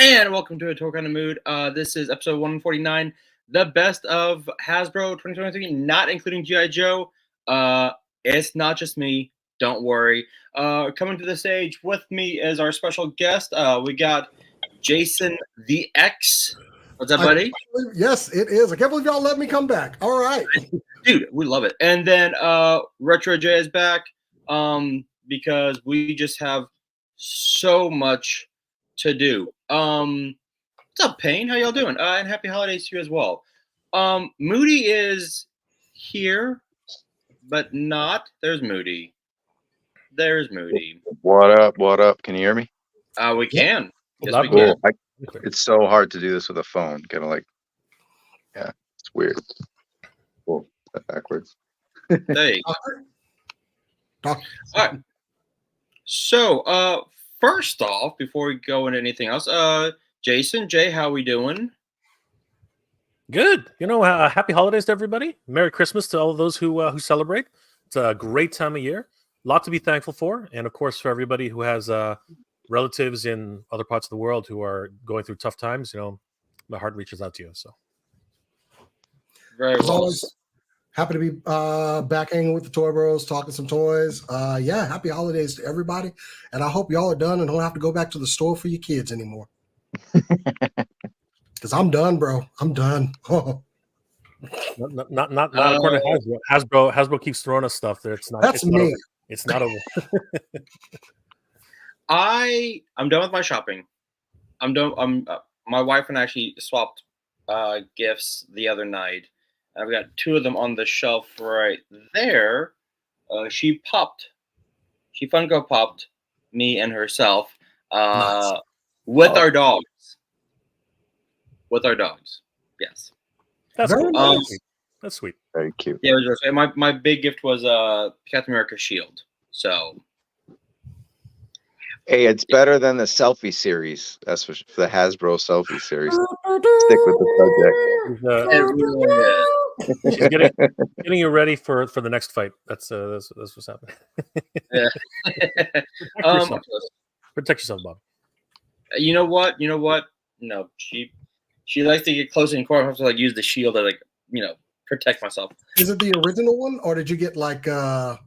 And welcome to A Talk on the Mood. This is episode 149, the best of Hasbro 2023, not including G.I. Joe. It's not just me, don't worry. Coming to the stage with me is our special guest. We got Jason the X. What's up, buddy? Yes, it is. I can't believe y'all let me come back. All right. Dude, we love it. And then Retro J is back because we just have so much to do. What's up, Payne? How y'all doing? And happy holidays to you as well. Moody is here, but not. There's Moody. There's Moody. What up? What up? Can you hear me? We can. Yes, we Cool. can. It's so hard to do this with a phone. Kind of like, yeah, it's weird. Cool. That backwards. There you go. All right. So, first off, before we go into anything else, Jason, Jay, how we doing? Good. Happy holidays to everybody. Merry Christmas to all of those who celebrate. It's a great time of year. A lot to be thankful for, and of course for everybody who has relatives in other parts of the world who are going through tough times. My heart reaches out to you. So, Very well. Always happy to be back hanging with the Toy Bros, talking some toys. Yeah, happy holidays to everybody, and I hope y'all are done and don't have to go back to the store for your kids anymore. Because I'm done, bro. I'm done. not according to Hasbro. Hasbro keeps throwing us stuff there. That's me. It's not over. I'm done with my shopping. I'm done. My wife and I actually swapped gifts the other night. I've got two of them on the shelf right there. She Funko popped me and herself Nice. with our dogs. With our dogs, yes. That's Very cool. nice. That's sweet. Very cute. Yeah, it was my big gift was Captain America shield. So, Hey, it's better than the selfie series. That's for the Hasbro selfie series. Stick with the subject. it really is. She's getting you ready for the next fight. That's what's happening. Yeah. Protect yourself, Bob. You know what? No, she likes to get closer in court. I have to use the shield to protect myself. Is it the original one, or did you get the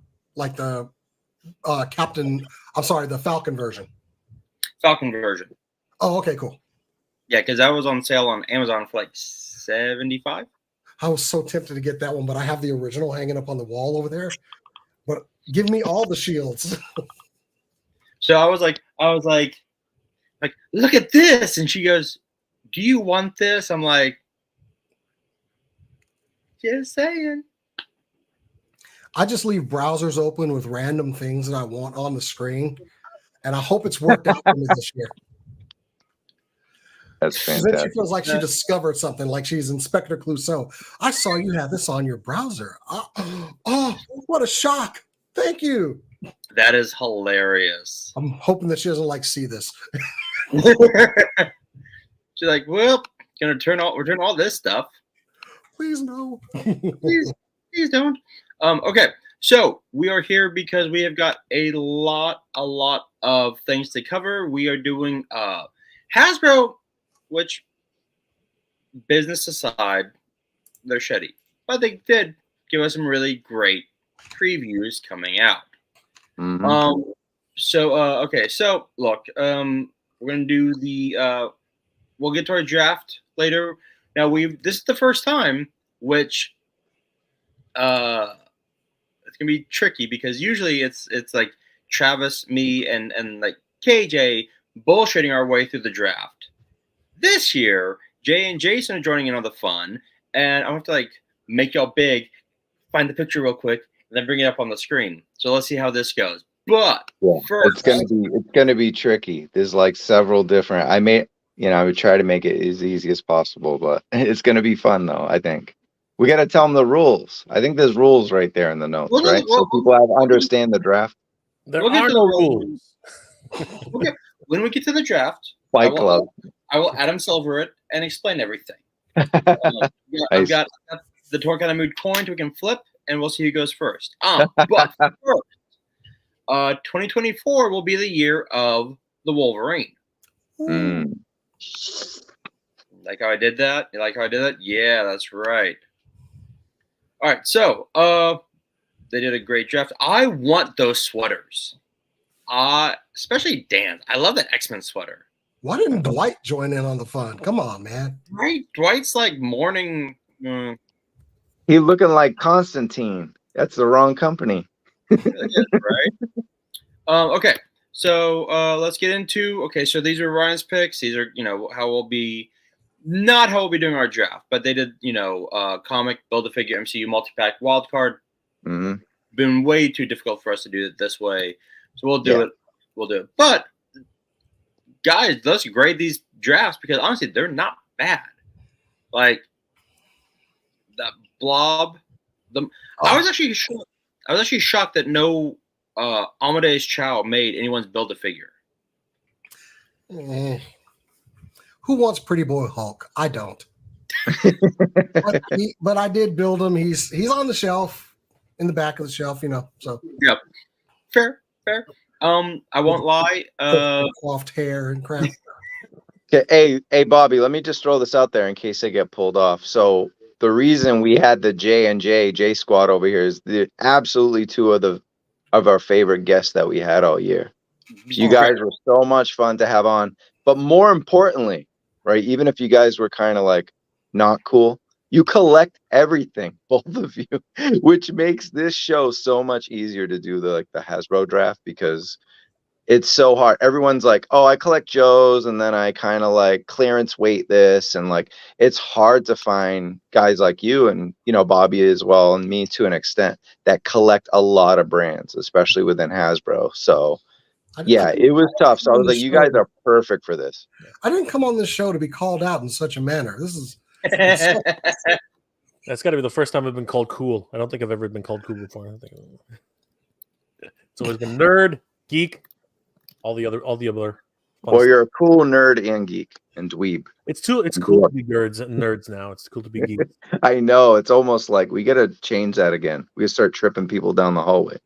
Captain? I'm sorry, the Falcon version. Falcon version. Oh, okay, cool. Yeah, because that was on sale on Amazon for $75. I was so tempted to get that one, but I have the original hanging up on the wall over there. But give me all the shields. So I was like, look at this, and she goes, "Do you want this?" I'm like, just saying. I just leave browsers open with random things that I want on the screen, and I hope it's worked out for me this year. That's Then she fantastic. feels like she discovered something, like she's Inspector Clouseau. I saw you have this on your browser. Oh, what a shock. Thank you. That is hilarious. I'm hoping that she doesn't see this. She's like, well, gonna return all this stuff. Please no. Please don't. Okay, so we are here because we have got a lot of things to cover. We are doing Hasbro, which, business aside, they're shitty, but they did give us some really great previews coming out. Mhm. Okay, so look, we're gonna do the we'll get to our draft later. Now this is the first time, which it's gonna be tricky because usually it's like Travis, me, and KJ bullshitting our way through the draft. This year, Jay and Jason are joining in on the fun, and I have to make y'all big, find the picture real quick, and then bring it up on the screen. So let's see how this goes. But Yeah, first, it's gonna be tricky. There's several different. I would try to make it as easy as possible, but it's gonna be fun though. I think we got to tell them the rules. I think there's rules right there in the notes, right? So people understand the draft. There are no rules. Okay, when we get to the draft, Fight Club. I will Adam Silver it and explain everything. Nice. I've got the Torque on the Mood coin we can flip, and we'll see who goes first. But first, 2024 will be the year of the Wolverine. Like how I did that? You like how I did that? Yeah, that's right. All right, so they did a great draft. I want those sweaters. Especially Dan's. I love that X-Men sweater. Why didn't Dwight join in on the fun? Come on, man. Right? Dwight's like morning. He looking like Constantine. That's the wrong company. Right? Okay, so let's get into. Okay, so these are Ryan's picks. These are how we'll be. Not how we'll be doing our draft, but they did comic, Build-A-Figure, MCU multi-pack, wild card. Mm-hmm. Been way too difficult for us to do it this way, so we'll do it. We'll do it. But guys, let's grade these drafts because honestly, they're not bad. Like that Blob. I was actually shocked that no Amadeus Chow made anyone's Build-A-Figure. Who wants Pretty Boy Hulk? I don't. but I did build him. He's on the shelf, in the back of the shelf, So Yep, fair. I won't lie. Coiffed hair and crap. Okay, hey, Bobby, let me just throw this out there in case I get pulled off. So the reason we had the J squad over here is absolutely two of our favorite guests that we had all year. You guys were so much fun to have on, but more importantly, right? Even if you guys were kind of like not cool, you collect everything, both of you, which makes this show so much easier to do the Hasbro draft because it's so hard. Everyone's like, oh, I collect Joe's and then I kind of like clearance weight this. And like, it's hard to find guys like you and, Bobby as well. And me to an extent that collect a lot of brands, especially within Hasbro. So yeah, it was tough. So I was like, you guys are perfect for this. I didn't come on this show to be called out in such a manner. This is. That's got to be the first time I've been called cool. I don't think I've ever been called cool before. It's always been nerd, geek, all the other. Well, you're a cool nerd and geek and dweeb. It's cool to be nerds now. It's cool to be geeks. I know. It's almost like we got to change that again. We start tripping people down the hallway.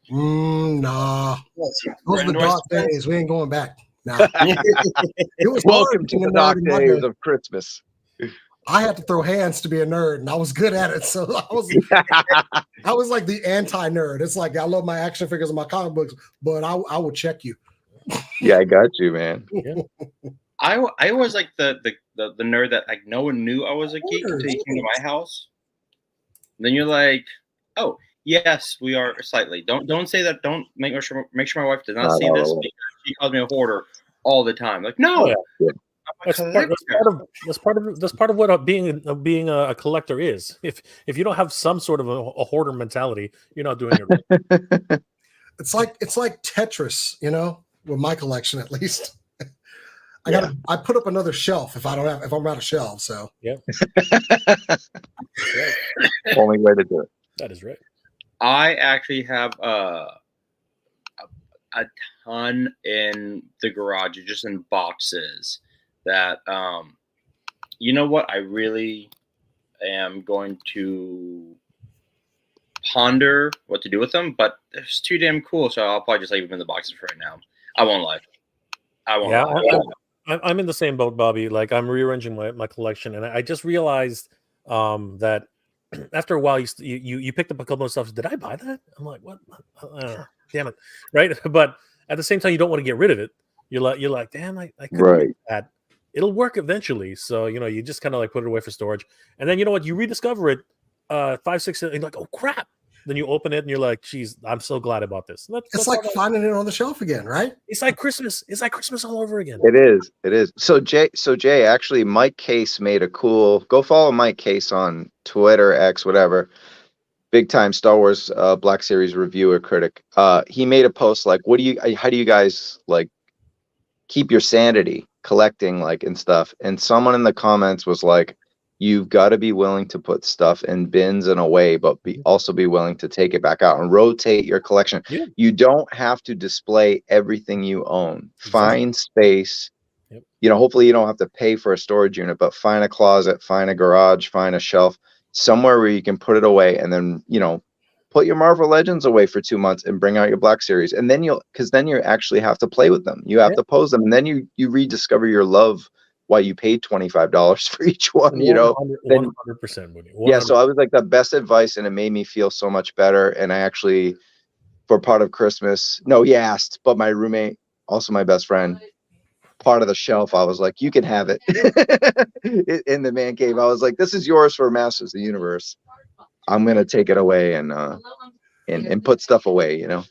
Nah. Those are the dark days. We ain't going back. Nah. It was welcome to the dark days of Christmas. I had to throw hands to be a nerd, and I was good at it. So I was like the anti-nerd. It's like I love my action figures and my comic books, but I will check you. Yeah, I got you, man. Yeah. I was like the nerd that like no one knew I was a geek until you came to my house. And then you're like, oh yes, we are slightly. Don't say that. Don't make sure my wife does not see this because she calls me a hoarder all the time. Like no. Yeah. That's part of what being a collector is. If you don't have some sort of a hoarder mentality, you're not doing it right. It's like Tetris, with my collection at least. I put up another shelf if I'm out of shelves. So yeah. Only way to do it. That is right. I actually have a ton in the garage, just in boxes. That you know what, I really am going to ponder what to do with them, but it's too damn cool, so I'll probably just leave them in the boxes for right now. I won't lie. I'm in the same boat, Bobby. Like I'm rearranging my collection, and I just realized that after a while you picked up a couple of stuff. Did I buy that? I'm like, what? Damn it, right? But at the same time, you don't want to get rid of it. You're like, damn, I could right. That. It'll work eventually. So, you just kind of like put it away for storage. And then, you know what? You rediscover it 5, 6, and you're like, oh, crap. Then you open it and you're like, geez, I'm so glad about this. It's like finding it on the shelf again, right? It's like Christmas. It's like Christmas all over again. It is. So Jay, actually, Mike Case made a cool, go follow Mike Case on Twitter, X, whatever. Big time Star Wars Black Series reviewer critic. He made a post like, how do you guys like keep your sanity collecting and stuff? And someone in the comments was like, you've got to be willing to put stuff in bins and away, but also be willing to take it back out and rotate your collection. Yeah. You don't have to display everything you own. Exactly. Find space. Yep. Hopefully you don't have to pay for a storage unit, but find a closet, find a garage, find a shelf, somewhere where you can put it away and then, put your Marvel Legends away for 2 months and bring out your Black Series, and then because then you actually have to play with them. You have to pose them, and then you rediscover your love why you paid $25 for each one. 100%, Moody. 100%. Yeah. So I was like the best advice, and it made me feel so much better. And I actually, for part of Christmas, no, he asked, but my roommate, also my best friend, part of the shelf, I was like, you can have it. In the man cave, I was like, this is yours for Masters of the Universe. I'm gonna take it away and put stuff away, I'm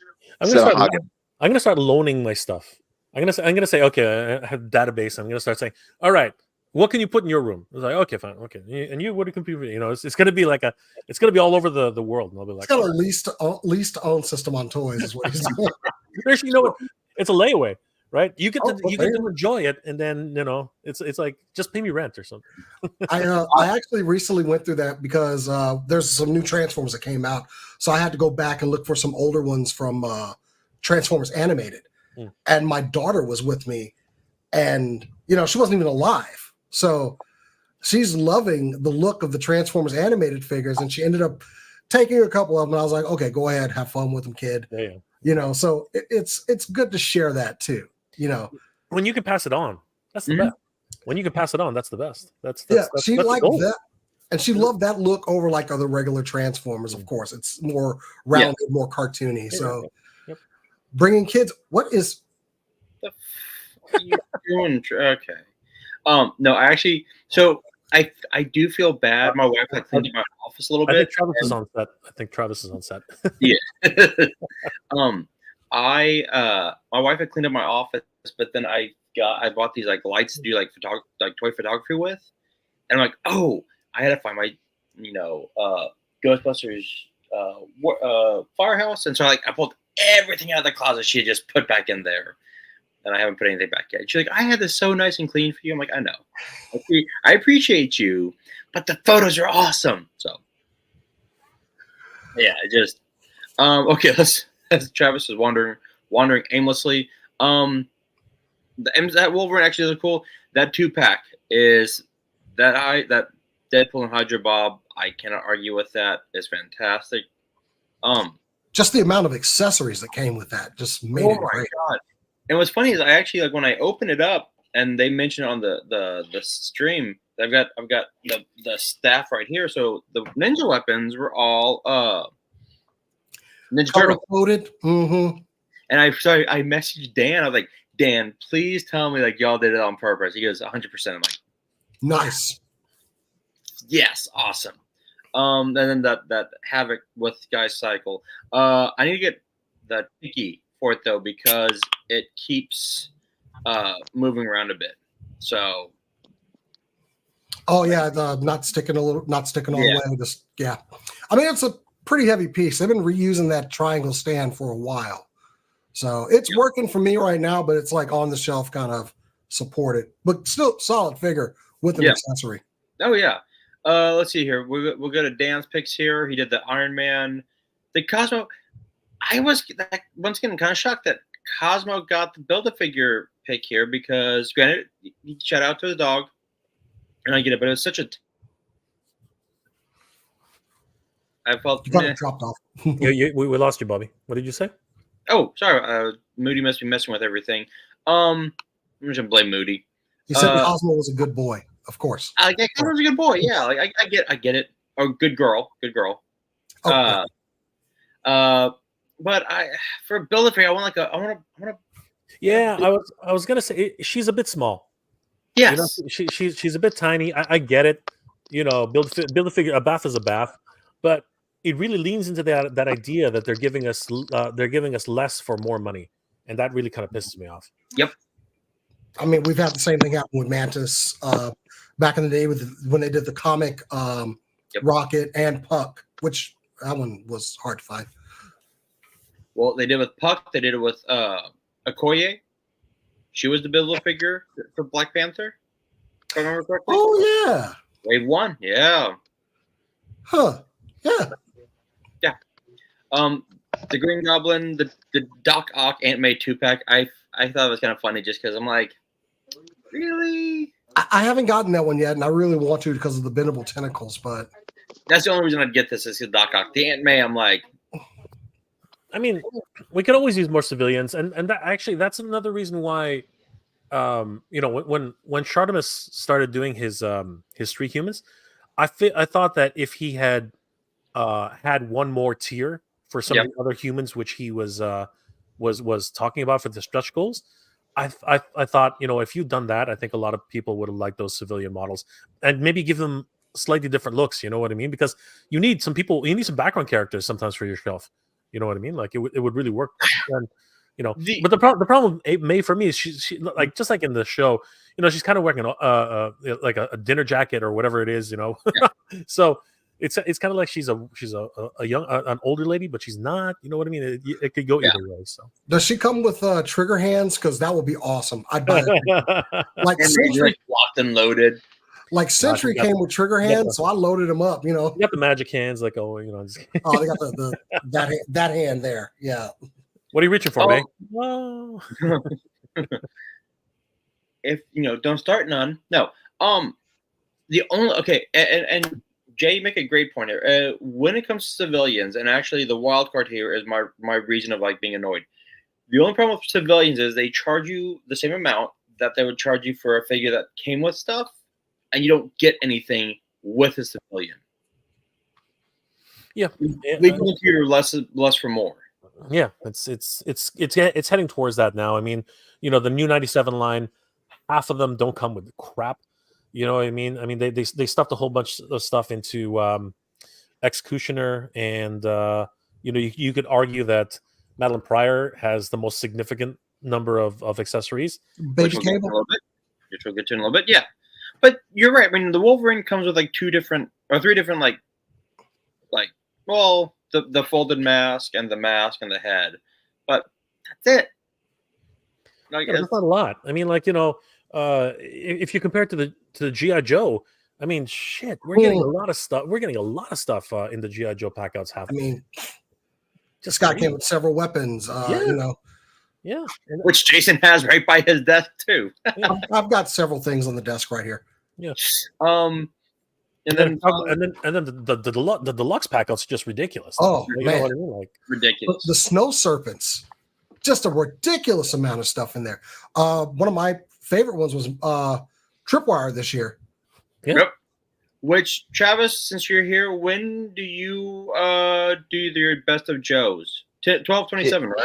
gonna start loaning my stuff. I'm gonna say, okay, I have a database. I'm gonna start saying, all right, what can you put in your room? It's like, okay, fine, okay. And you, what do you compute? It's gonna be like it's gonna be all over the world. And I'll be like, it's got a lease to own system on toys, is what he's doing. You know what? It's a layaway, right? You get to enjoy it, and then it's like, just pay me rent or something. I actually recently went through that because there's some new Transformers that came out, so I had to go back and look for some older ones from Transformers Animated. And my daughter was with me, and she wasn't even alive, so she's loving the look of the Transformers Animated figures, and she ended up taking a couple of them. And I was like, okay, go ahead, have fun with them, kid. Yeah. So it's good to share that too. When you can pass it on, that's the best. When you can pass it on, that's the best. That's she that's liked that, and she loved that look over like other regular Transformers. Of course, it's more rounded, more cartoony. So. Yep. Bringing kids, what is the f- you doing? Okay. No, I actually. So I do feel bad. My wife had cleaned up my office a little bit. I think Travis is on set. Yeah. My wife had cleaned up my office, but then I bought these like lights to do like toy photography with, and I'm like, oh, I had to find my Ghostbusters firehouse, and so I pulled everything out of the closet she had just put back in there, and I haven't put anything back yet. She's like, I had this so nice and clean for you. I'm like, I know, I appreciate you, but the photos are awesome. So yeah, just okay. As Travis is wandering aimlessly. That Wolverine actually looks cool. That 2-pack is that Deadpool and Hydra Bob. I cannot argue with that. It's fantastic. Just the amount of accessories that came with that just made it great. God. And what's funny is I actually when I open it up and they mention on the stream, I've got the staff right here. So the ninja weapons were all Ninja Turtle coded. Mm-hmm. And I messaged Dan. I was like, Dan, please tell me like y'all did it on purpose. He goes 100%. I'm like, nice. Yes, awesome. And then that Havoc with Guy Cycle. I need to get the Tiki for it though because it keeps moving around a bit. So. Oh yeah, not sticking all the way. Just I mean, it's a pretty heavy piece. They've been reusing that triangle stand for a while, so it's working for me right now. But it's like on the shelf, kind of supported, but still solid figure with an accessory. Oh yeah. Let's see here. We'll go to Dan's picks here. He did the Iron Man, the Cosmo. I was once again kind of shocked that Cosmo got the Build-A-Figure pick here because, granted, shout out to the dog, and I get it, but it was such a. I felt dropped off. we lost you, Bobby. What did you say? Oh, sorry. Moody must be messing with everything. I'm just gonna blame Moody. He said Cosmo was a good boy. Of course. Cosmo's a good boy. Yeah, like I get it. Oh, good girl. Okay. But for Build-A-Figure, I want to. Yeah, I was gonna say she's a bit small. Yes, she's a bit tiny. I get it. Build-A-Figure, a bath is a bath, but it really leans into that idea that they're giving us less for more money, and that really kind of pisses me off. Yep. I mean, we've had the same thing happen with Mantis back in the day when they did the comic Rocket and Puck, which that one was hard to find. Well, they did with Puck. They did it with Okoye. She was the Build-A-Figure for Black Panther. If I remember correctly. Oh yeah. Wave 1. Yeah. Huh. Yeah. Yeah. The Green Goblin, the Doc Ock Aunt May 2-pack. I thought it was kind of funny just because I'm like, really? I haven't gotten that one yet, and I really want to because of the bendable tentacles. But that's the only reason I'd get this is the Doc Ock. The Aunt May, I'm like, I mean, we could always use more civilians, and that's another reason why. When Shartimus started doing his Street Humans, I thought that if he had had one more tier for some of the other humans, which he was talking about for the stretch goals, I thought, if you'd done that, I think a lot of people would have liked those civilian models and maybe give them slightly different looks. You know what I mean? Because you need some background characters sometimes for your shelf. You know what I mean? Like it would really work. And, but the problem May for me is she like just like in the show, she's kind of wearing like a dinner jacket or whatever it is, so it's kind of like she's a young an older lady, but she's not. You know what I mean? It could go either way. So does she come with trigger hands? Because that would be awesome. I'd buy it. Like Sentry locked and loaded. Like Sentry came with trigger hands, so I loaded them up. You got the magic hands, like oh, they got that hand there. Yeah. What are you reaching for, May? Whoa. If don't start none. No. The only and Jay, you make a great point here. When it comes to civilians, and actually the wild card here is my reason of like being annoyed. The only problem with civilians is they charge you the same amount that they would charge you for a figure that came with stuff, and you don't get anything with a civilian. Yeah, leaving the computer less for more. Yeah, it's heading towards that now. I mean, the new 97 line, half of them don't come with crap. You know what I mean? I mean, they stuffed a whole bunch of stuff into Executioner, and you could argue that Madeline Pryor has the most significant number of accessories. Baby cable, which we'll get to in a little bit. Yeah, but you're right. I mean, the Wolverine comes with like 2 different or 3 different the folded mask and the head, but that's it. Like, that's not a lot. I mean, if you compare it to the GI Joe, I mean, shit, we're getting a lot of stuff. We're getting a lot of stuff in the GI Joe packouts. I mean, this guy came with several weapons. Yeah, which Jason has right by his desk too. I've got several things on the desk right here. Yeah. And then the deluxe packouts just ridiculous. Oh man, what I mean? Like ridiculous. The snow serpents, just a ridiculous amount of stuff in there. One of my favorite ones was Tripwire this year. Yeah. Yep. Which Travis, since you're here, when do you do your best of Joes? 12/27, right?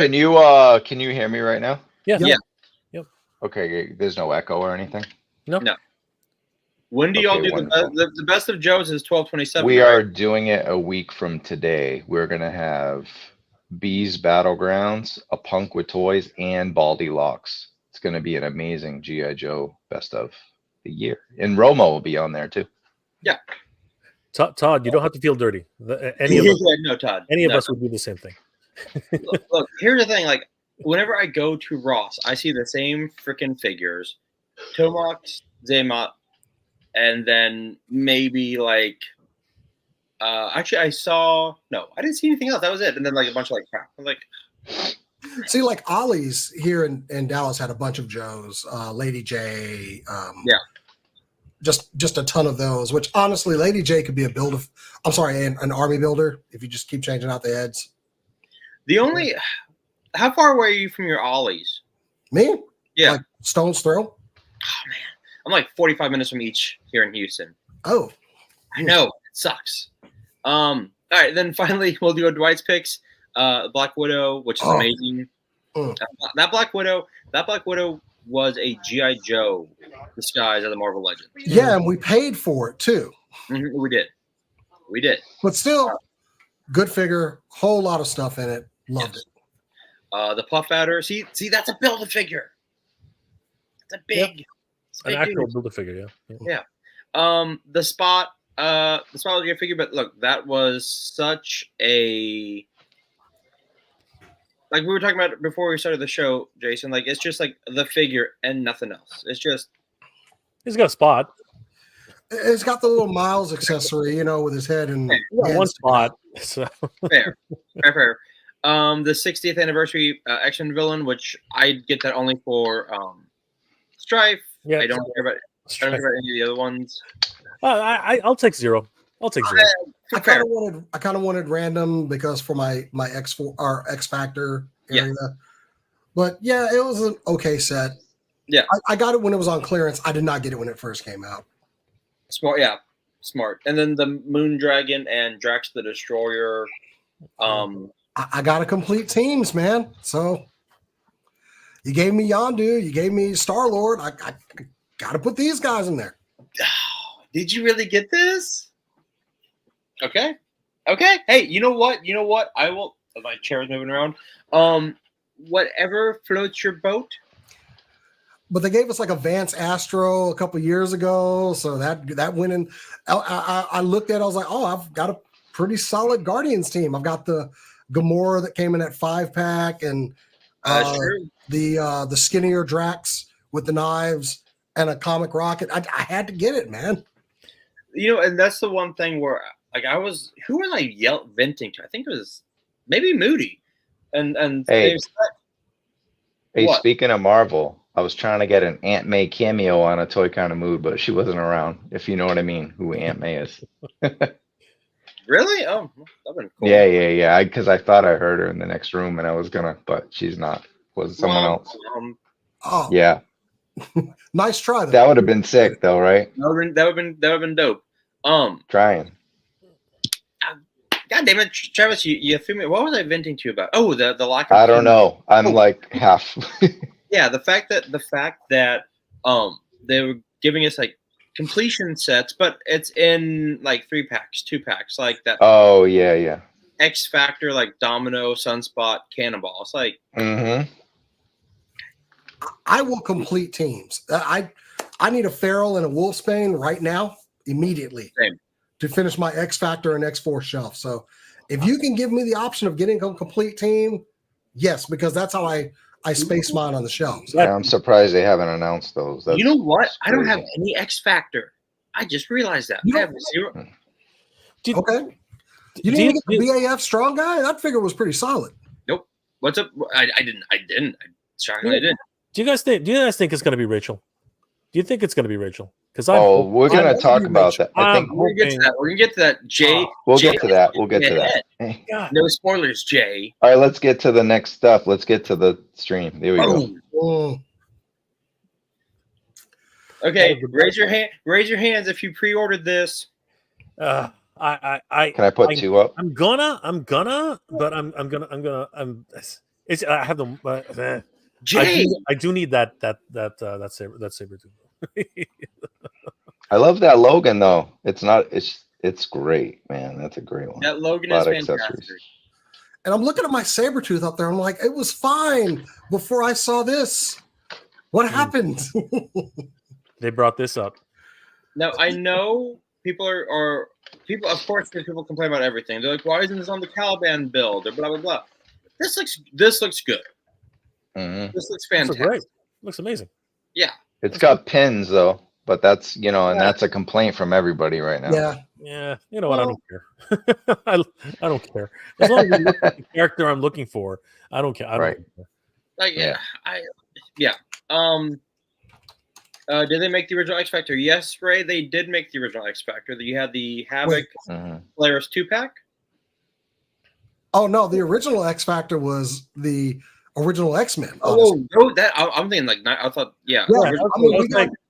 Can you hear me right now? Yeah. Yeah. Yep. Okay, there's no echo or anything. No. When do y'all do the best of Joe's is 12/27? We are doing it a week from today. We're gonna have Bees Battlegrounds, a Punk with Toys, and Baldy Locks. It's gonna be an amazing GI Joe best of the year, and Romo will be on there too. Yeah. Todd, you don't have to feel dirty. Any of us, no, Todd. Any of us would do the same thing. Look, here's the thing. Like, whenever I go to Ross, I see the same freaking figures: Tomox, Zaymot, and then maybe actually I didn't see anything else. That was it. And then a bunch of crap. I'm like, see, Ollie's here in Dallas had a bunch of Joes, Lady J, just a ton of those. Which honestly, Lady J could be an army builder if you just keep changing out the heads. How far away are you from your Ollies? Me? Yeah, stone's throw. Oh man, I'm 45 minutes from each here in Houston. Oh, I know, it sucks. All right, then finally we'll do a Dwight's picks. Black Widow, which is amazing. That Black Widow was a GI Joe disguised as a Marvel Legend. Yeah, and we paid for it too. Mm-hmm, we did. But still, good figure. Whole lot of stuff in it. Loved it. The Puff Adder. See, that's a Build-A-Figure. It's a big, an actual Build-A-Figure. Yeah. The Spot was a good figure, but look, that was such a we were talking about it before we started the show, Jason. It's just the figure and nothing else. It's just he's got a spot. It's got the little Miles accessory, with his head and one spot. So. Fair. The 60th anniversary action villain, which I get that only for Strife. Yeah, I don't care about any of the other ones. I'll take 0. I'll take 0. I kind of wanted random because for my X4 or X Factor area. But yeah, it was an okay set. Yeah. I got it when it was on clearance. I did not get it when it first came out. Smart, yeah, smart. And then the Moon Dragon and Drax the Destroyer. I got a complete teams, man. So you gave me Yondu, you gave me Star Lord. I got to put these guys in there. Did you really get this? Okay. Hey, you know what? I will. My chair is moving around. Whatever floats your boat. But they gave us like a Vance Astro a couple years ago, so that went in. I looked at it, I was like, oh, I've got a pretty solid Guardians team. I've got the Gamora that came in at 5-pack, and the skinnier Drax with the knives and a comic rocket. I had to get it, man. And that's the one thing where, like, who was I venting to? I think it was maybe Moody, and hey, what? Speaking of Marvel. I was trying to get an Aunt May cameo on a Toy Kind of Mood, but she wasn't around, if you know what I mean, who Aunt May is. Really? Oh, that'd been cool. Yeah. Because I thought I heard her in the next room, and I was going to, but she's not. Was it someone else? Oh. Yeah. Nice try, though. That would have been sick, though, right? That would have been dope. Trying. God damn it, Travis, you threw me. What was I venting to you about? Oh, the lack of. I don't know. I'm like half. Yeah, the fact that they were giving us like completion sets, but it's in like 3-packs, 2-packs, like that. Oh yeah. X Factor, like Domino, Sunspot, Cannonball. It's like. Mm-hmm. I will complete teams. I need a Feral and a Wolfsbane right now, immediately. Same. To finish my X Factor and X4 shelf. So if you can give me the option of getting a complete team, yes, because that's how I space mine on the shelves. Yeah, I'm surprised they haven't announced those. You know what? I don't have any X Factor. I just realized that. I have 0. Okay. You didn't get the BAF strong guy? That figure was pretty solid. Nope. What's up? I didn't. Shockingly, I didn't. Do you guys think it's going to be Rachel? Do you think it's going to to be Rachel? Because we're going to talk about that. I think we're going to get to that. We're going to get to that, Jay. We'll get to that. We'll get to that. No spoilers, Jay. All right, let's get to the next stuff. Let's get to the stream. There we go. Okay, raise your hands if you pre-ordered this. Can I put 2 up? I'm gonna, but I'm gonna. I have the. Jay, I do need that saber tooth. I love that Logan though. It's great, man. That's a great one. That Logan is fantastic. And I'm looking at my Sabretooth up there. I'm like, it was fine before I saw this. What happened? They brought this up. Now I know people are people. Of course, people complain about everything. They're like, "Why isn't this on the Caliban build?" Or blah blah blah. This looks good. Mm-hmm. This looks fantastic. Looks great. Looks amazing. Yeah. It's got pins though, but that's and that's a complaint from everybody right now. Yeah. You know what? I don't care. I don't care. As long as you look at the character I'm looking for, I don't care. I don't care. Like did they make the original X Factor? Yes, Ray, they did make the original X Factor. You had the Havoc Polaris 2-pack. Oh no, the original X Factor was the original X-Men. Oh no, I'm thinking like I thought. Yeah.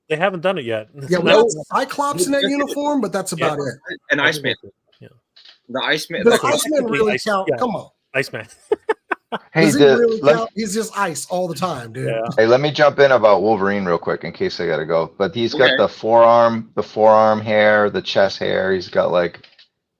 They haven't done it yet. Yeah, we got Cyclops in that uniform, but that's about it. And Iceman. Yeah. The Iceman. Does Iceman really count? Yeah. Come on. Iceman. Hey, does he really count? He's just ice all the time, dude. Yeah. Hey, let me jump in about Wolverine real quick in case I gotta go. But he's got the forearm hair, the chest hair. He's got like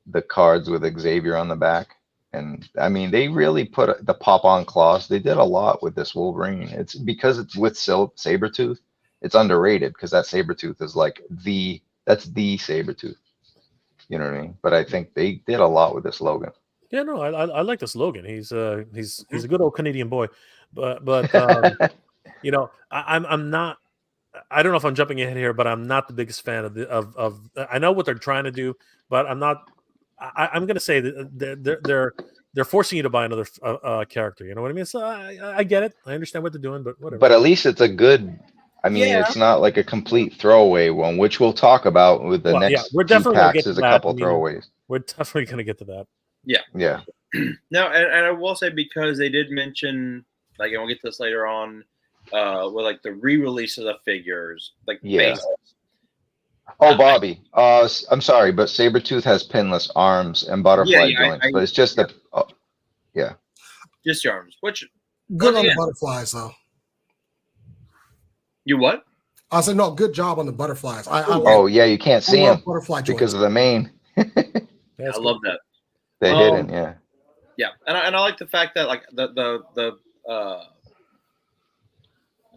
the cards with Xavier on the back. And I mean, they really put the pop-on claws. They did a lot with this Wolverine. It's because it's with Sabretooth. It's underrated because that Sabretooth is like that's the Sabretooth. You know what I mean? But I think they did a lot with this Logan. Yeah, no, I like this Logan. He's a good old Canadian boy. But I'm not. I don't know if I'm jumping ahead here, but I'm not the biggest fan of I know what they're trying to do, but I'm not. I'm going to say that they're forcing you to buy another character. You know what I mean? So I get it. I understand what they're doing, but whatever. But at least it's a good I mean, Yeah. it's not like a complete throwaway one, which we'll talk about with the Well, yeah, next we're few definitely gonna packs. get to There's a that. couple I mean, throwaways. We're definitely going to get to that. Yeah. No, and I will say, because they did mention, like, and we'll get to this later on, with like the re-release of the figures, like Yeah. basics. Oh, Bobby. I'm sorry, but Sabretooth has pinless arms and butterfly Yeah, joints, but it's just that. Oh, yeah. Just your arms. Which Good once on the again, butterflies, though. you what? I said, no, good job on the butterflies. I Oh, yeah. You can't see love them butterfly because joints. of the mane. That's I love that. They're hidden. Yeah. Yeah, and I like the fact that, like, the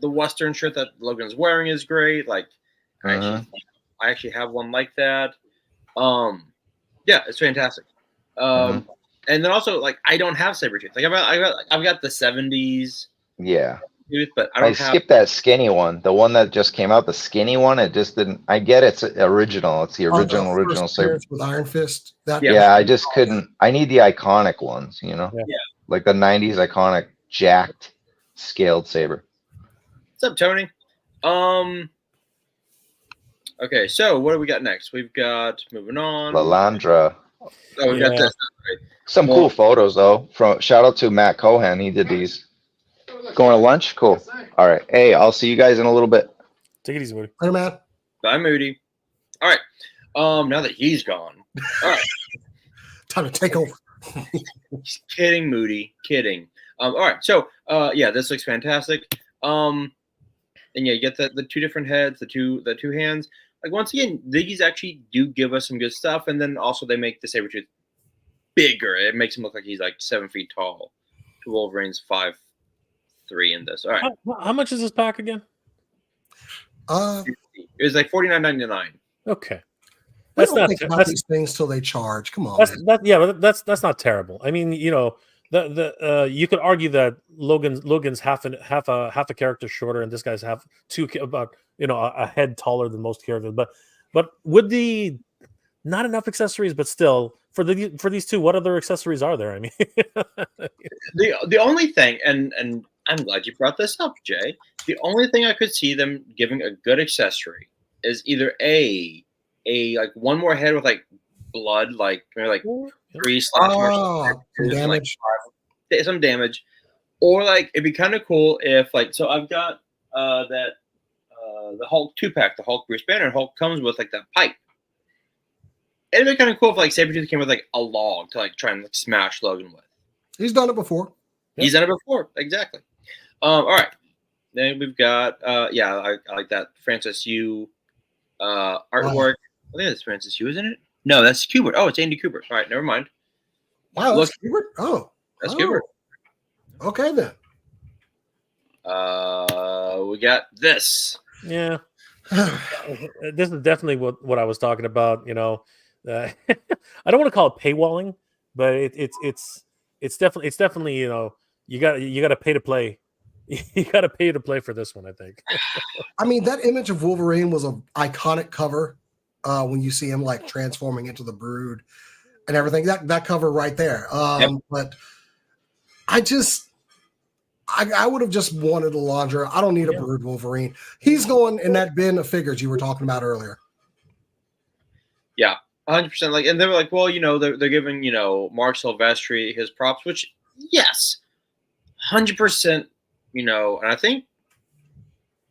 Western shirt that Logan's wearing is great. Like, I actually have one like that. Yeah, it's fantastic. And then also, like, I don't have Sabretooth. Like, I've got the 70s Yeah. tooth, but I I don't have. skipped that skinny one. The one that just came out, the skinny one, it just didn't. I get it's original. It's the original First Saber. appearance with Iron Fist. That Yeah, I just couldn't. I need the iconic ones, you know? Yeah. Like the 90s iconic jacked scaled saber. What's up, Tony? Okay, so what do we got next? We've got, moving on. Lalandra. Oh, we've got this. Right? Some cool photos though. From shout out to Matt Cohen. He did these. Going to lunch? Cool. All right. Hey, I'll see you guys in a little bit. Take it easy, Woody. Hey, man. Bye, Moody. All right. Now that he's gone. All right. Time to take over. Kidding, Moody. Kidding. All right. So, yeah, this looks fantastic. And yeah, you get the two different heads, the two hands. Like, once again, these actually do give us some good stuff, and then also they make the Sabretooth bigger. It makes him look like he's like 7 feet tall. Wolverine's 5'3" in this. All right. How much is this pack again? It was like $49.99. Okay. That's not think about these things till they charge. Come on. That's not terrible. I mean, you know, you could argue that Logan's half a character shorter, and this guy's about a head taller than most characters. But with the not enough accessories, but still for these two, what other accessories are there? I mean, the only thing, and I'm glad you brought this up, Jay. The only thing I could see them giving a good accessory is either like one more head with like blood, like maybe like 3 slashes, some damage, like some damage, or like it'd be kind of cool if like, so I've got the Hulk 2-pack, the Hulk Bruce Banner. Hulk comes with like that pipe. It'd be kind of cool if like Sabretooth came with like a log to like try and like smash Logan with. He's done it before. He's done it before, exactly. All right, then we've got yeah, I like that Francis Yu artwork. I think that's Francis Yu, isn't it? No, that's Kubert. Oh, it's Andy Kubert. All right, never mind. Wow, that's Kubert? Oh. That's Kubert. Okay, then. We got this. Yeah. This is definitely what I was talking about, you know. I don't want to call it paywalling, but it's definitely, you know, you got to pay to play. You got to pay to play for this one, I think. I mean, that image of Wolverine was an iconic cover when you see him like transforming into the Brood and everything. That cover right there. But I would have just wanted a Laundra. I don't need a Brood Wolverine. He's going in that bin of figures you were talking about earlier. Yeah, 100%. Like, and they were like, well, you know, they're giving, you know, Mark Silvestri his props, which yes, 100%. You know, and I think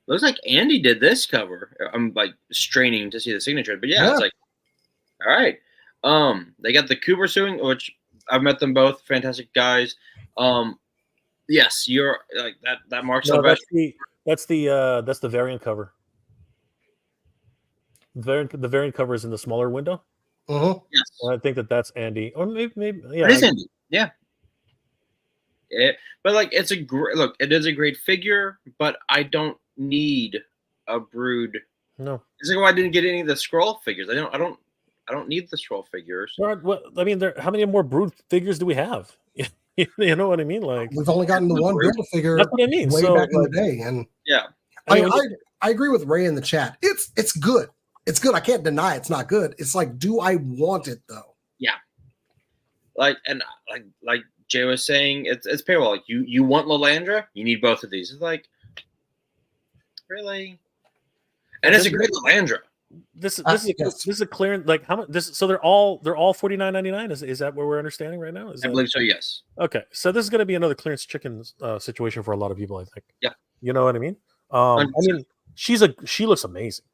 looks like Andy did this cover. I'm like straining to see the signature, but yeah. It's like, all right. They got the Cooper suing, which I've met them both, fantastic guys. Yes, you're like that Mark Silvestri. That's the variant cover. The variant cover is in the smaller window. Uh-huh. Yes. And I think that's Andy, or maybe yeah. It is Andy. Yeah. But like, it's a great look. It is a great figure, but I don't need a Brood. No, it's like why I didn't get any of the Skrull figures. I don't need the Skrull figures. I mean, how many more Brood figures do we have? You know what I mean? Like, we've only gotten the one Build a Figure. That's what I mean. Way back in the day, and yeah, I agree with Ray in the chat. It's good. It's good. I can't deny it's not good. It's like, do I want it though? Yeah. Like Jay was saying, it's paywall. Like you want Lalandra, you need both of these. It's like, really? And it's a great Landra. This is yes. this is a clearance. Like how much? So they're all $49.99. Is that what we're understanding right now? I believe so. Yes. Okay, so this is going to be another clearance chicken situation for a lot of people, I think. Yeah. You know what I mean? I mean, she looks amazing.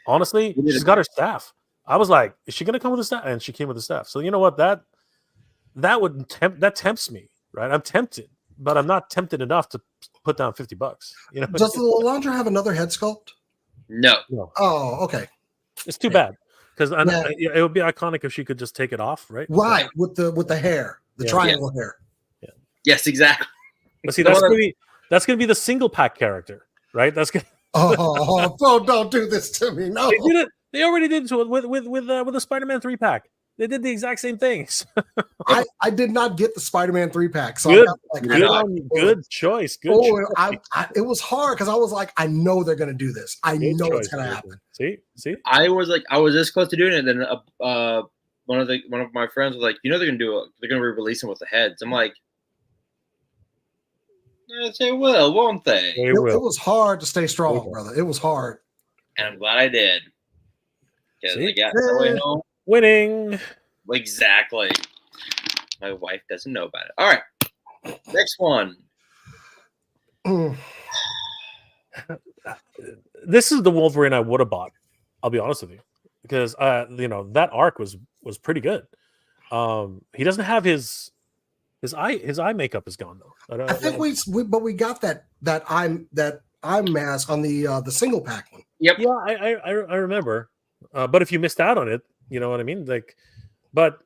Honestly, she's got her staff. I was like, is she going to come with a staff? And she came with the staff. So you know what? That tempts me, right? I'm tempted, but I'm not tempted enough to put down $50. You know? Does the Landra have another head sculpt? No. Oh, okay. It's too bad because it would be iconic if she could just take it off, right? Right, with the hair, the triangle hair. Yeah. Yes, exactly. But see, that's gonna be the single pack character, right? That's gonna. Don't do this to me. No, they did it. They already did it with the Spider-Man 3-pack. They did the exact same things. I did not get the Spider-Man 3-pack. So good choice. Good choice. It was hard because I was like, I know they're gonna do this. I know it's gonna happen. See. I was this close to doing it, and then one of my friends was like, they're gonna re-release them with the heads. I'm like, yes, they will, won't they? It was hard to stay strong, brother. It was hard, and I'm glad I did because I got the way home. Winning. Exactly. My wife doesn't know about it. All right. Next one. This is the Wolverine I would have bought. I'll be honest with you. Because that arc was pretty good. He doesn't have his eye makeup is gone though. I think we got that eye mask on the single pack one. Yep. Yeah, I remember. But if you missed out on it, you know what I mean? Like, but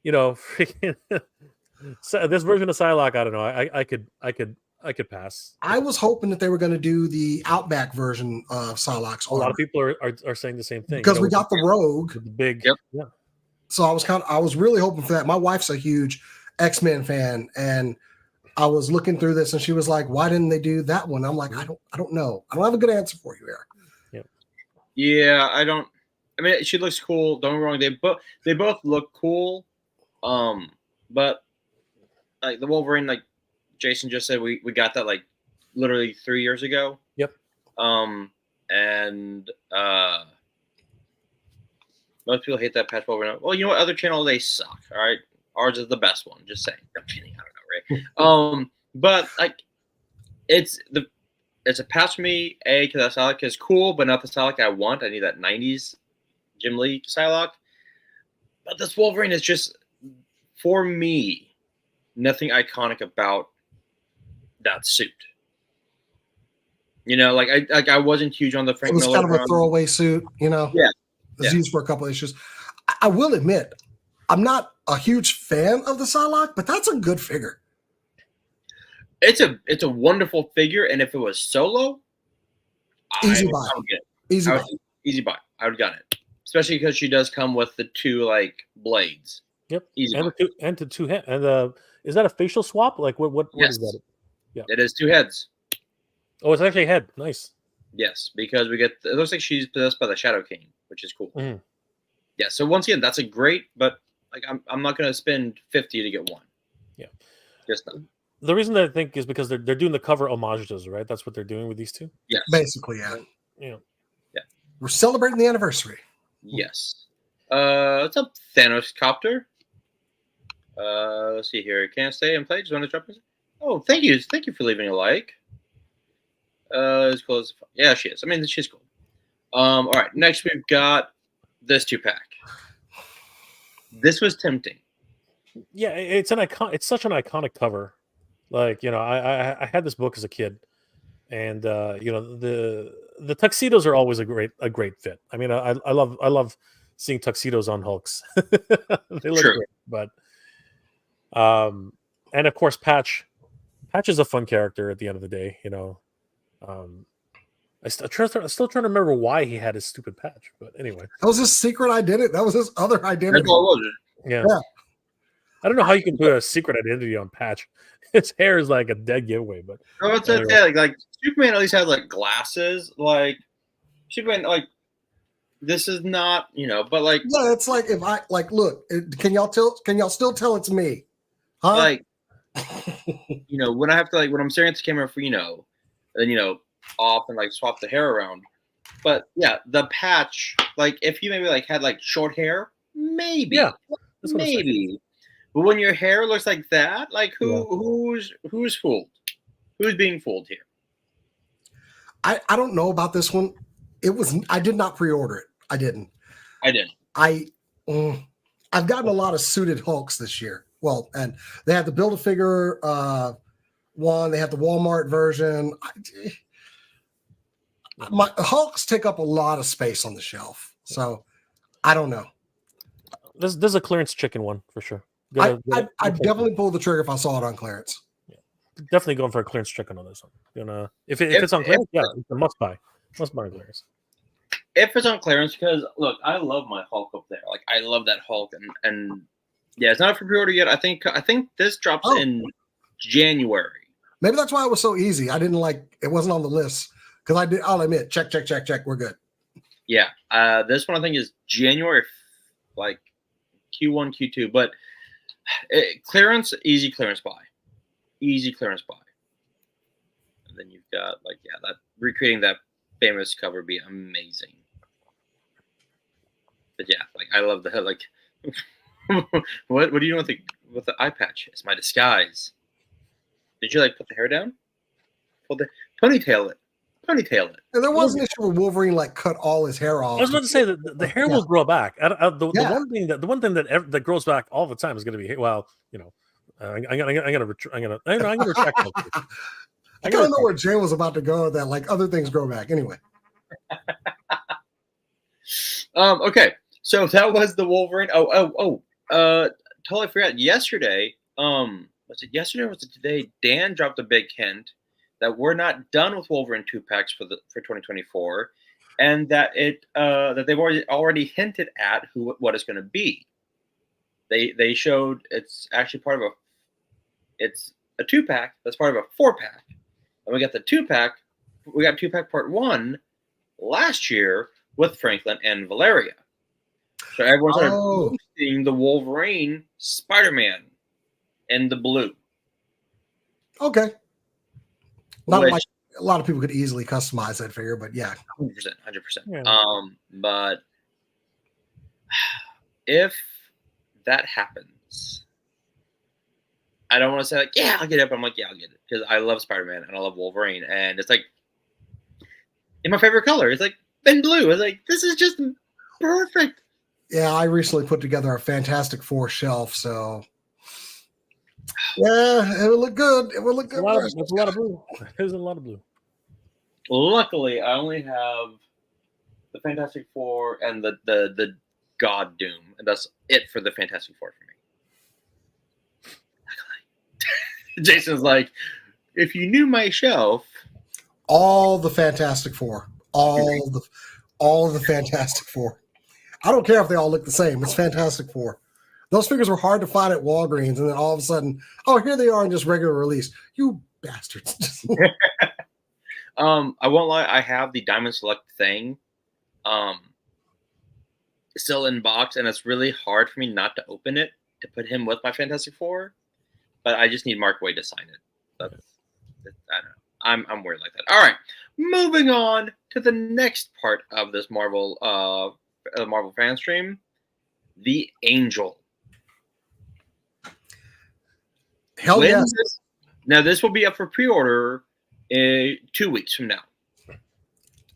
freaking this version of Psylocke, I don't know. I could pass. I was hoping that they were going to do the Outback version of Psylocke's. A lot of people are saying the same thing because we got the Rogue, the big. Yep. Yeah. So I was really hoping for that. My wife's a huge X-Men fan, and I was looking through this, and she was like, "Why didn't they do that one?" I'm like, I don't know. I don't have a good answer for you, Eric. Yeah, I don't. I mean, she looks cool. Don't get me wrong. They both look cool. But like the Wolverine, like Jason just said, we got that like literally 3 years ago. Yep. And most people hate that patch Wolverine. Well, you know what? Other channels, they suck. All right, ours is the best one. Just saying. I'm kidding. I don't know, right? But like, it's a pass for me. Because that Psylocke is cool, but not the Psylocke I want. I need that 90s Jim Lee Psylocke. But this Wolverine is just, for me, nothing iconic about that suit. I wasn't huge on the Frank It was Miller kind of a throwaway suit, Yeah. It's used for a couple of issues. I will admit, I'm not a huge fan of the Psylocke, but that's a good figure. It's a wonderful figure, and if it was solo, easy buy. Easy buy. I would have gotten it, especially because she does come with the two like blades. Yep, easy and buy. the two head. And is that a facial swap? Like what Yes. is that? Yeah, it is two heads. Oh, it's actually a head. Nice. Yes, because it looks like she's possessed by the Shadow King, which is cool. Mm. Yeah, so once again, that's a great, but like I'm not gonna spend $50 to get one. Yeah, just not. The reason that I think is because they're doing the cover homages, right? That's what they're doing with these two. Yes, basically, yeah. Yeah. We're celebrating the anniversary. Yes. What's up, Thanos Copter? Let's see here. Can't stay and play. Just want to drop this. Oh, thank you for leaving a like. As cool as yeah, she is. I mean, she's cool. All right. Next, we've got this 2-pack. This was tempting. Yeah, it's an icon. It's such an iconic cover. Like I had this book as a kid, and the tuxedos are always a great fit. I mean, I love seeing tuxedos on Hulks. They look great, but and of course Patch is a fun character at the end of the day. I'm still trying to remember why he had his stupid patch, but anyway, that was his secret identity. That was his other identity. That's all it was. Yeah. I don't know how you can put a secret identity on Patch. His hair is like a dead giveaway, but anyway. Like Superman at least had like glasses. Like Superman, like this is not, but like yeah, it's like if I like look, can y'all still tell it's me? Huh? Like when I have to when I'm staring at the camera for and off and like swap the hair around, But yeah, the patch, like if you maybe like had like short hair, maybe, Yeah, that's what I'm saying. maybe. But when your hair looks like that, like who's fooled? Who's being fooled here? I don't know about this one. I did not pre-order it. I didn't. I did. I've gotten a lot of suited Hulks this year. Well, and they had the Build-A-Figure one. They had the Walmart version. My Hulks take up a lot of space on the shelf, so I don't know. There's a clearance chicken one for sure. I'd definitely pull the trigger if I saw it on clearance. Definitely going for a clearance chicken on this one. If it's on clearance, it's a must buy. Must buy clearance. If it's on clearance, because look, I love my Hulk up there. Like I love that Hulk, and yeah, it's not for pre-order yet. I think this drops in January. Maybe that's why it was so easy. I didn't it wasn't on the list because I'll admit, check. We're good. Yeah, this one I think is January, like Q1, Q2, but clearance, easy clearance buy. And then you've got that recreating that famous cover would be amazing. But yeah, I love the what do you know with the eye patch? It's my disguise. Did you put the hair down? Ponytail it. And there was an issue where Wolverine cut all his hair off. I was about to say that the hair will grow back. The one thing that grows back all the time is going to be I'm gonna retract. I don't know where Jay was about to go with that. Other things grow back anyway. Okay, so that was the Wolverine. Totally forgot. Yesterday, was it yesterday or was it today? Dan dropped a big hint that we're not done with Wolverine 2-packs for 2024, and that that they've already hinted at what it's going to be. They showed it's actually part of it's a 2-pack that's part of a 4-pack, and we got the 2-pack. We got 2-pack part 1 last year with Franklin and Valeria. So everyone's posting the Wolverine Spider-Man in the blue. Okay. A lot of people could easily customize that figure, but yeah. 100%. Yeah. But if that happens, I don't want to say I'll get it, but I'm I'll get it because I love Spider-Man and I love Wolverine, and it's in my favorite color. It's in blue. It's this is just perfect. Yeah, I recently put together a Fantastic Four shelf, so yeah, it would look good. It would look good. There's a lot of blue. There's a lot of blue. Luckily, I only have the Fantastic Four and the God Doom, and that's it for the Fantastic Four for me. Jason's if you knew my shelf, all the Fantastic Four, all the Fantastic Four. I don't care if they all look the same. It's Fantastic Four. Those figures were hard to find at Walgreens, and then all of a sudden, here they are in just regular release. You bastards! I won't lie. I have the Diamond Select thing, still in box, and it's really hard for me not to open it to put him with my Fantastic Four. But I just need Mark Waid to sign it. I don't know. I'm weird like that. All right, moving on to the next part of this Marvel fan stream, the Angel. Hell yes. Now this will be up for pre-order 2 weeks from now.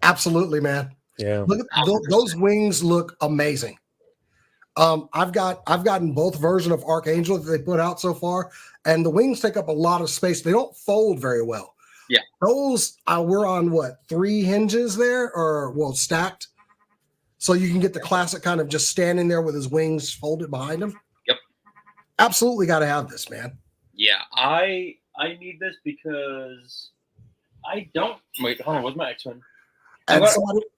Absolutely, man. Yeah. Look at those wings look amazing. I've gotten both versions of Archangel that they put out so far, and the wings take up a lot of space. They don't fold very well. Yeah. Those we're on 3 hinges there, stacked. So you can get the classic kind of just standing there with his wings folded behind him. Yep. Absolutely got to have this, man. Yeah, I need this because I don't wait. Hold on, what's my X-Men? And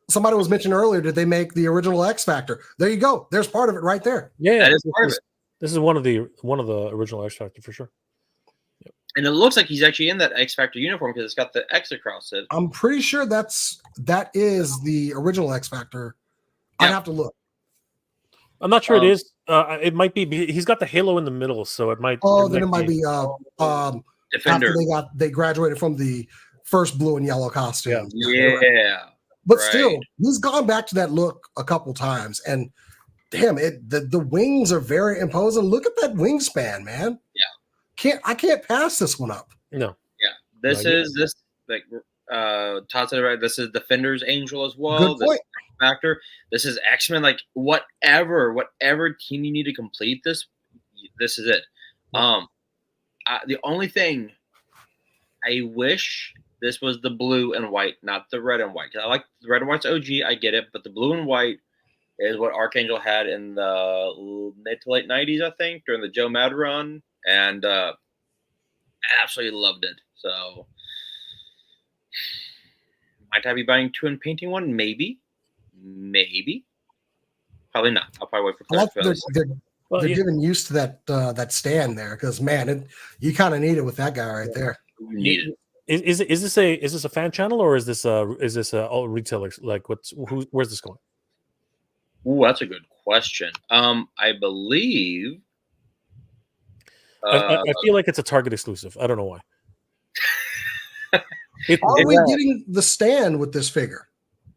somebody was mentioning earlier, did they make the original X Factor? There you go. There's part of it right there. Yeah, that is part of it. This is one of the original X Factor for sure. Yep. And it looks like he's actually in that X Factor uniform because it's got the X across it. I'm pretty sure that is the original X Factor. Yep. I'd have to look. I'm not sure it is. It might be. He's got the halo in the middle, so it might. Then it might be. Defender. After they graduated from the first blue and yellow costume. Yeah. But still, he's gone back to that look a couple times, and damn it, the wings are very imposing. Look at that wingspan, man. Yeah, I can't pass this one up. No. Yeah, this like Todd said, right? This is Defender's Angel as well. Good point. Factor. This is X-Men. Like whatever team you need to complete this is it. The only thing I wish this was the blue and white, not the red and white. I like the red and white's OG, I get it, but the blue and white is what Archangel had in the mid to late 90s, I think, during the Joe Mad run, and absolutely loved it. So, might I be buying two and painting one? Maybe. Probably not. I'll probably wait for they're getting used to that stand there, because man, you kind of need it with that guy right there. You need it. Is this a fan channel, or is this all retailers? Like where's this going? Ooh, that's a good question. I believe. I feel like it's a Target exclusive. I don't know why. Are we getting the stand with this figure?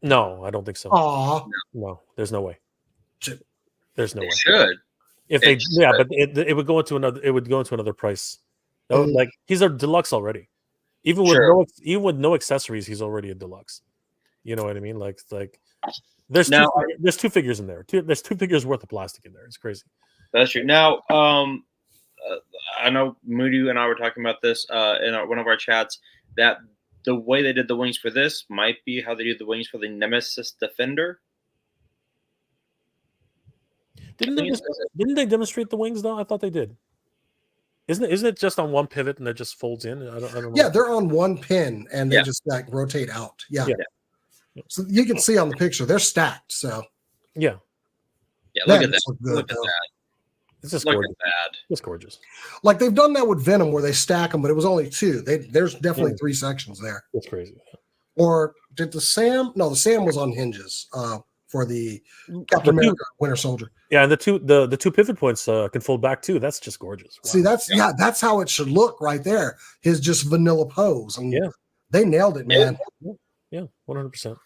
No, I don't think so. Aw. No, there's no way. There's no way. Should. If they, but it would go into another. It would go into another price. Like he's a deluxe already. Even with no accessories, he's already a deluxe. You know what I mean? Like there's two figures in there. There's two figures worth of plastic in there. It's crazy. That's true. Now, I know Moody and I were talking about this in one of our chats, that the way they did the wings for this might be how they do the wings for the Nemesis Defender. Didn't they demonstrate the wings though? I thought they did. Isn't it just on one pivot and it just folds in? I don't know. Yeah, they're on one pin and they just like rotate out. Yeah. So you can see on the picture they're stacked. So look at that. Look at that. It's just gorgeous. It's gorgeous. Like they've done that with Venom where they stack them, but it was only two. There's definitely three sections there. That's crazy. Or did the Sam? No, the Sam was on hinges for the Captain America Winter Soldier. Yeah, and the two pivot points can fold back too. That's just gorgeous. Wow. See, that's how it should look right there. His just vanilla pose. And they nailed it, man. Yeah, 100%.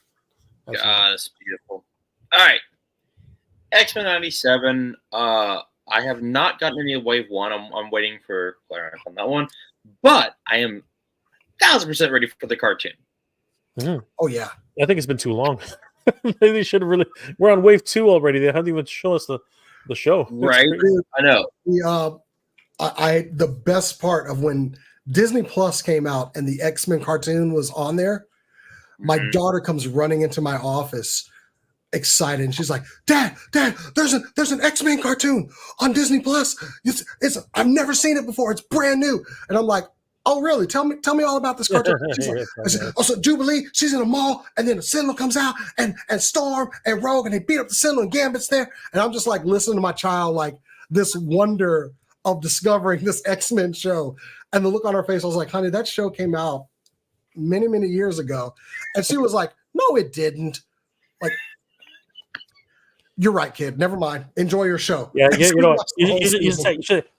God, it's beautiful. All right. X-Men 97. I have not gotten any of Wave 1. I'm waiting for clarity on that one. But I am 1,000% ready for the cartoon. Mm-hmm. Oh, yeah. I think it's been too long. They should have really. We're on Wave 2 already. They haven't even shown us the show. Right. I know. The best part of when Disney Plus came out and the X-Men cartoon was on there, my daughter comes running into my office excited, and she's like, Dad, there's an X-Men cartoon on Disney Plus. I've never seen it before. It's brand new. And I'm like, oh, really? Tell me all about this cartoon. She's like, I said, so Jubilee, she's in a mall, and then the Sentinel comes out, and Storm and Rogue, and they beat up the Sentinel, and Gambit's there. And I'm just like listening to my child, like this wonder of discovering this X-Men show. And the look on her face, I was like, honey, that show came out many, many years ago. And she was like, no, it didn't. Like, you're right, kid. Never mind. Enjoy your show. Yeah, you know,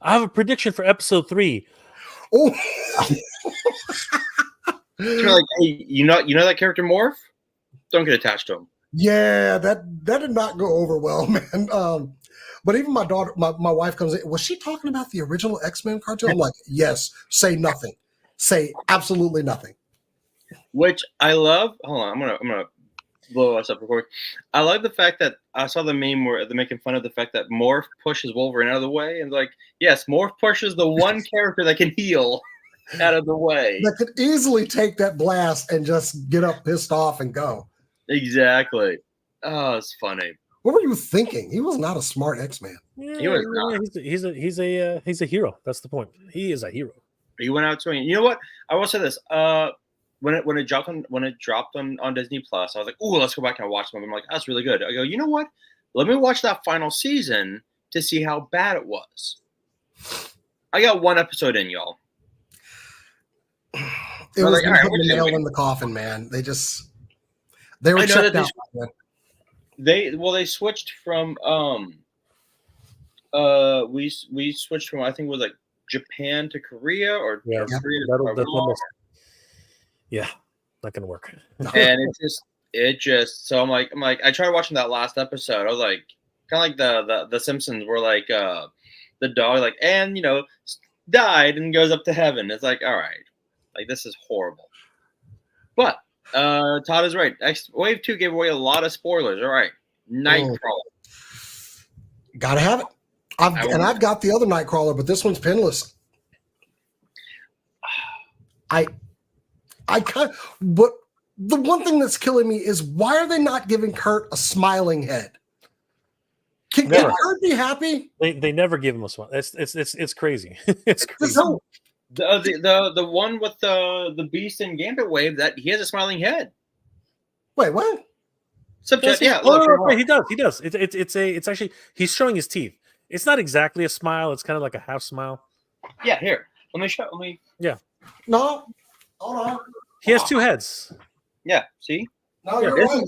I have a prediction for episode 3. Oh, you're like, hey, you know that character Morph? Don't get attached to him. Yeah, that did not go over well, man. But even my daughter, my wife comes in. Was she talking about the original X-Men cartoon? I'm like, yes. Say nothing. Say absolutely nothing. Which I love. Hold on, I'm gonna blow us up real quick. I like the fact that I saw the meme where they're making fun of the fact that Morph pushes Wolverine out of the way, and like, yes, Morph pushes the one character that can heal out of the way. That could easily take that blast and just get up pissed off and go. Exactly. Oh, it's funny. What were you thinking? He was not a smart X-Man. Yeah, he was not. He's a hero. That's the point. He is a hero. He went out swinging. You know what? I will say this. When it dropped on Disney Plus, I was like, "Ooh, let's go back and watch them." I'm like, "That's really good." I go, "You know what? Let me watch that final season to see how bad it was." I got one episode in, y'all. It was like, putting the nail in the coffin, man. They were checked out. They switched from we switched from, I think it was like Japan to Korea or Korea to yeah, not gonna work. And it's just it just so I'm like I tried watching that last episode. I was like kind of like the Simpsons where like the dog like and died and goes up to heaven. It's like all right, like this is horrible. But Todd is right. Wave 2 gave away a lot of spoilers. All right, Nightcrawler. Gotta have it. I've got the other Nightcrawler, but this one's pinless. I kind of, but the one thing that's killing me is why are they not giving Kurt a smiling head? Can Kurt be happy? They never give him a smile. It's crazy. It's crazy. The one with the Beast and Gambit wave that he has a smiling head. Wait, what? Yeah, he does. It's actually he's showing his teeth. It's not exactly a smile. It's kind of like a half smile. Yeah, here. Let me. Yeah. No. Hold on. He has two heads. Yeah. See. No, you're right.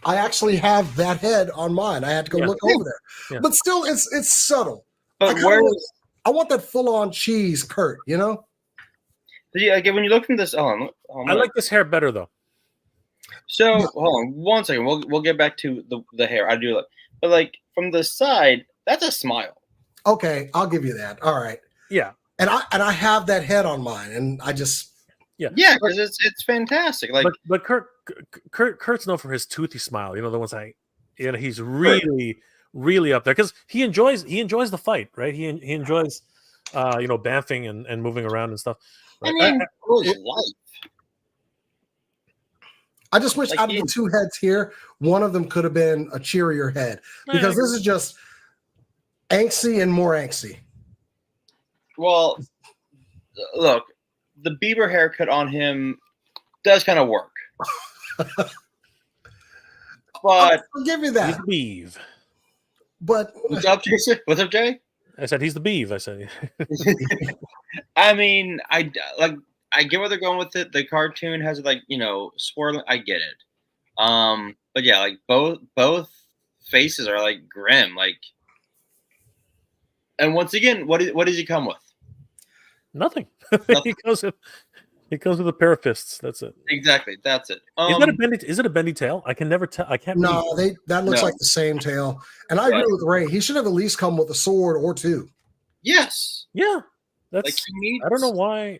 I actually have that head on mine. I had to go look over there. Yeah. But still, it's subtle. But I want that full-on cheese Kurt, you know? Yeah, again, when you look from this on, I like this hair better though. So hold on 1 second. We'll get back to the hair. I do like, but like from the side, that's a smile. Okay, I'll give you that. All right. Yeah. And I have that head on mine, and I just because it's fantastic. Like, but Kurt's known for his toothy smile. You know the ones he's really up there because he enjoys the fight, right? He enjoys bamfing and moving around and stuff. Right? I just wish out of the two heads here, one of them could have been a cheerier head because this is just angsty and more angsty. Well, look, the Bieber haircut on him does kind of work. But I'll give you that. He's the Beeve. But what's up, Jason? What's up, Jay? I said he's the Beeve. I said. I mean, I get where they're going with it. The cartoon has swirling. I get it. But yeah, like both faces are like grim. Like, and once again, what does he come with? Nothing. He comes with a pair of fists. That's it. Exactly. That's it. Is it a bendy tail? I can never tell. I can't. No, that looks like the same tail. And I agree with Ray. He should have at least come with a sword or two. Yes. Yeah. That's. I don't know why.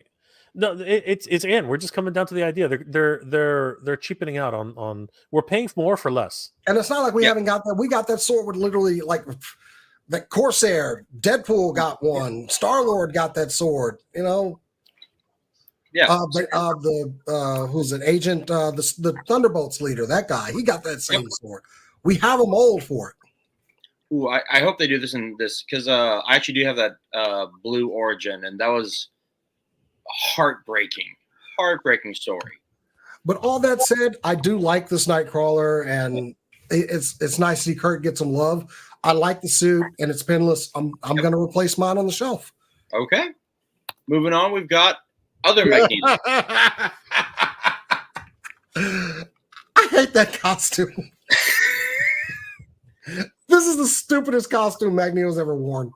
No, it's Ann. We're just coming down to the idea. They're cheapening out on. We're paying more for less. And it's not like we haven't got that. We got that sword with literally like. That Corsair, Deadpool got one. Star-Lord got that sword. You know. Yeah. Who's it? Agent, the Thunderbolts leader. That guy. He got that same sword. We have a mold for it. Ooh, I hope they do this in this because I actually do have that blue origin, and that was heartbreaking story. But all that said, I do like this Nightcrawler, and it's nice to see Kurt get some love. I like the suit, and it's pinless. I'm going to replace mine on the shelf. Okay. Moving on, we've got other Magneto. I hate that costume. This is the stupidest costume Magneto's ever worn.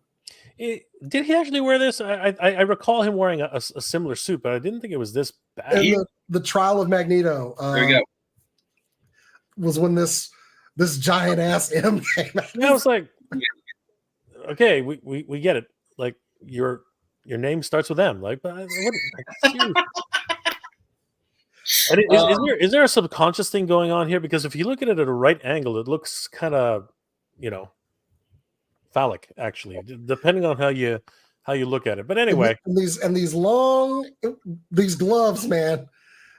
Did he actually wear this? I recall him wearing a similar suit, but I didn't think it was this bad. The Trial of Magneto. There we go. Was when this giant ass M came out. I was like, okay, we get it. Like your name starts with M. Like, but is there a subconscious thing going on here? Because if you look at it at a right angle, it looks kind of, phallic. Actually, depending on how you look at it. But anyway, these gloves, man,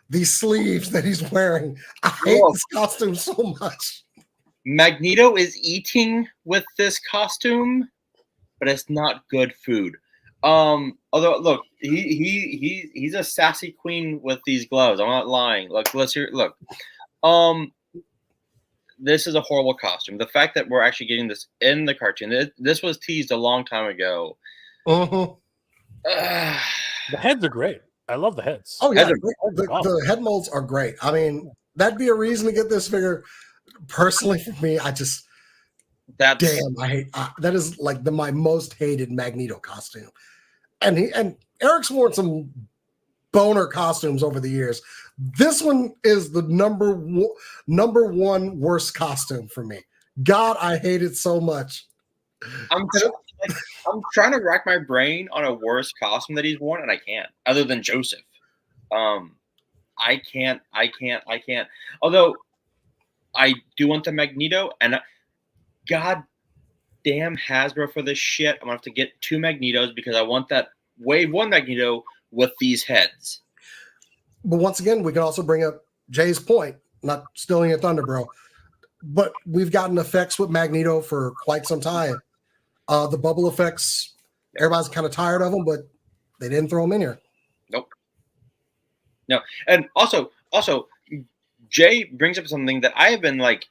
these sleeves that he's wearing. I hate this costume so much. Magneto is eating with this costume, but it's not good food. Although look, he's a sassy queen with these gloves. I'm not lying. Look, let's hear. Look, this is a horrible costume. The fact that we're actually getting this in the cartoon, this was teased a long time ago. Uh-huh. The heads are great. I love the heads. Oh yeah, the head molds are great. I mean, that'd be a reason to get this figure. Personally, for me, I hate that is like my most hated Magneto costume. And Eric's worn some boner costumes over the years. This one is the number one worst costume for me. God, I hate it so much. I'm trying to rack my brain on a worse costume that he's worn, and I can't. Other than Joseph, I can't. Although I do want the Magneto, and God damn Hasbro for this shit. I'm gonna have to get 2 Magnetos because I want that Wave 1 Magneto with these heads. But once again, we can also bring up Jay's point, not stealing your thunder, bro. But we've gotten effects with Magneto for quite some time. The bubble effects, everybody's kind of tired of them, but they didn't throw them in here. Nope. No. And also, Jay brings up something that I have been like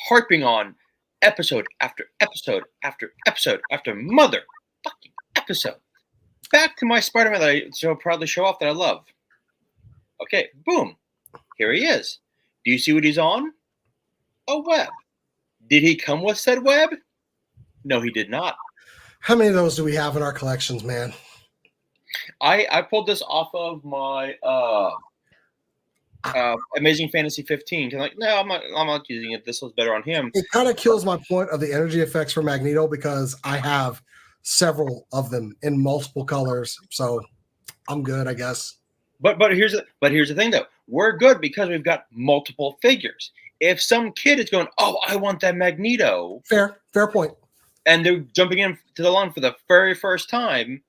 harping on episode after episode after episode after mother fucking episode. Back to my Spider-Man that I so proudly show off that I love. Okay, boom. Here he is. Do you see what he's on? A web. Did he come with said web? No, he did not. How many of those do we have in our collections, man? I pulled this off of my Amazing Fantasy 15. I'm like, no, I'm not using it. This was better on him. It kind of kills my point of the energy effects for Magneto because I have several of them in multiple colors, so I'm good, I guess. But here's the thing though. We're good because we've got multiple figures. If some kid is going, oh, I want that Magneto. Fair point. And they're jumping into the line for the very first time,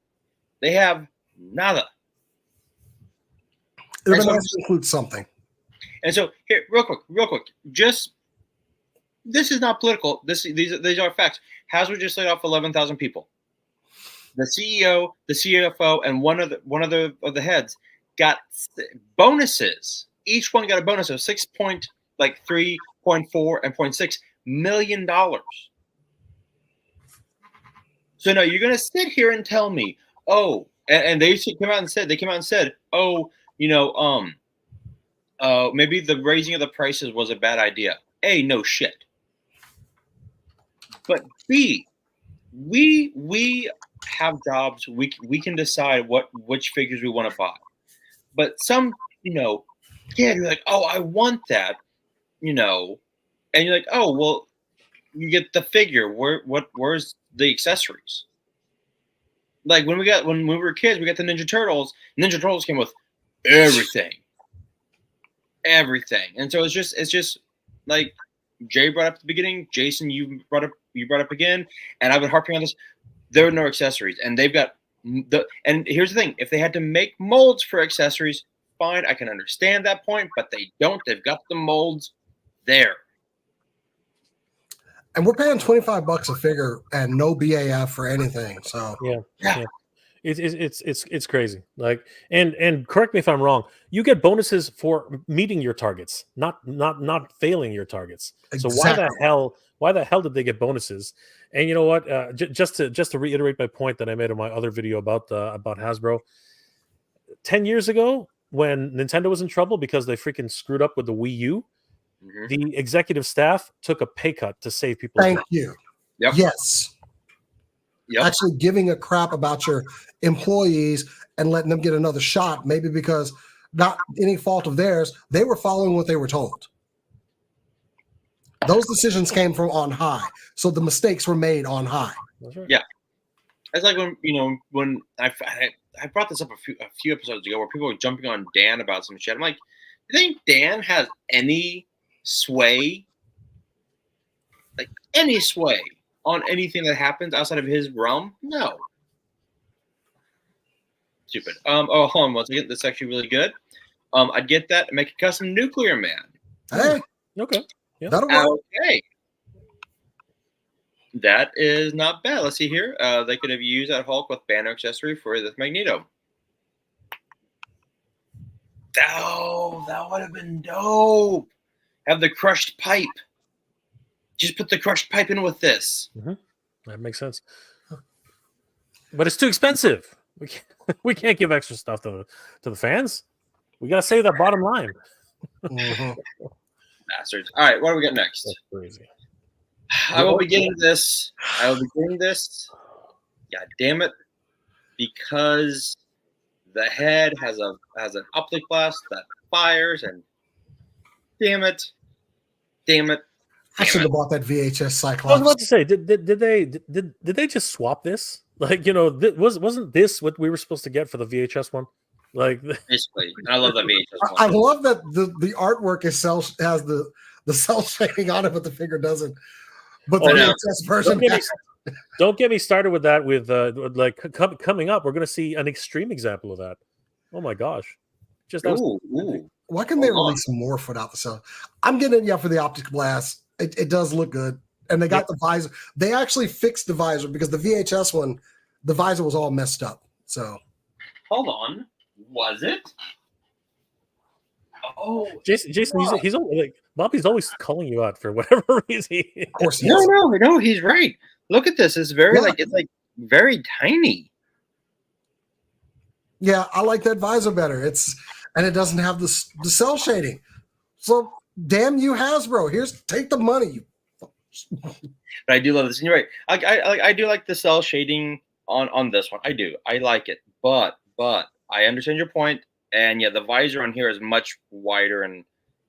they have nada. It would nice to include something. And so here, real quick, just this is not political. These are facts. Hasbro just laid off 11,000 people. The CEO, the CFO, and one of the heads got bonuses. Each one got a bonus of $3.4 and $0.6 million. So now you're gonna sit here and tell me, oh, and they came out and said, oh, maybe the raising of the prices was a bad idea. A, no shit. But B, we have jobs. We can decide which figures we want to buy. But some, kid, you're like, oh, I want that, and you're like, oh, well, you get the figure. Where's the accessories? Like when we were kids, we got the Ninja Turtles. Ninja Turtles came with everything. And so it's just like Jay brought up at the beginning. Jason, you brought up again, and I've been harping on this. There are no accessories, and they've got and here's the thing: if they had to make molds for accessories, fine, I can understand that point, but they don't. They've got the molds there. And we're paying $25 a figure and no BAF for anything. So yeah. It's crazy. Like, and correct me if I'm wrong. You get bonuses for meeting your targets, not failing your targets. Exactly. So why the hell did they get bonuses? And you know what? Just to reiterate my point that I made in my other video about Hasbro, 10 years ago when Nintendo was in trouble because they freaking screwed up with the Wii U. Mm-hmm. The executive staff took a pay cut to save people. Thank you. Yep. Yes. Yep. Actually giving a crap about your employees and letting them get another shot, maybe because not any fault of theirs, they were following what they were told. Those decisions came from on high. So the mistakes were made on high. That's right. Yeah. It's like when I brought this up a few episodes ago where people were jumping on Dan about some shit. I'm like, do you think Dan has any sway on anything that happens outside of his realm? No. Stupid. Oh, hold on once again. This is actually really good. I'd get that and make a custom Nuclear Man. Hey. Okay. Yeah. That'll work. Okay. That is not bad. Let's see here. They could have used that Hulk with banner accessory for this Magneto. Oh, that would have been dope. Have the crushed pipe. Just put the crushed pipe in with this. Mm-hmm. That makes sense. But it's too expensive. We can't give extra stuff to the fans. We got to save that bottom line. Mm-hmm. Bastards. All right, what do we got next? That's crazy. I will be getting this. God damn it. Because The head has an optic blast that fires, and damn it. I should have bought that VHS I was Cyclops. about to say, did they just swap this? Like, wasn't this what we were supposed to get for the VHS one? Like, Basically, and I love that VHS I one. love that the artwork has the cell shading on it, but the figure doesn't. But the Oh, no. VHS version. don't get me started with that. With coming up, we're going to see an extreme example of that. Oh my gosh! Just Ooh. Why can they release more without the cell? I'm getting for the optic blast. It does look good, and they got the visor. They actually fixed the visor because the VHS one, the visor was all messed up. So hold on, was it? Oh, Jason, he's always, like, Bobby's always calling you out for whatever reason. of course, he no, is. no, he's right. Look at this. It's very it's very tiny. Yeah, I like that visor better. And it doesn't have the cell shading. So damn you, Hasbro. Take the money. But I do love this. And you're right. I do like the cell shading on this one. I do. I like it. But I understand your point. And yeah, the visor on here is much wider and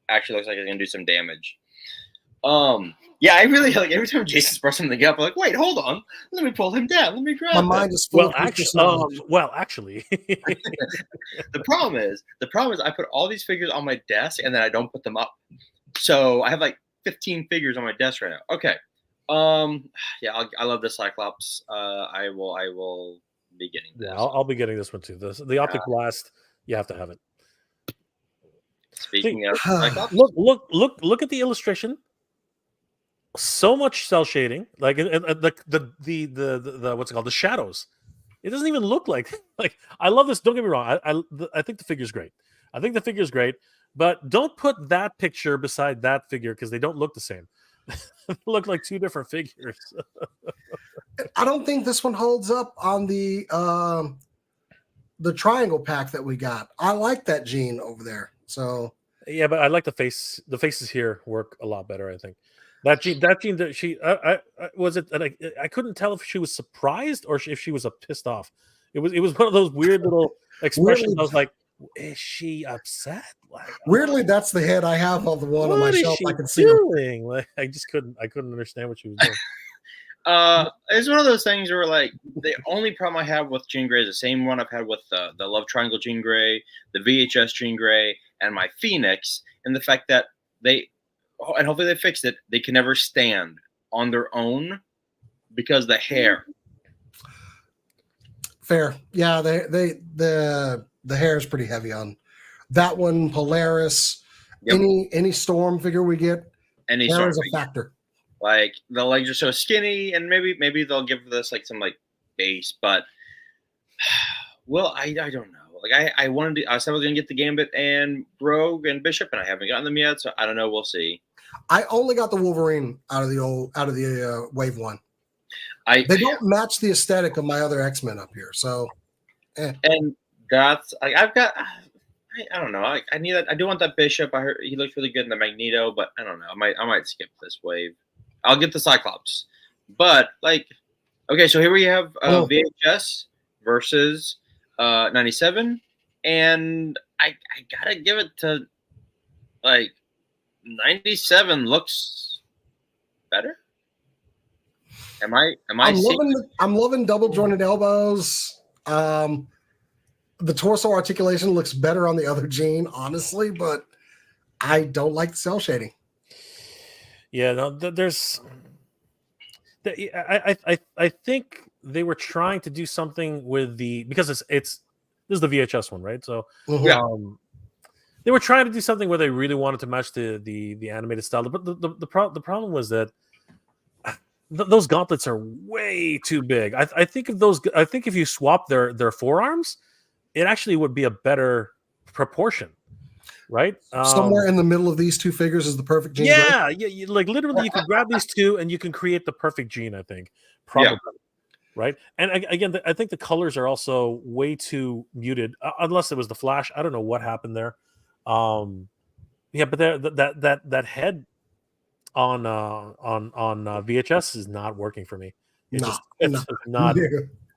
actually looks like it's gonna do some damage. Yeah, I really like every time Jason brought something up, I'm like, wait, hold on, let me pull him down, let me grab My him. mind is full of actually, the problem is I put all these figures on my desk and then I don't put them up. So I have like 15 figures on my desk right now. Okay. Yeah, I love the Cyclops. I will be getting this. Yeah, I'll be getting this one too. The optic blast, you have to have it. Speaking of Cyclops, look at the illustration. So much cell shading, like the what's it called, the shadows. It doesn't even look like I love this. Don't get me wrong. I think the figure's great. But don't put that picture beside that figure because they don't look the same. They look like two different figures. I don't think this one holds up on the triangle pack that we got. I like that gene over there. So yeah, but I like the face. The faces here work a lot better, I think. That gene that she was it. I couldn't tell if she was surprised or if she was pissed off. It was one of those weird little expressions. Weirdly, I was like, is she upset? Like, weirdly, that's the head I have on the one on my shelf. I can see doing? Like, I couldn't understand what she was doing. It's one of those things where like the only problem I have with Jean Grey is the same one I've had with the Love Triangle Jean Grey, the VHS Jean Grey, and my Phoenix, and the fact that and hopefully they fixed it, they can never stand on their own because the hair. Fair. Yeah, the hair is pretty heavy on that one. Polaris, yep. Any Storm figure we get, hair is a factor. Like the legs are so skinny, and maybe they'll give this like some like base, but well, I don't know. Like I said I was gonna get the Gambit and Rogue and Bishop, and I haven't gotten them yet, so I don't know. We'll see. I only got the Wolverine out of the Wave 1. They don't match the aesthetic of my other X-Men up here, so. And that's I've got. I don't know. I need that. I do want that Bishop. I heard he looks really good in the Magneto, but I don't know. I might skip this wave. I'll get the Cyclops, but like, okay. So here we have VHS versus 97, and I gotta give it to like 97 looks better. I'm loving double jointed elbows. The torso articulation looks better on the other gene, honestly, but I don't like the cell shading. Yeah, no, I think they were trying to do something with because this is the VHS one, right? So they were trying to do something where they really wanted to match the animated style, but the problem was that those gauntlets are way too big. I think if you swap their forearms, it actually would be a better proportion, right? Somewhere in the middle of these two figures is the perfect gene. Yeah, right? Yeah. Like literally, you can grab these two and you can create the perfect gene. I think probably. Yeah. Right, and again, I think the colors are also way too muted. Unless it was the Flash, I don't know what happened there. Yeah, but that head on VHS is not working for me. It's not.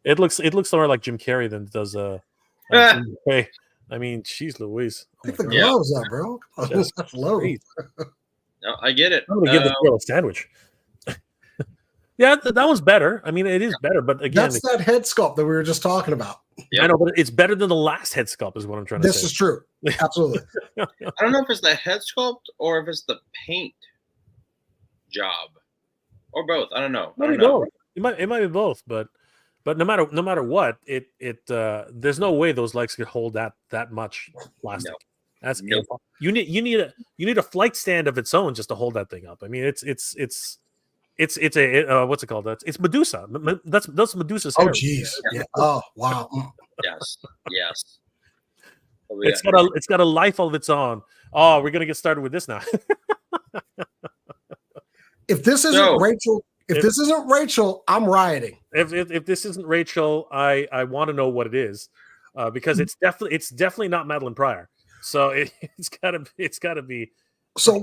It looks more like Jim Carrey than it does Hey, I mean, she's Louise. Oh Pick my the God. gloves up, bro. Come on, That's that's low. crazy. No, I get it. I'm gonna give this girl a sandwich. Yeah, that one's better. I mean, it is better, but again, That's that head sculpt that we were just talking about. Yeah. I know, but it's better than the last head sculpt, is what I'm trying to say. This is true. Absolutely. I don't know if it's the head sculpt or if it's the paint job or both. I don't know. I don't know. It might be both, but no matter what, there's no way those legs could hold that much plastic. No. That's Nope. you need a flight stand of its own just to hold that thing up. I mean, it's a what's it called? It's Medusa. That's Medusa's Oh, hair. jeez. Yeah. Oh, wow. Yes. Yes. It's got a life of its own. Oh, we're gonna get started with this now. If this isn't Rachel, this isn't Rachel, I'm rioting. If this isn't Rachel, I want to know what it is, because it's definitely not Madeline Pryor. So it's gotta be. So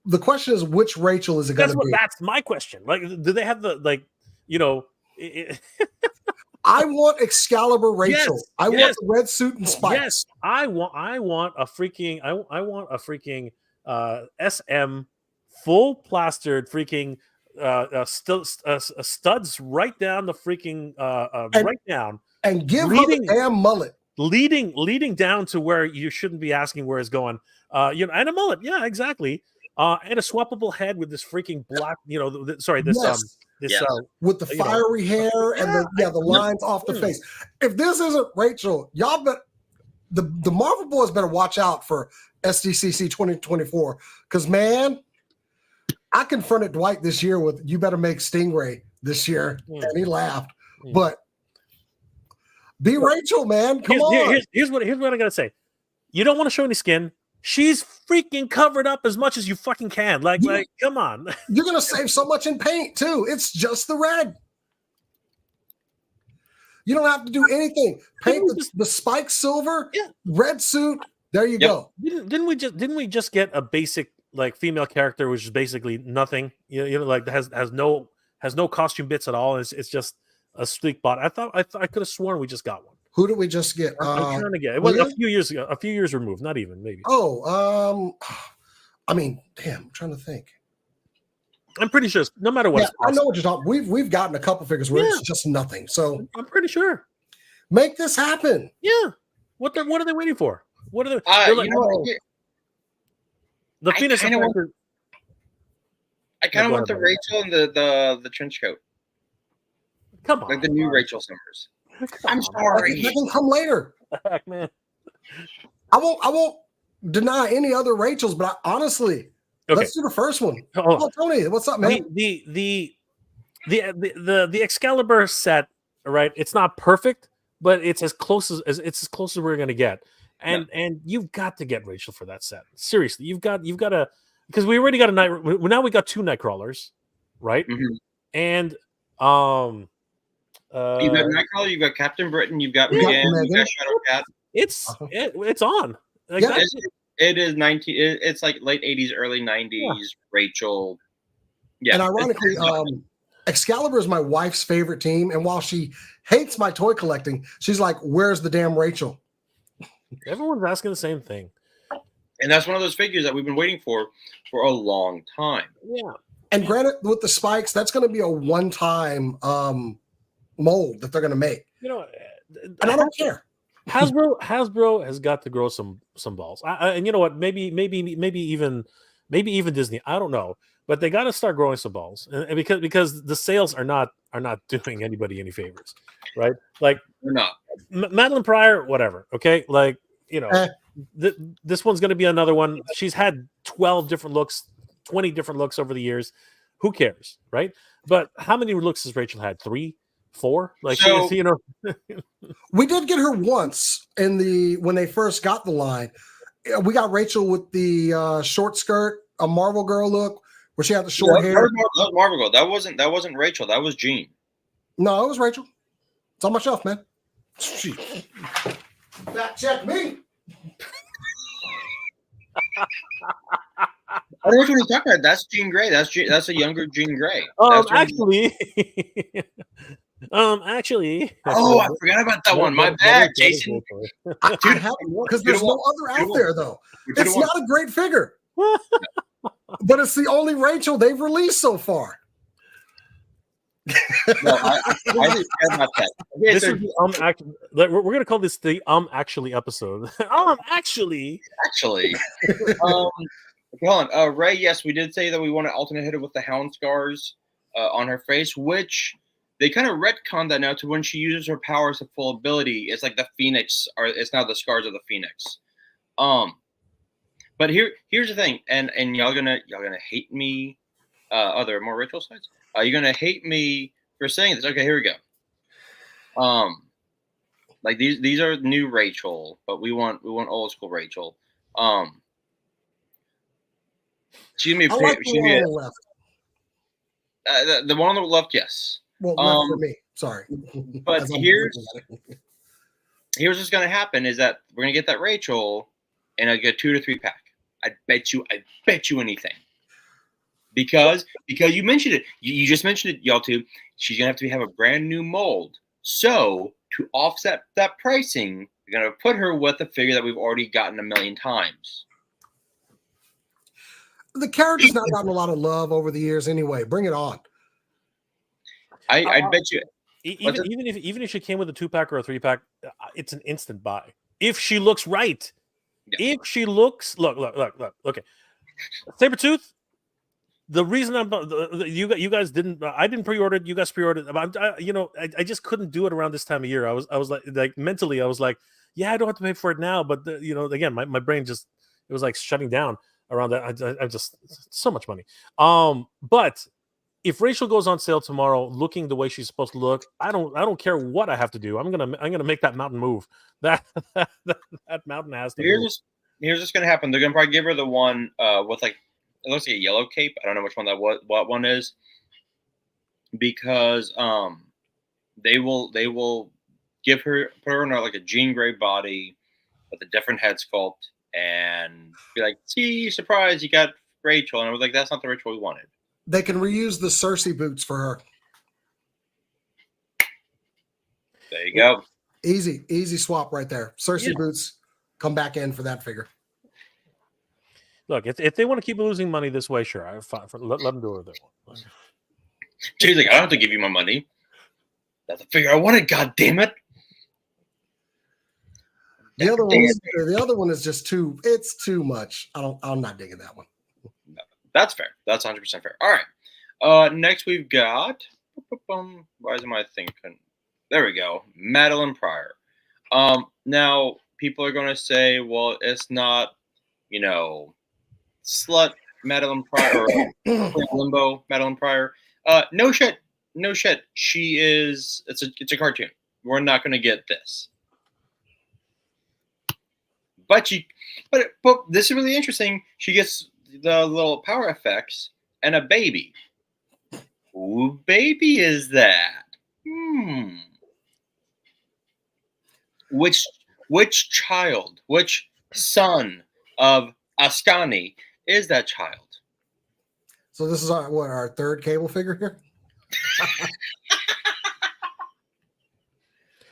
the question is, which Rachel is it going to be? That's my question. Like, do they have the I want Excalibur Rachel. Yes, I want the red suit and spikes. Yes, I want a freaking SM full plastered freaking studs right down the freaking right down, and give her the damn mullet. Leading down to where you shouldn't be asking where it's going. And a mullet, yeah, exactly. And a swappable head with this freaking black, with the fiery hair and the lines off the face. If this isn't Rachel, y'all bet the Marvel boys better watch out for SDCC 2024, because man, I confronted Dwight this year with "you better make Stingray this year," and he laughed. But be Rachel, man. Come on. Here's what I gotta say. You don't want to show any skin. She's freaking covered up as much as you fucking can. Like, come on. You're gonna save so much in paint too. It's just the red. You don't have to do anything. Paint the spike silver, red suit. There you go. Didn't we just get a basic like female character, which is basically nothing? Like has no costume bits at all. It's just a sleek bot. I could have sworn we just got one. Who did we just get? I'm trying to get. It was a few years ago, a few years removed, not even maybe. Oh, I mean, damn. I'm trying to think. I'm pretty sure, no matter what. Yeah, I know what you're talking. We've gotten a couple figures where it's just nothing. So I'm pretty sure. Make this happen. Yeah. What are they waiting for? What are they? The Phoenix. I kind of want the Rachel and the trench coat. Come on, like the new Rachel Summers. I'm sorry. That can come later. Heck, man. I won't deny any other Rachels, but honestly, let's do the first one. Oh, Tony, what's up, man? The Excalibur set, right? It's not perfect, but it's as close as we're gonna get. And you've got to get Rachel for that set. Seriously, you've got to, because we already got now we got 2 Nightcrawlers, right? Mm-hmm. And you've got Nightcrawler, you've got Captain Britain, you've got Megan, you've got Shadowcat. It's on. Like it is 19. It's like late 80s, early 90s. Rachel. Yeah. And ironically, Excalibur is my wife's favorite team, and while she hates my toy collecting, she's like, "Where's the damn Rachel?" Everyone's asking the same thing. And that's one of those figures that we've been waiting for a long time. Yeah. And granted, with the spikes, that's going to be a one-time mold that they're going to make. And I don't care. Hasbro has got to grow some balls. And you know what? Maybe even Disney. I don't know, but they got to start growing some balls, and because the sales are not doing anybody any favors, right? Like they're not. Madeline Pryor, whatever. Okay, like this one's going to be another one. She's had 12 different looks, 20 different looks over the years. Who cares, right? But how many looks has Rachel had? 3, 4? Like, so, we did get her once when they first got the line. We got Rachel with the short skirt, a Marvel Girl look, where she had the short hair. That was Marvel Girl. That wasn't Rachel. That was Jean. No, it was Rachel. It's on my shelf, man. Fact check me. I don't know what you're talking about. That's Jean Grey. That's a younger Jean Grey. Actually, Actually, Oh, I forgot about that one. My bad, Jason. I have because there's no other out there though. It's not a great figure, but it's the only Rachel they've released so far. No, I forgot about that. Okay, This so is we're gonna call this the actually episode. Actually. actually, hold on. Ray, yes, we did say that we want to alternate hit it with the hound scars on her face, which they kind of retconned that now to when she uses her powers to full ability. It's like the Phoenix, or it's now the scars of the Phoenix. But here's the thing, and y'all gonna hate me. Are there more ritual sites? You're gonna hate me for saying this. Okay, here we go. Like these are new Rachel, but we want old school Rachel. She's gonna be, I like the one on the left. the one on the left, yes. Well, left for me. Sorry. But here's what's gonna happen is that we're gonna get that Rachel in a 2 to 3 pack. I bet you anything. Because you mentioned it. You just mentioned it, y'all too. She's gonna have to have a brand new mold. So to offset that pricing, you're gonna put her with a figure that we've already gotten a million times. The character's not gotten a lot of love over the years anyway. Bring it on. I bet you. Even if she came with a 2-pack or a 3-pack, it's an instant buy. If she looks right. Yeah. If she looks look. Okay. Sabretooth. The reason you guys didn't, I didn't pre-order it. You guys pre-ordered it. I just couldn't do it around this time of year. I was like mentally, I was like, yeah, I don't have to pay for it now. But again, my brain just, it was like shutting down around that. I just, so much money. But if Rachel goes on sale tomorrow, looking the way she's supposed to look, I don't care what I have to do. I'm gonna make that mountain move. That mountain has to move. Here's what's gonna happen. They're gonna probably give her the one with like, it looks like a yellow cape. I don't know which one what one is, because they will put her in like a Jean Grey body with a different head sculpt and be like, see, surprise, you got Rachel. And I was like, that's not the Rachel we wanted. They can reuse the Cersei boots for her. There you go. Easy swap right there. Cersei boots come back in for that figure. Look, if they want to keep losing money this way, sure. Let them do it that way. She's like, I don't have to give you my money. That's the figure I wanted. God damn it! The other one is just too. It's too much. I'm not digging that one. No, that's fair. That's 100% fair. All right. Next we've got. Why is my thing? There we go. Madeline Pryor. Now people are going to say, well, it's not, slut Madeline Pryor or limbo Madeline Pryor. No shit. She is. It's a cartoon. We're not going to get this. But this is really interesting. She gets the little power effects and a baby. Who baby is that? Which child? Which son of Ascani is that child? So this is our third cable figure here.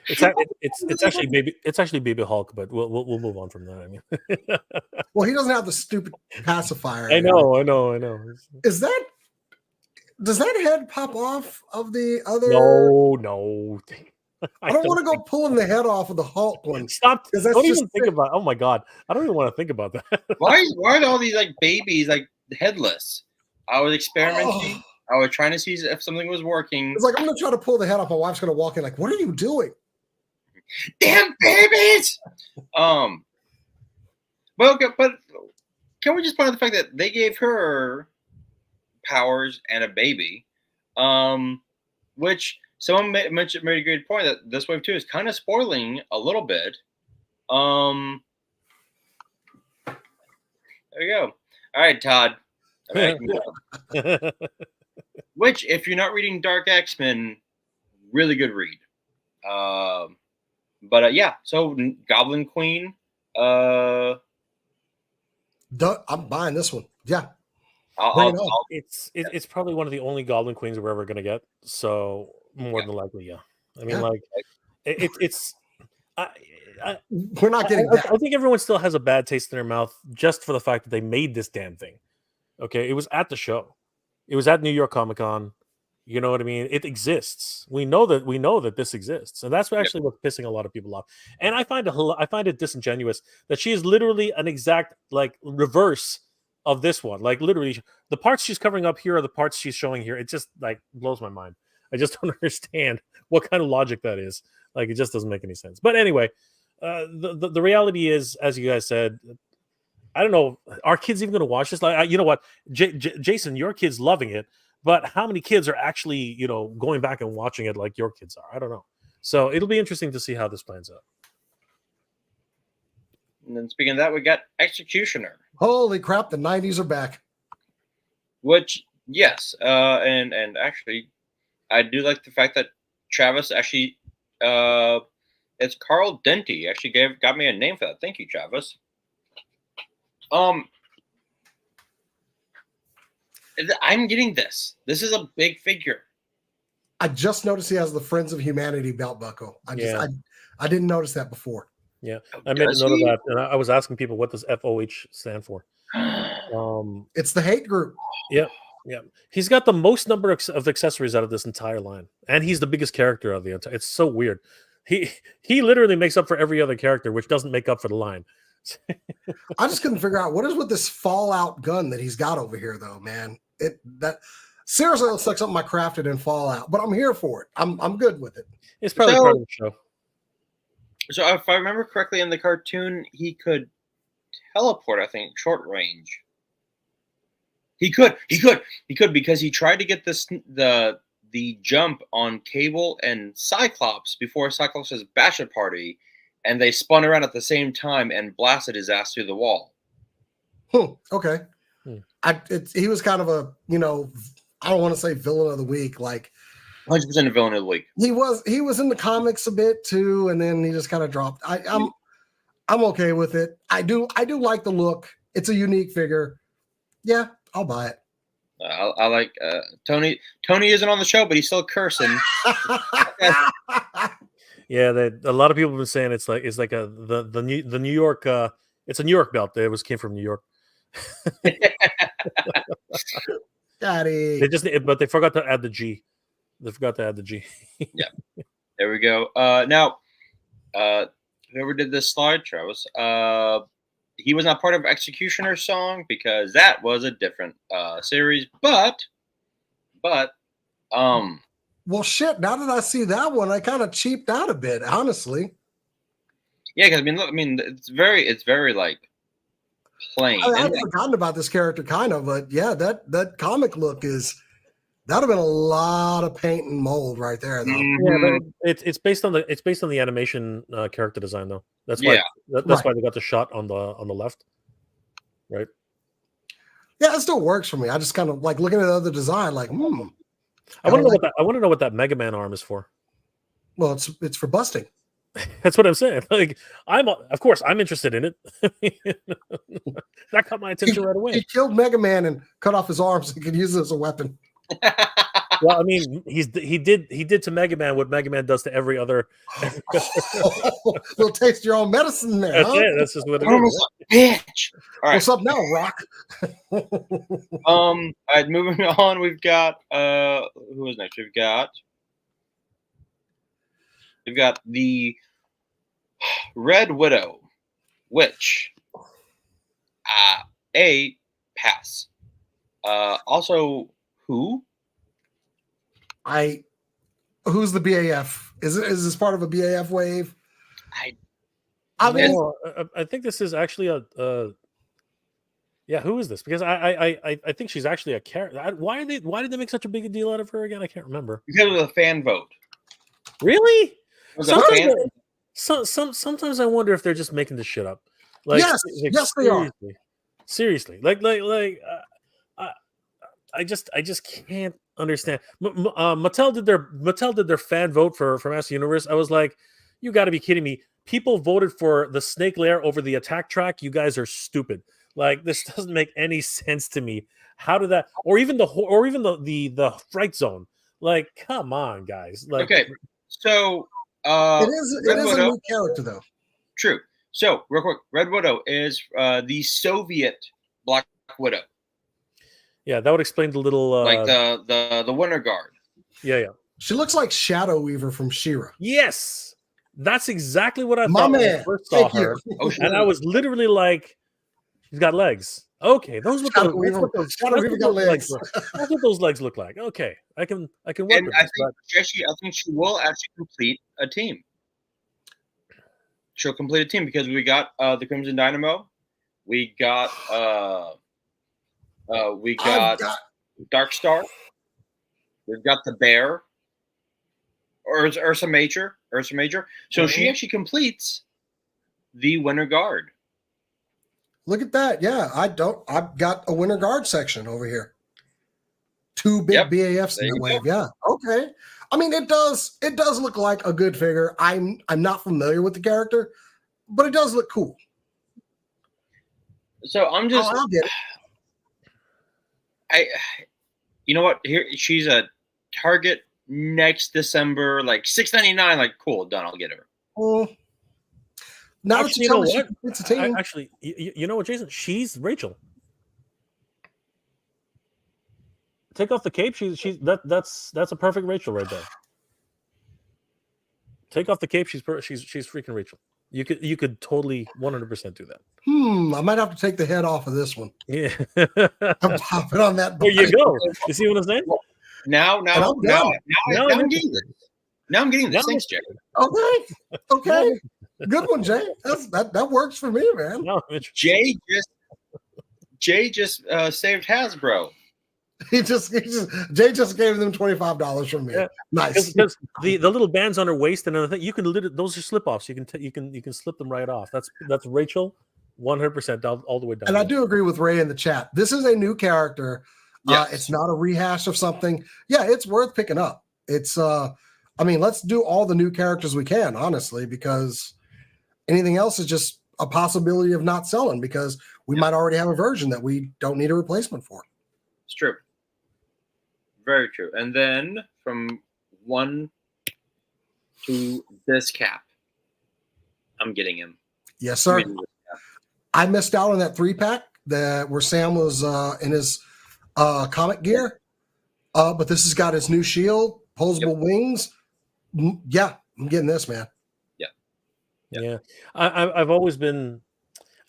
It's actually baby Hulk, but we'll move on from that. I mean, well, he doesn't have the stupid pacifier. I know. Does that head pop off of the other? No. I don't want to go pulling the head off of the Hulk one. Stop! Don't even think about. Oh my god! I don't even want to think about that. Why are all these like babies like headless? I was experimenting. Oh. I was trying to see if something was working. It's like I'm gonna try to pull the head off. My wife's gonna walk in like, "What are you doing?" Damn babies! But can we just point out the fact that they gave her powers and a baby, which someone made a great point that this wave 2 is kind of spoiling a little bit. There you go. All right, Todd. Which, if you're not reading Dark X-Men, really good read. But yeah, so Goblin Queen. I'm buying this one. Yeah. It's probably one of the only Goblin Queens we're ever gonna get. So More than likely, yeah. I mean, Yeah. like it's. I, We're not getting that. I think everyone still has a bad taste in their mouth just for the fact that they made this damn thing. Okay, it was at the show. It was at New York Comic Con. You know what I mean? It exists. We know that this exists, and that's actually what's pissing a lot of people off. And I find it disingenuous that she is literally an exact like reverse of this one. Like literally, the parts she's covering up here are the parts she's showing here. It just like blows my mind. I just don't understand what kind of logic that is. Like it just doesn't make any sense. But anyway, the reality is, as you guys said, I don't know, are kids even going to watch this? Like, you know what, Jason, your kid's loving it, but how many kids are actually, you know, going back and watching it like your kids are? I don't know. So it'll be interesting to see how this plans out. And then speaking of that, we got Executioner. Holy crap, the 90s are back. Which, yes, and actually, I do like the fact that Travis actually, it's Carl Denty actually got me a name for that. Thank you, Travis. I'm getting this. This is a big figure. I just noticed he has the Friends of Humanity belt buckle. I didn't notice that before. Yeah, I made a note of that, and I was asking people what does FOH stand for. It's the hate group. Yeah. He's got the most number of accessories out of this entire line, and he's the biggest character of the entire. It's so weird. He literally makes up for every other character, which doesn't make up for the line. I just couldn't figure out what is with this Fallout gun that he's got over here, though, man. That seriously looks like something I crafted in Fallout, but I'm here for it. I'm good with it. It's probably part of the show. So if I remember correctly in the cartoon, he could teleport, I think, short range. He could because he tried to get the jump on Cable and Cyclops before Cyclops' bachelor party, and they spun around at the same time and blasted his ass through the wall. Okay. He was kind of a, you know, I don't want to say villain of the week, like 100% a villain of the week. He was in the comics a bit too, and then he just kind of dropped. I'm okay with it. I do like the look. It's a unique figure. Yeah, I'll buy it. I like Tony. Tony isn't on the show, but he's still cursing. Yeah, a lot of people have been saying it's like the New York. It's a New York belt. It came from New York. Daddy. But they forgot to add the G. They forgot to add the G. Yeah, there we go. Now, whoever did this slide, Travis, he was not part of Executioner song because that was a different series. But, well, shit. Now that I see that one, I kind of cheaped out a bit, honestly. Yeah, because I mean, it's very like plain. I've forgotten about this character, kind of, but yeah, that comic look that'd have been a lot of paint and mold right there, though. Mm-hmm. Yeah, but it's based on the animation character design, though. That's why why they got the shot on the left, right? Yeah, it still works for me. I just kind of like looking at the other design, like, I want to know what that Mega Man arm is for. Well, it's for busting. That's what I'm saying. Like, of course I'm interested in it. That caught my attention right away. He killed Mega Man and cut off his arms and could use it as a weapon. Well, I mean, he did to Mega Man what Mega Man does to every other. You'll taste your own medicine there. That's huh? it. That's just what it is. Bitch. All right. What's up now, Rock? All right, moving on. We've got who is next? We've got the Red Widow, which a pass. Also, who's the BAF? Is this part of a BAF wave? I think this is actually who is this? Because I think she's actually a character. Why did they make such a big deal out of her again? I can't remember. Because it was a fan vote. Really? Sometimes I wonder if they're just making this shit up. Like, yes, they are. Seriously, I just can't understand. Mattel did their fan vote for Master Universe. I was like, you got to be kidding me! People voted for the Snake Lair over the Attack Track. You guys are stupid. Like, this doesn't make any sense to me. How did that? Or even the Fright Zone. Like, come on, guys. Like, Okay, so It is Red a Widow. new character though. True. So real quick, Red Widow is the Soviet Black Widow, yeah, that would explain the little like the Winter Guard. yeah. She looks like Shadow Weaver from She-Ra. Yes, that's exactly what I My thought when I man, first saw thank you. her, Oh, and I was literally like, "She's got legs." Okay, those what Shadow those, Weaver, that's what those, Shadow that's Weaver what got those legs. That's what those legs look like. Okay, I can work And with I this. think I think she will actually complete a team. She'll complete a team because we got the Crimson Dynamo, we got Dark Star, we've got the Bear, or Ursa Major. So she actually completes the Winter Guard. Look at that. Yeah, I've got a Winter Guard section over here. 2 big BAFs in that wave. Yeah. Okay. I mean, it does look like a good figure. I'm not familiar with the character, but it does look cool. So I'm just I'll get it. You know what? Here she's a Target next December, like $6.99. Like, cool, done. I'll get her. Now Actually, that you tell me it's a team. Actually, you know what, Jason? She's Rachel. Take off the cape. That's a perfect Rachel right there. Take off the cape. She's freaking Rachel. You could totally 100% do that. I might have to take the head off of this one. Yeah. I'm popping on that. There you go. You see what I'm saying? Now I'm getting this. Now I'm getting this. Thanks, Jay. Okay. Good one, Jay. That works for me, man. No, Jay just saved Hasbro. Jay just gave them $25 from me. Yeah. Nice. Because the little bands on her waist and everything, you can those are slip offs. You can slip them right off. That's Rachel, 100% all the way down. And I do agree with Ray in the chat. This is a new character. Yes. It's not a rehash of something. Yeah, it's worth picking up. It's I mean, let's do all the new characters we can, honestly, because anything else is just a possibility of not selling because we might already have a version that we don't need a replacement for. It's true. Very true. And then from 1 to this cap, I'm getting him. Yes, sir. I missed out on that 3-pack where Sam was in his comic gear, but this has got his new shield, posable wings. Yeah, I'm getting this, man. Yeah. I've always been.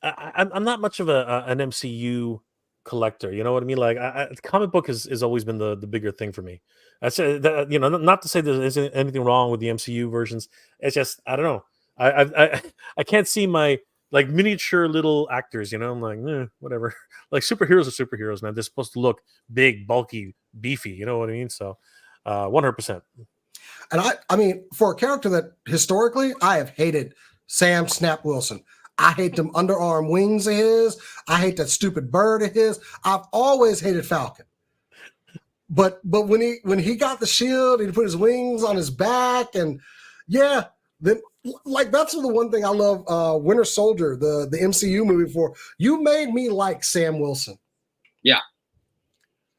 I'm not much of an MCU collector. You know what I mean? Like, the comic book has always been the bigger thing for me. I say that, not to say there isn't anything wrong with the MCU versions. It's just I don't know. I can't see my like miniature little actors. I'm like, whatever. Like superheroes are superheroes, man. They're supposed to look big, bulky, beefy. You know what I mean? So, 100%. And I mean, for a character that historically I have hated Sam Snap Wilson. I hate them underarm wings of his. I hate that stupid bird of his. I've always hated Falcon. But when he got the shield and he put his wings on his back and then like that's the one thing I love Winter Soldier, the MCU movie for. You made me like Sam Wilson. Yeah.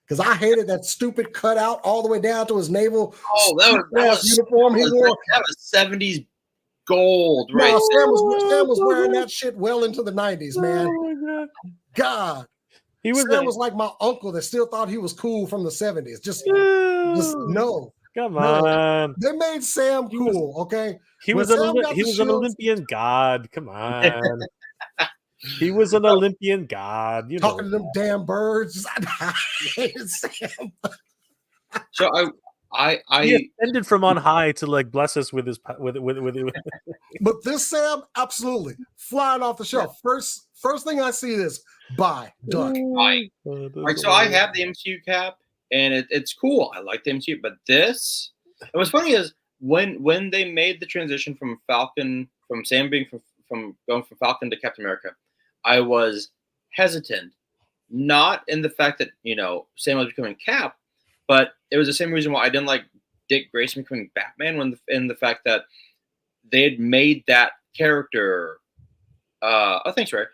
Because I hated that stupid cutout all the way down to his navel. Oh, that was uniform he wore. That was 70s gold, right? No, Sam was wearing that shit well into the 90s, man. Oh my God. Sam was like my uncle that still thought he was cool from the 70s. Just no. Come on. They made Sam cool, okay? He was an Olympian god. Come on. He was an Olympian god. Talking to them damn birds. I hated Sam. So I he ascended from on high to like bless us with his with. But this Sam, absolutely flying off the shelf. First thing I see is buy done. Right. So I have the MCU cap, and it's cool. I like the MCU, but this. And what's funny is when they made the transition from Falcon, from Sam being from going from Falcon to Captain America, I was hesitant, not in the fact that Sam was becoming Cap, but it was the same reason why I didn't like Dick Grayson becoming Batman. In the fact that they had made that character. Thanks, Ray.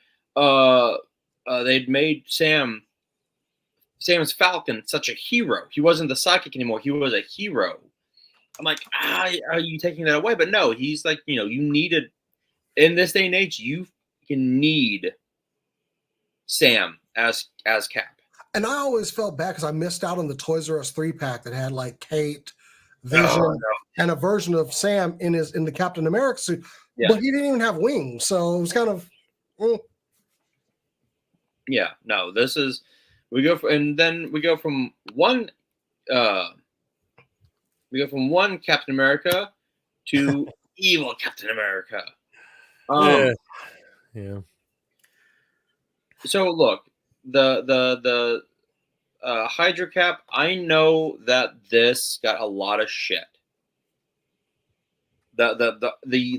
They'd made Sam Sam's Falcon such a hero. He wasn't the sidekick anymore. He was a hero. I'm like, are you taking that away? But no, he's like, you needed in this day and age, you can need Sam as Cap. And I always felt bad because I missed out on the Toys R Us 3-pack that had like Kate, Vision, and a version of Sam in the Captain America suit. Yeah. But he didn't even have wings, so it was kind of. Yeah, no. This is we go from one Captain America to evil Captain America. Yeah. So look, the Hydra Cap. I know that this got a lot of shit. The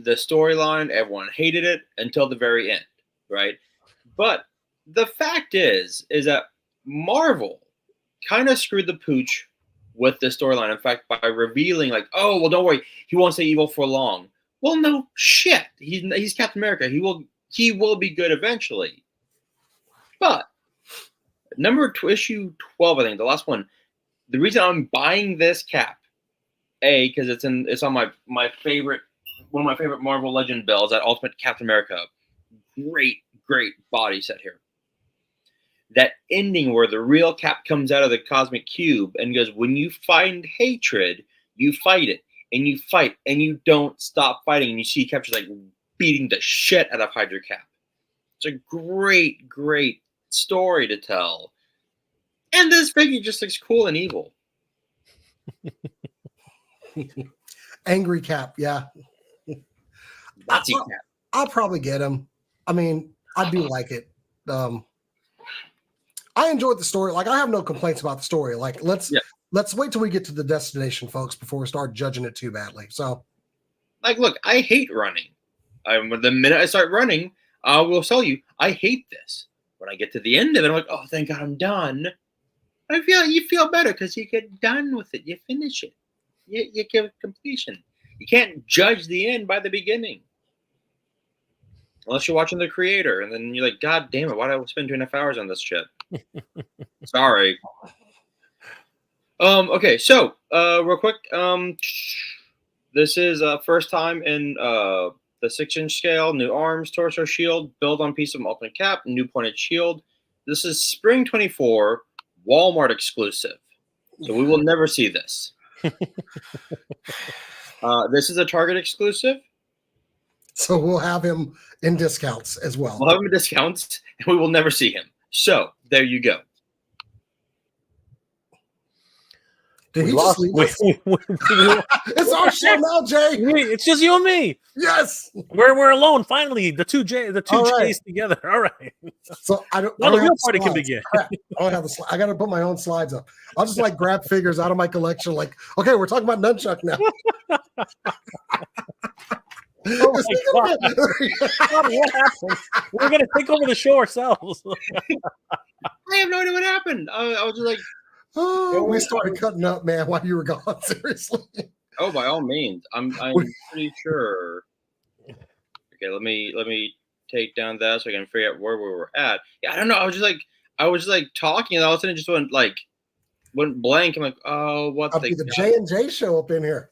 storyline, everyone hated it until the very end, right? But the fact is that Marvel kind of screwed the pooch with the storyline. In fact, by revealing like, oh well, don't worry, he won't stay evil for long. Well, no shit. He's Captain America. He will be good eventually. But issue 12, I think the last one. The reason I'm buying this cap, because it's on my favorite, one of my favorite Marvel Legend bills, that Ultimate Captain America. Great body set here. That ending where the real Cap comes out of the cosmic cube and goes, when you find hatred, you fight it. And you fight, and you don't stop fighting. And you see Cap just like beating the shit out of Hydra Cap. It's a great story to tell. And this figure just looks cool and evil. Angry Cap, yeah. Nazi Cap. I'll probably get him. I mean, I do like it. I enjoyed the story. Like, I have no complaints about the story. Like, let's wait till we get to the destination, folks, before we start judging it too badly. So, like, look, I hate running. The minute I start running, I will tell you, I hate this. When I get to the end of it, I'm like, oh, thank God I'm done. You feel better because you get done with it. You finish it. You give completion. You can't judge the end by the beginning. Unless you're watching the creator, and then you're like, God damn it, why did I spend 2.5 hours on this shit? Sorry. Okay, so real quick, this is first time in the 6-inch scale, new arms, torso shield, build on piece of Ultimate Cap, new pointed shield. This is Spring 24, Walmart exclusive. So we will never see this. This is a Target exclusive. So we'll have him in discounts as well. We'll have him in discounts, and we will never see him. So there you go. Did he just leave us? It's our show now, Jay. It's just you and me. Yes, we're alone. Finally, the two J's together. All right. So the real party can begin. I don't have the. I got to put my own slides up. I'll just like grab figures out of my collection. Like, okay, we're talking about Nunchuck now. Oh my God. God, what happened? We're gonna take over the show ourselves. I have no idea what happened. I was just like, we started cutting up, man, while you were gone. Seriously. Oh, by all means. I'm pretty sure. Okay, let me take down that so I can figure out where we were at. Yeah, I don't know. I was just like talking, and all of a sudden it just went blank. I'm like, oh, what the J&J show up in here.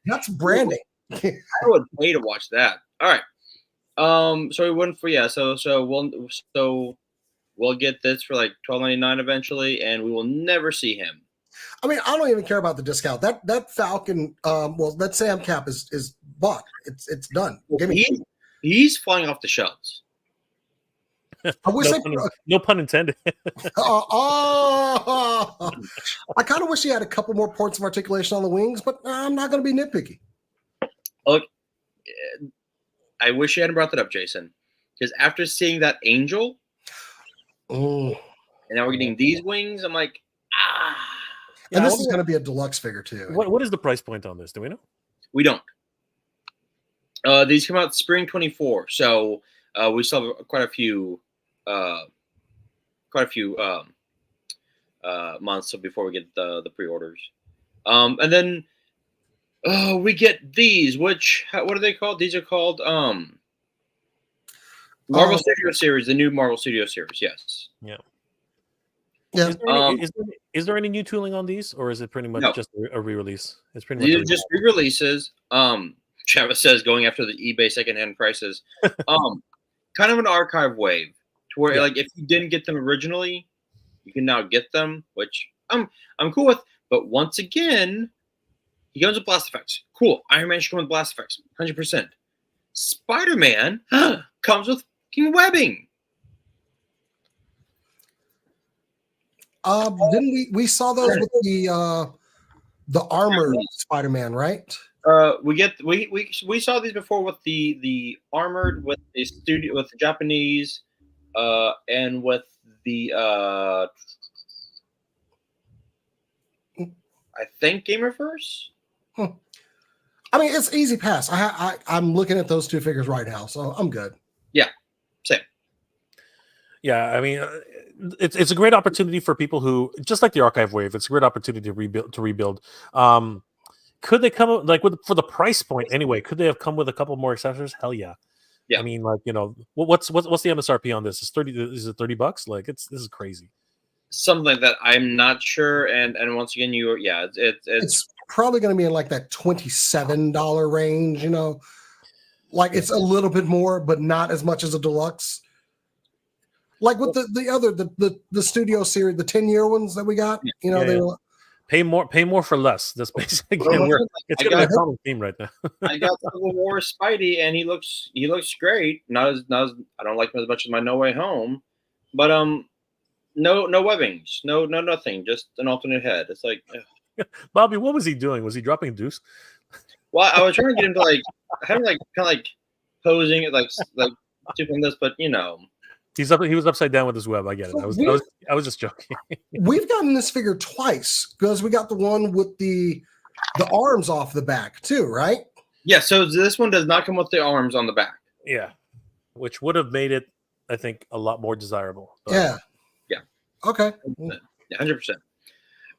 That's branding. I would pay to watch that. All right. So we went for so we'll get this for like $12.99 eventually, and we will never see him. I mean, I don't even care about the discount. That Falcon, that Sam Cap is bought. It's done. He's flying off the shelves. I wish no pun intended. I kind of wish he had a couple more points of articulation on the wings, but I'm not going to be nitpicky. Look, I wish you hadn't brought that up, Jason, because after seeing that angel, and now we're getting these wings, I'm like, And this is going to be a deluxe figure too. What is the price point on this? Do we know? We don't. These come out spring 24, so we still have quite a few months before we get the pre-orders, and then. Oh, we get these. What are they called? These are called Marvel Studio Series, the new Marvel Studio Series. Yes. Yeah. Yeah. Is there any new tooling on these, or is it pretty much No. just a re-release? It's pretty These much are just re-releases. Travis says going after the eBay secondhand prices. Kind of an archive wave to where like if you didn't get them originally, you can now get them, which I'm cool with. But once again, he comes with blast effects. Cool. Iron Man should come with blast effects, 100%. Spider-Man comes with fucking webbing. Didn't we saw those with the armored Spider-Man, right? We saw these before with the armored, with the studio, with the Japanese, and with the I think Gamerverse. I mean, it's easy pass. I'm looking at those two figures right now, so I'm good. Yeah, same. Yeah, I mean, it's a great opportunity for people who, just like the archive wave, it's a great opportunity to rebuild. Could they come like for the price point anyway? Could they have come with a couple more accessories? Hell yeah. Yeah. I mean, like, you know, what's the MSRP on this? Is it $30? Like, this is crazy. Something like that. I'm not sure. And once again, it's probably going to be in like that $27 range. You know, like it's a little bit more, but not as much as a deluxe. Like with the studio series, the 10-year ones that we got, you know, they were pay more for less. That's basically it's gonna be a common theme right now. I got Civil War Spidey, and he looks great. Not as I don't like him as much as my No Way Home, but no webbings, no nothing, just an alternate head. It's like Bobby, what was he doing? Was he dropping deuce? Well, I was trying to get him to like having like kind of like posing it like doing this, but you know. He was upside down with his web. I get it. I was just joking. We've gotten this figure twice because we got the one with the arms off the back too, right? Yeah. So this one does not come with the arms on the back. Yeah, which would have made it, I think, a lot more desirable. But... Yeah. Okay. 100%. All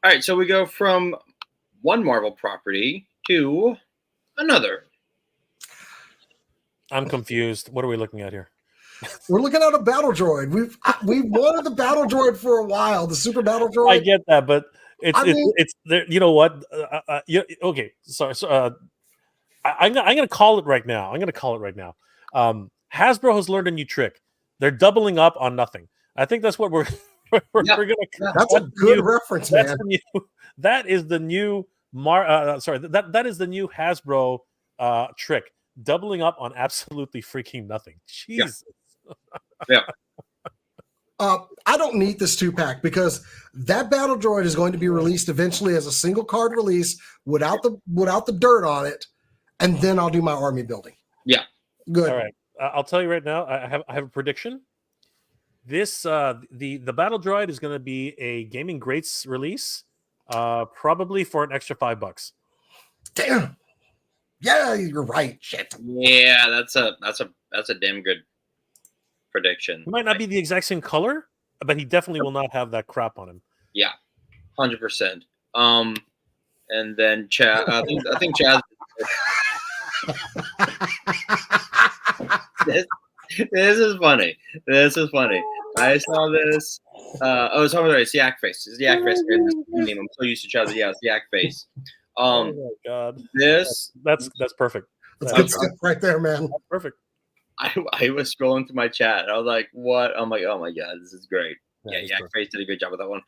right. So we go from one Marvel property to another. I'm confused. What are we looking at here? We're looking at a battle droid. We've wanted the battle droid for a while. The super battle droid. I get that, but it's there. You know what? Okay. Sorry. So, I'm gonna call it right now. Hasbro has learned a new trick. They're doubling up on nothing. I think that's what we're gonna. That's a good reference, man. That is the new that is the new Hasbro trick. Doubling up on absolutely freaking nothing. Jesus. Yeah. I don't need this 2-pack because that battle droid is going to be released eventually as a single card release without the dirt on it, and then I'll do my army building. Yeah. Good. All right. I'll tell you right now. I have a prediction. This the battle droid is going to be a Gaming Greats release, probably for an extra $5. Damn. Yeah, you're right. Shit. Yeah, that's a damn good prediction. It might not be the exact same color, but he definitely will not have that crap on him. Yeah, 100%. And then Chad, I think Chad. This is funny. I saw this. It's it's Yak Face. It's Yak Face. I'm so used to Chad. Yeah, it's Yak Face. Oh my god! This that's perfect. That's good stuff right there, man. That's perfect. I was scrolling through my chat and I was like, "What?" I'm like, "Oh my god, this is great." Yeah, Yak Face did a great job with that one.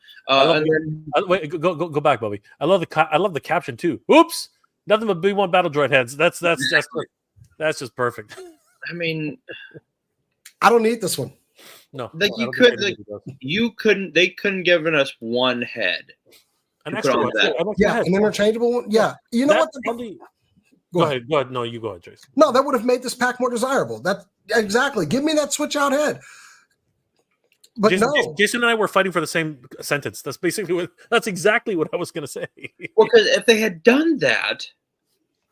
Wait, go back, Bobby. I love the caption too. Oops, nothing but B1 battle droid heads. That's just perfect. I mean, I don't need this one. No, like you couldn't. They couldn't given us one head. An extra one. An interchangeable one. Yeah, you know what? Go ahead. No, you go ahead, Jason. No, that would have made this pack more desirable. That exactly. Give me that switch out head. But Jason and I were fighting for the same sentence. That's basically that's exactly what I was going to say. Well, because if they had done that,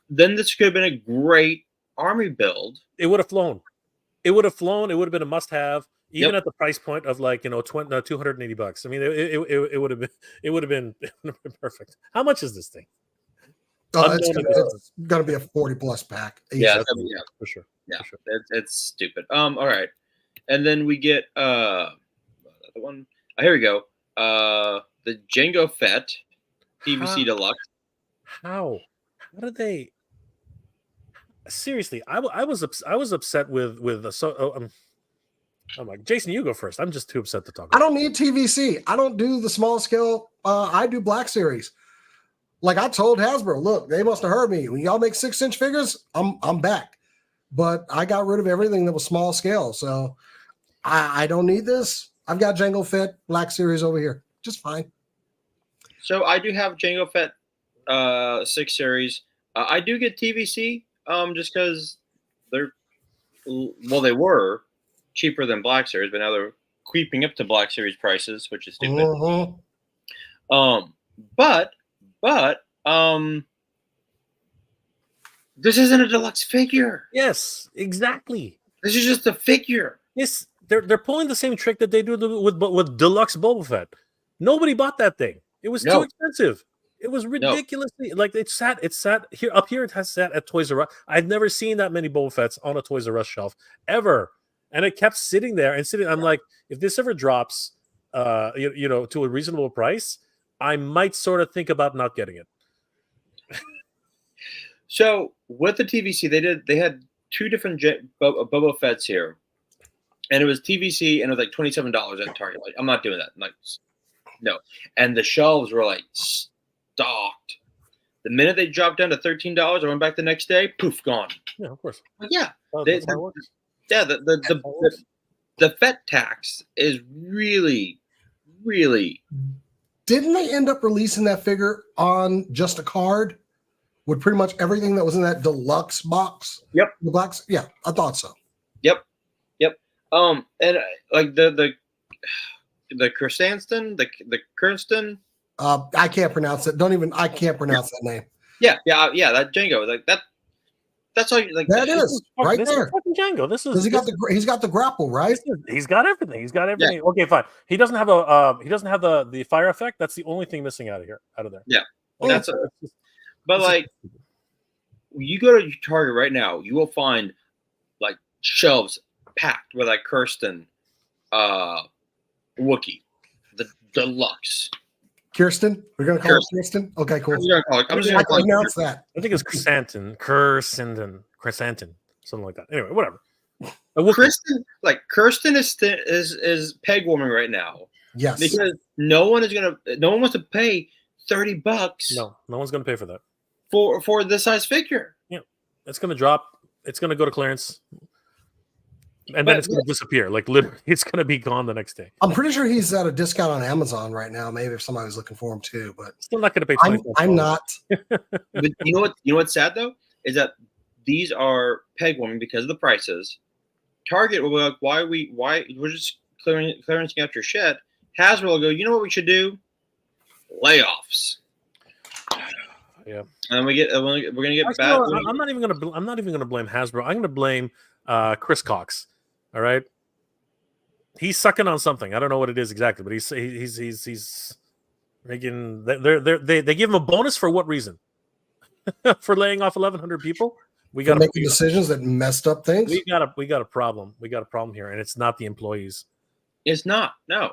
then this could have been a great army build. It would have flown. It would have been a must-have, even at the price point of like $280. I mean, it would have been perfect. How much is this thing? It's gonna be a 40+ pack. Yeah, for sure. Yeah, for sure. It's stupid. All right, and then we get another one. Here we go. the Jango Fett PVC Deluxe. How did they? Seriously, I was upset with I'm like, Jason, you go first. I'm just too upset to talk about I don't need TVC. I don't do the small scale. I do Black Series. Like I told Hasbro, look, they must have heard me. When y'all make 6-inch figures, I'm back. But I got rid of everything that was small scale. So I don't need this. I've got Jango Fett Black Series over here. Just fine. So I do have Jango Fett 6 series. I do get TVC just because they were cheaper than Black Series, but now they're creeping up to Black Series prices, which is stupid. But this isn't a deluxe figure. Yes, exactly. This is just a figure. Yes, they're pulling the same trick that they do with deluxe Boba Fett. Nobody bought that thing. It was too expensive. It was ridiculously like it sat here up here. It has sat at Toys R Us. I've never seen that many Boba Fetts on a Toys R Us shelf ever, and it kept sitting there and sitting. I'm like, if this ever drops, you know, to a reasonable price, I might sort of think about not getting it. So with the TVC, they had 2 different Boba Fett's here, and it was TVC, and it was like $27 at Target. Like, I'm not doing that. Like, no. And the shelves were like stocked. The minute they dropped down to $13, I went back the next day. Poof, gone. Yeah, of course. But yeah, That's how it works. Yeah. The Fett tax is really, really. Didn't they end up releasing that figure on just a card with pretty much everything that was in that deluxe box? Yep. The blacks. Yeah, I thought so. Yep. And like the Kirsten, the Kirsten. I can't pronounce it. I can't pronounce that name. Yeah. That Django, like that. That's all. Like that is right this there. Is fucking Django. This is. He's got the grapple, right? He's got everything. He's got everything. Yeah. Okay, fine. He doesn't have the fire effect. That's the only thing missing out of there. Yeah, that's it. But like, you go to Target right now, you will find like shelves packed with like Kirsten, Wookiee, the deluxe. Kirsten? We're going to call her Kirsten? Okay, cool. I'm just going to pronounce that. I think it's Chrysanthemum, something like that. Anyway, whatever. Kirsten is peg warming right now. Yes. Because no one wants to pay $30. No one's going to pay for that. For this size figure. Yeah. It's going to drop. It's going to go to clearance. And then it's going to disappear. Like literally, it's going to be gone the next day. I'm pretty sure he's at a discount on Amazon right now. Maybe if somebody was looking for him too, but still not going to pay. I'm not. But you know what's sad though is that these are peg warming because of the prices. Target will be like, why we're just clearancing out your shit. Hasbro will go, you know what we should do? Layoffs. Yeah. And we're gonna get bad. I'm not even gonna blame Hasbro. I'm gonna blame Chris Cox. All right, he's sucking on something. I don't know what it is exactly, but he's making. They give him a bonus for what reason? For laying off 1,100 people. We got making decisions that messed up things. We got a problem. We got a problem here, and it's not the employees. It's not. No,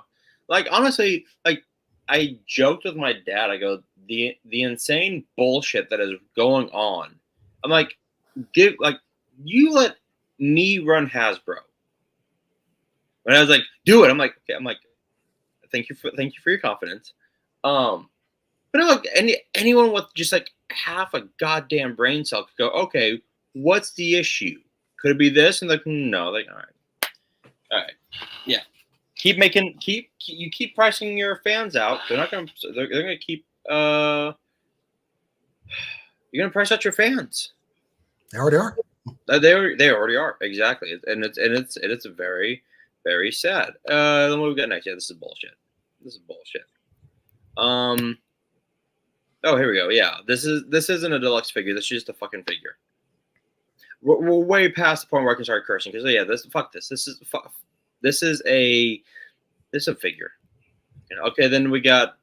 like honestly, like I joked with my dad. I go, the insane bullshit that is going on. I'm like, you let me run Hasbro. When I was like, do it. I'm like, okay. I'm like, thank you for your confidence. But I'm like, anyone with just like half a goddamn brain cell could go, okay, what's the issue? Could it be this? And like, no, like, all right, yeah. Keep pricing your fans out. They're gonna keep. You're gonna price out your fans. They already are. They already are, exactly, and it's very, very sad. Then what we got next? Yeah, this is bullshit. Oh, here we go. Yeah, this isn't a deluxe figure. This is just a fucking figure. We're way past the point where I can start cursing because yeah, fuck this. This is a figure. Okay, then we got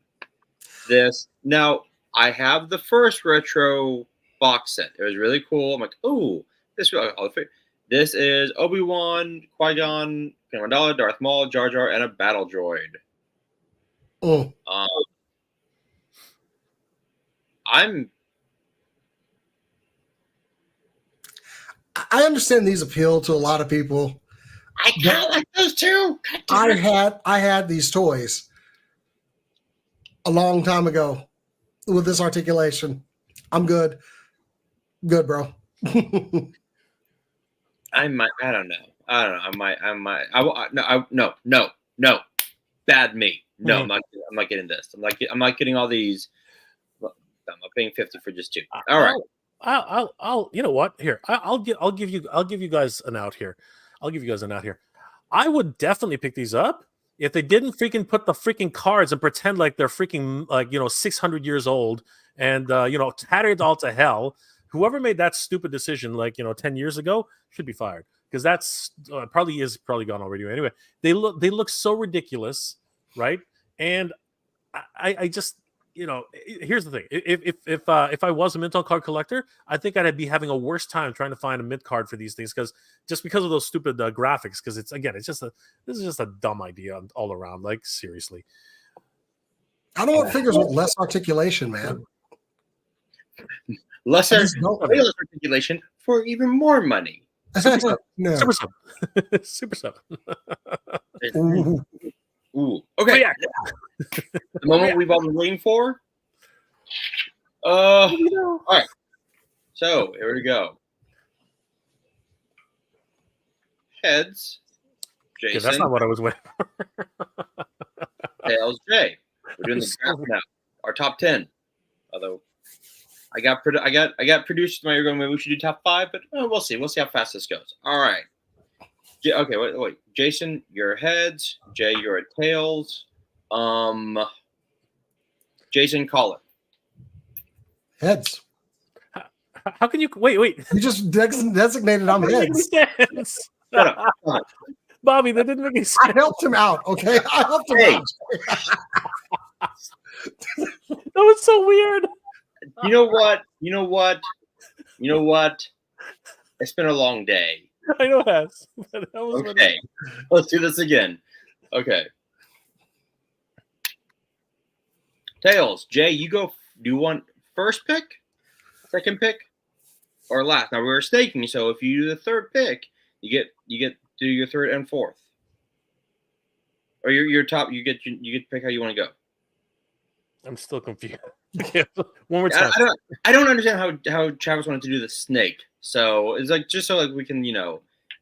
this. Now I have the first retro box set. It was really cool. I'm like, oh. This is Obi-Wan, Qui-Gon, Darth Maul, Jar Jar, and a battle droid. Mm. I understand these appeal to a lot of people. I kind of like those too. I had these toys a long time ago with this articulation. I'm good. Good, bro. I might. I don't know. No. Bad me. No, I'm not getting this. I'm not getting all these. I'm not paying 50 for just 2. All right. I'll you know what? Here, I'll give you guys an out here. I'll give you guys an out here. I would definitely pick these up if they didn't freaking put the freaking cards and pretend like they're freaking 600 years old and tattered all to hell. Whoever made that stupid decision 10 years ago should be fired, because that's probably gone already. Anyway, they look so ridiculous, right? And I just here's the thing. If I was a mint card collector, I think I'd be having a worse time trying to find a mint card for these things, because of those stupid graphics. Because this is just a dumb idea all around. Like, seriously, I don't want figures with less articulation, man. Less articulation for even more money. No. Super 7. Ooh. Okay. Yeah. The moment we've all been waiting for. All right. So here we go. Heads. Jason. That's not what I was waiting for. Tails. Jay. We're doing the draft now. Our top 10. Although I got produced. Maybe we should do top 5, but we'll see. We'll see how fast this goes. All right. Okay, wait. Jason, you're heads. Jay, you're at tails. Jason, call it. Heads. How can you wait? You just designated I'm heads. Shut up. Bobby, that didn't make any sense. I helped him out. Okay, I helped him out. That was so weird. You know what? It's been a long day. I know it has. Okay, let's do this again. Okay. Tails, Jay, you go. Do you want first pick, second pick, or last? Now we're staking, so if you do the third pick, you get to do your third and fourth, or your top. You get to pick how you want to go. I'm still confused. One more time. I don't understand how Travis wanted to do the snake. So it's like just so we can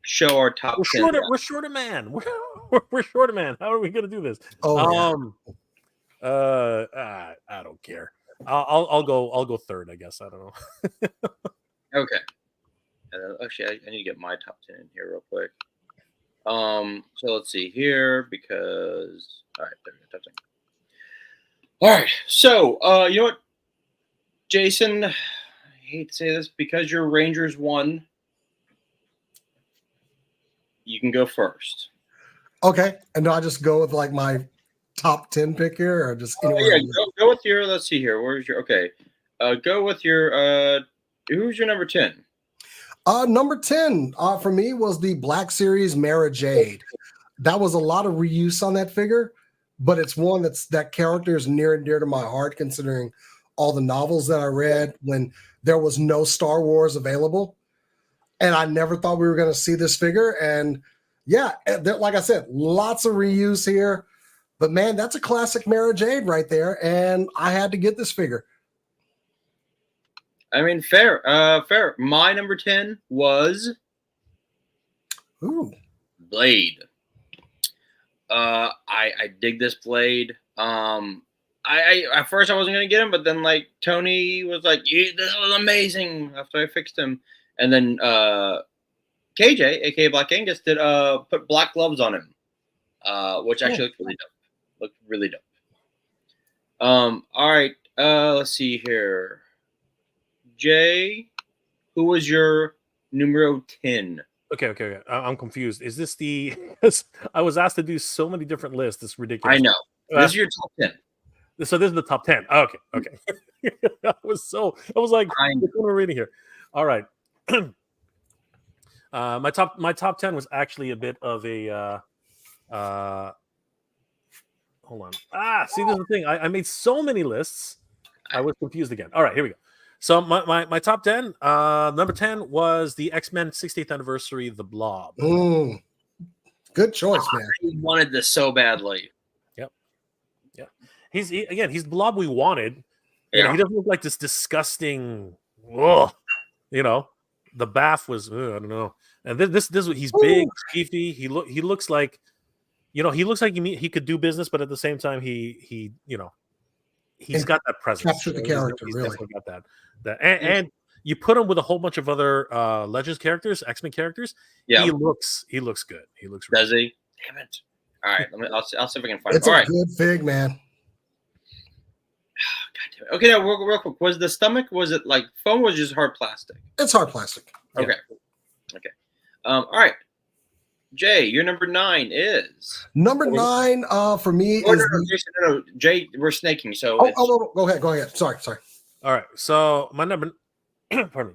show our top. We're short a man. We're short a man. How are we gonna do this? I don't care. I'll go third, I guess. I don't know. Okay. Actually, I need to get my top 10 in here real quick. So let's see here, because all right, there we go, top 10. All right, so you know what, Jason, I hate to say this, because your Rangers won, you can go first. Okay, and do I just go with my top 10 pick here, or just anywhere? Go with your. Let's see here. Where's your? Okay, go with your. Who's your number 10? Number 10 for me was the Black Series Mara Jade. That was a lot of reuse on that figure, but it's one that character is near and dear to my heart, considering all the novels that I read when there was no Star Wars available. And I never thought we were going to see this figure. And yeah, like I said, lots of reuse here. But man, that's a classic Mara Jade right there. And I had to get this figure. I mean, fair. My number 10 was Blade. I dig this Blade. I at first I wasn't gonna get him, but then Tony was like, "This was amazing" after I fixed him, and then KJ, aka Black Angus, did put black gloves on him, which actually looked really dope. All right, let's see here. Jay, who was your numero 10? Okay. I'm confused. Is this the? I was asked to do so many different lists. It's ridiculous. I know. This is your top 10. So this is the top 10. Okay. I was like, what we're reading here. All right. My top 10 was actually a bit of a. Hold Hold on. See, this is the thing. I made so many lists. I was confused again. All right, here we go. So my top 10, number 10 was the X-Men 60th anniversary, The Blob. Good choice, man. I wanted this so badly. Yep. He's the Blob we wanted. You know, he doesn't look like this disgusting. Ugh, you know, the bath was. I don't know. And this he's big, beefy. He looks like, you know, he looks like he could do business, but at the same time, he's got that presence. Captured the character, he's really. definitely got that. And you put him with a whole bunch of other Legends characters, X-Men characters. Yeah, he looks good. He looks. Does he? Damn it! All right, I'll see if I can find. It's it. a good fig, man. God damn it. Okay, now real quick. Was the stomach? Was it like foam? Or was it just hard plastic? It's hard plastic. Okay. Yeah. Okay. All right. Jay, your number 9 is number 9. For me no, Jay, we're snaking. So go ahead. Sorry. All right. So my number, pardon me.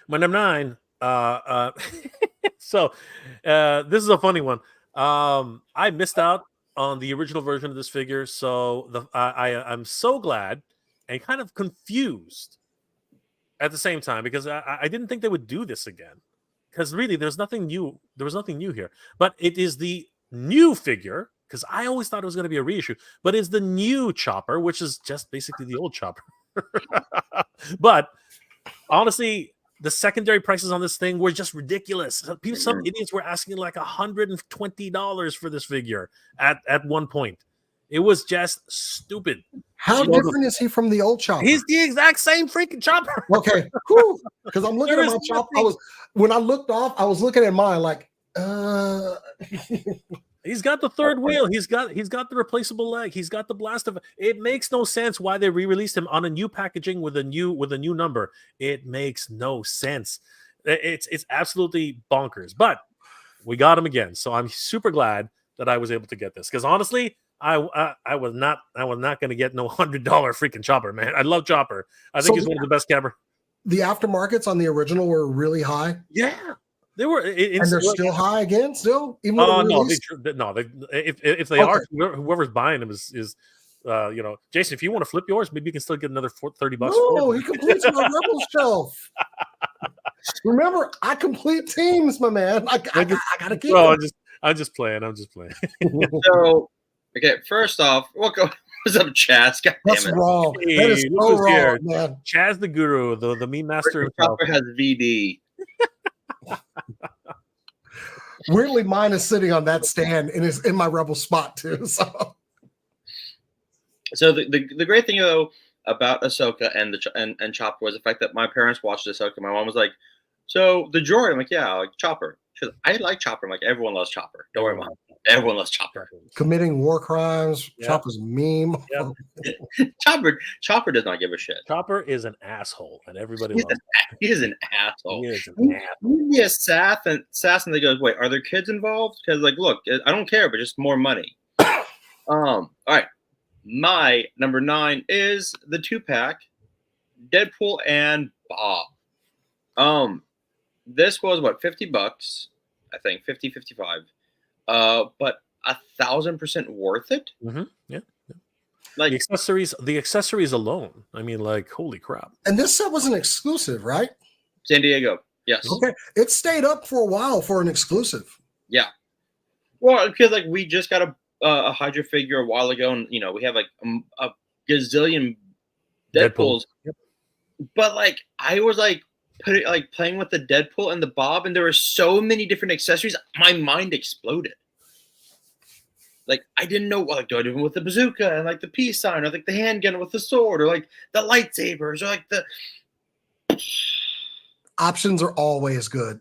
My number 9. So this is a funny one. I missed out on the original version of this figure, so I'm so glad and kind of confused at the same time because I didn't think they would do this again. Because really, there's nothing new. There was nothing new here, but it is the new figure. Because I always thought it was going to be a reissue, but it's the new Chopper, which is just basically the old Chopper. But honestly, the secondary prices on this thing were just ridiculous. Some idiots were asking like $120 for this figure at one point. It was just stupid. How different is he from the old Chopper? He's the exact same freaking Chopper. Okay, because I'm looking at my Chopper. When I looked off, I was looking at mine like, He's got the third wheel. He's got the replaceable leg. He's got the blast of. It makes no sense why they re-released him on a new packaging with a new number. It makes no sense. It's absolutely bonkers. But we got him again, so I'm super glad that I was able to get this because honestly. I was not going to get no $100 freaking Chopper, man. I love Chopper. I think he's one of the best camera. The aftermarkets on the original were really high. Yeah, they were, and they're still high again. Still, even if they are, whoever's buying them is you know, Jason. If you want to flip yours, maybe you can still get another $30. No, he completes my Rebel shelf. Remember, I complete teams, my man. I gotta keep. Well, I'm just playing. So. Okay, first off, what's up, Chaz? God damn That's it. wrong. That is so wrong, man. Chaz the Guru, the meme master. Chopper has VD. Weirdly, mine is sitting on that stand and is in my Rebel spot too. So the great thing though about Ahsoka and Chopper was the fact that my parents watched Ahsoka. My mom was like, "So the droid?" I'm like, "Yeah, like Chopper." She goes, "I like Chopper." I'm like, "Everyone loves Chopper. Don't worry, Mom. Everyone loves Chopper." Committing war crimes. Yeah. Chopper's a meme. Yeah. Chopper does not give a shit. Chopper is an asshole, and everybody loves him. He is an asshole. He is an asshole. He is sass, and they go, "Wait, are there kids involved?" Because like, look, I don't care, but just more money. All right. My number 9 is the 2-pack, Deadpool and Bob. This was what, $50, I think, 50, 55. But 1,000% worth it. Mm-hmm. Yeah. Like the accessories alone. I mean, like, holy crap. And this set was an exclusive, right? San Diego. Yes. Okay. It stayed up for a while for an exclusive. Yeah. Well, because like we just got a Hydra figure a while ago, and you know we have like a gazillion Deadpools. Yep. But like I was like playing with the Deadpool and the Bob, and there were so many different accessories. My mind exploded. Like I didn't know what do I do with the bazooka and like the peace sign, or like the handgun with the sword, or like the lightsabers, or like the options are always good.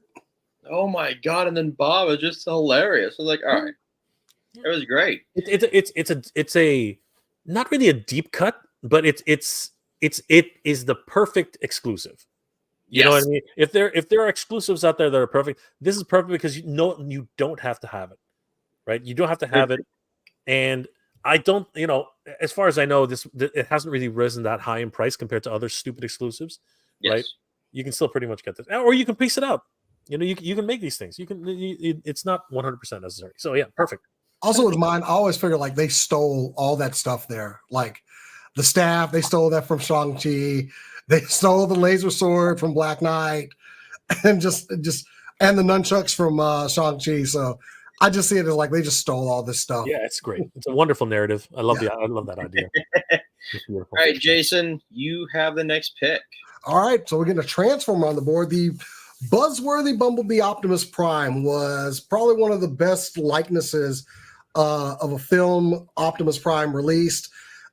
Oh my god! And then Bob is just hilarious. I was like, all right, it was great. It's a not really a deep cut, but it is the perfect exclusive. You know what I mean? If there are exclusives out there that are perfect, this is perfect because you don't have to have it, right? You don't have to have it, and I don't. You know, as far as I know, it hasn't really risen that high in price compared to other stupid exclusives, right? You can still pretty much get this, or you can piece it out. You know, you can make these things. It's not 100% necessary. So yeah, perfect. Also with mine, I always figure like they stole all that stuff there. Like the staff, they stole that from Shang-Chi. They stole the laser sword from Black Knight, and just and the nunchucks from Shang-Chi. So I just see it as like they just stole all this stuff. Yeah, it's great. It's a wonderful narrative. I love I love that idea. It's beautiful. All right, Jason, you have the next pick. All right, so we're getting a Transformer on the board. The buzzworthy Bumblebee Optimus Prime was probably one of the best likenesses of a film Optimus Prime released.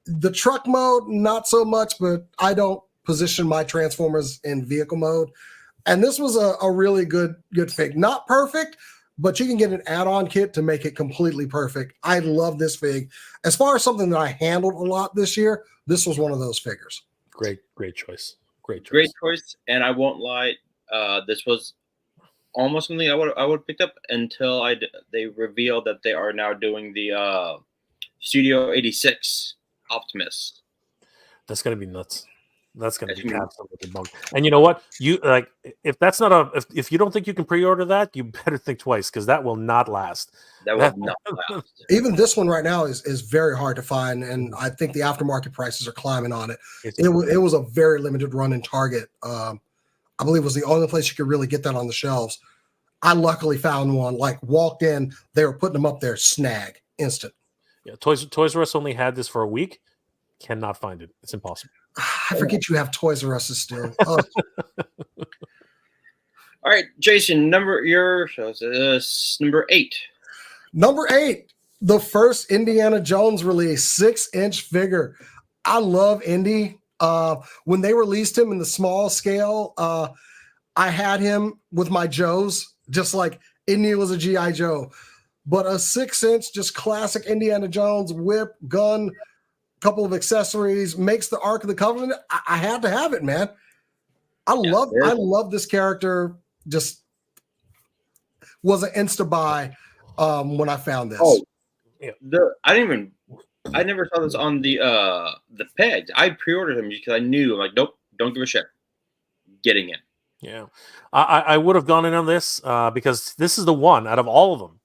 The truck mode, not so much, but I don't position my Transformers in vehicle mode. And this was a really good fig. Not perfect, but you can get an add-on kit to make it completely perfect. I love this fig. As far as something that I handled a lot this year, this was one of those figures. Great choice. Great choice. And I won't lie, this was almost something I would picked up until they revealed that they are now doing the Studio 86 Optimus. That's gonna be nuts. That's gonna be absolutely bunk. And you know what? You like if that's not if you don't think you can pre-order that, you better think twice because that will not last. That will not last. Even this one right now is very hard to find, and I think the aftermarket prices are climbing on it. It was a very limited run in Target. I believe it was the only place you could really get that on the shelves. I luckily found one. Like walked in, they were putting them up there, snag, instant. Yeah, Toys R Us only had this for a week. Cannot find it. It's impossible. I forget you have Toys R Us still. Oh. All right, Jason, number 8. Number 8, the first Indiana Jones release, 6-inch figure. I love Indy. When they released him in the small scale, I had him with my Joes, just like Indy was a G.I. Joe. But a 6-inch, just classic Indiana Jones, whip, gun, couple of accessories, makes the Ark of the Covenant. I had to have it, man. I love this character. Just was an insta buy when I found this. Oh, yeah. I never saw this on the pegs. I pre-ordered him because I knew, like, nope, don't give a shit. Getting in. Yeah, I would have gone in on this because this is the one out of all of them.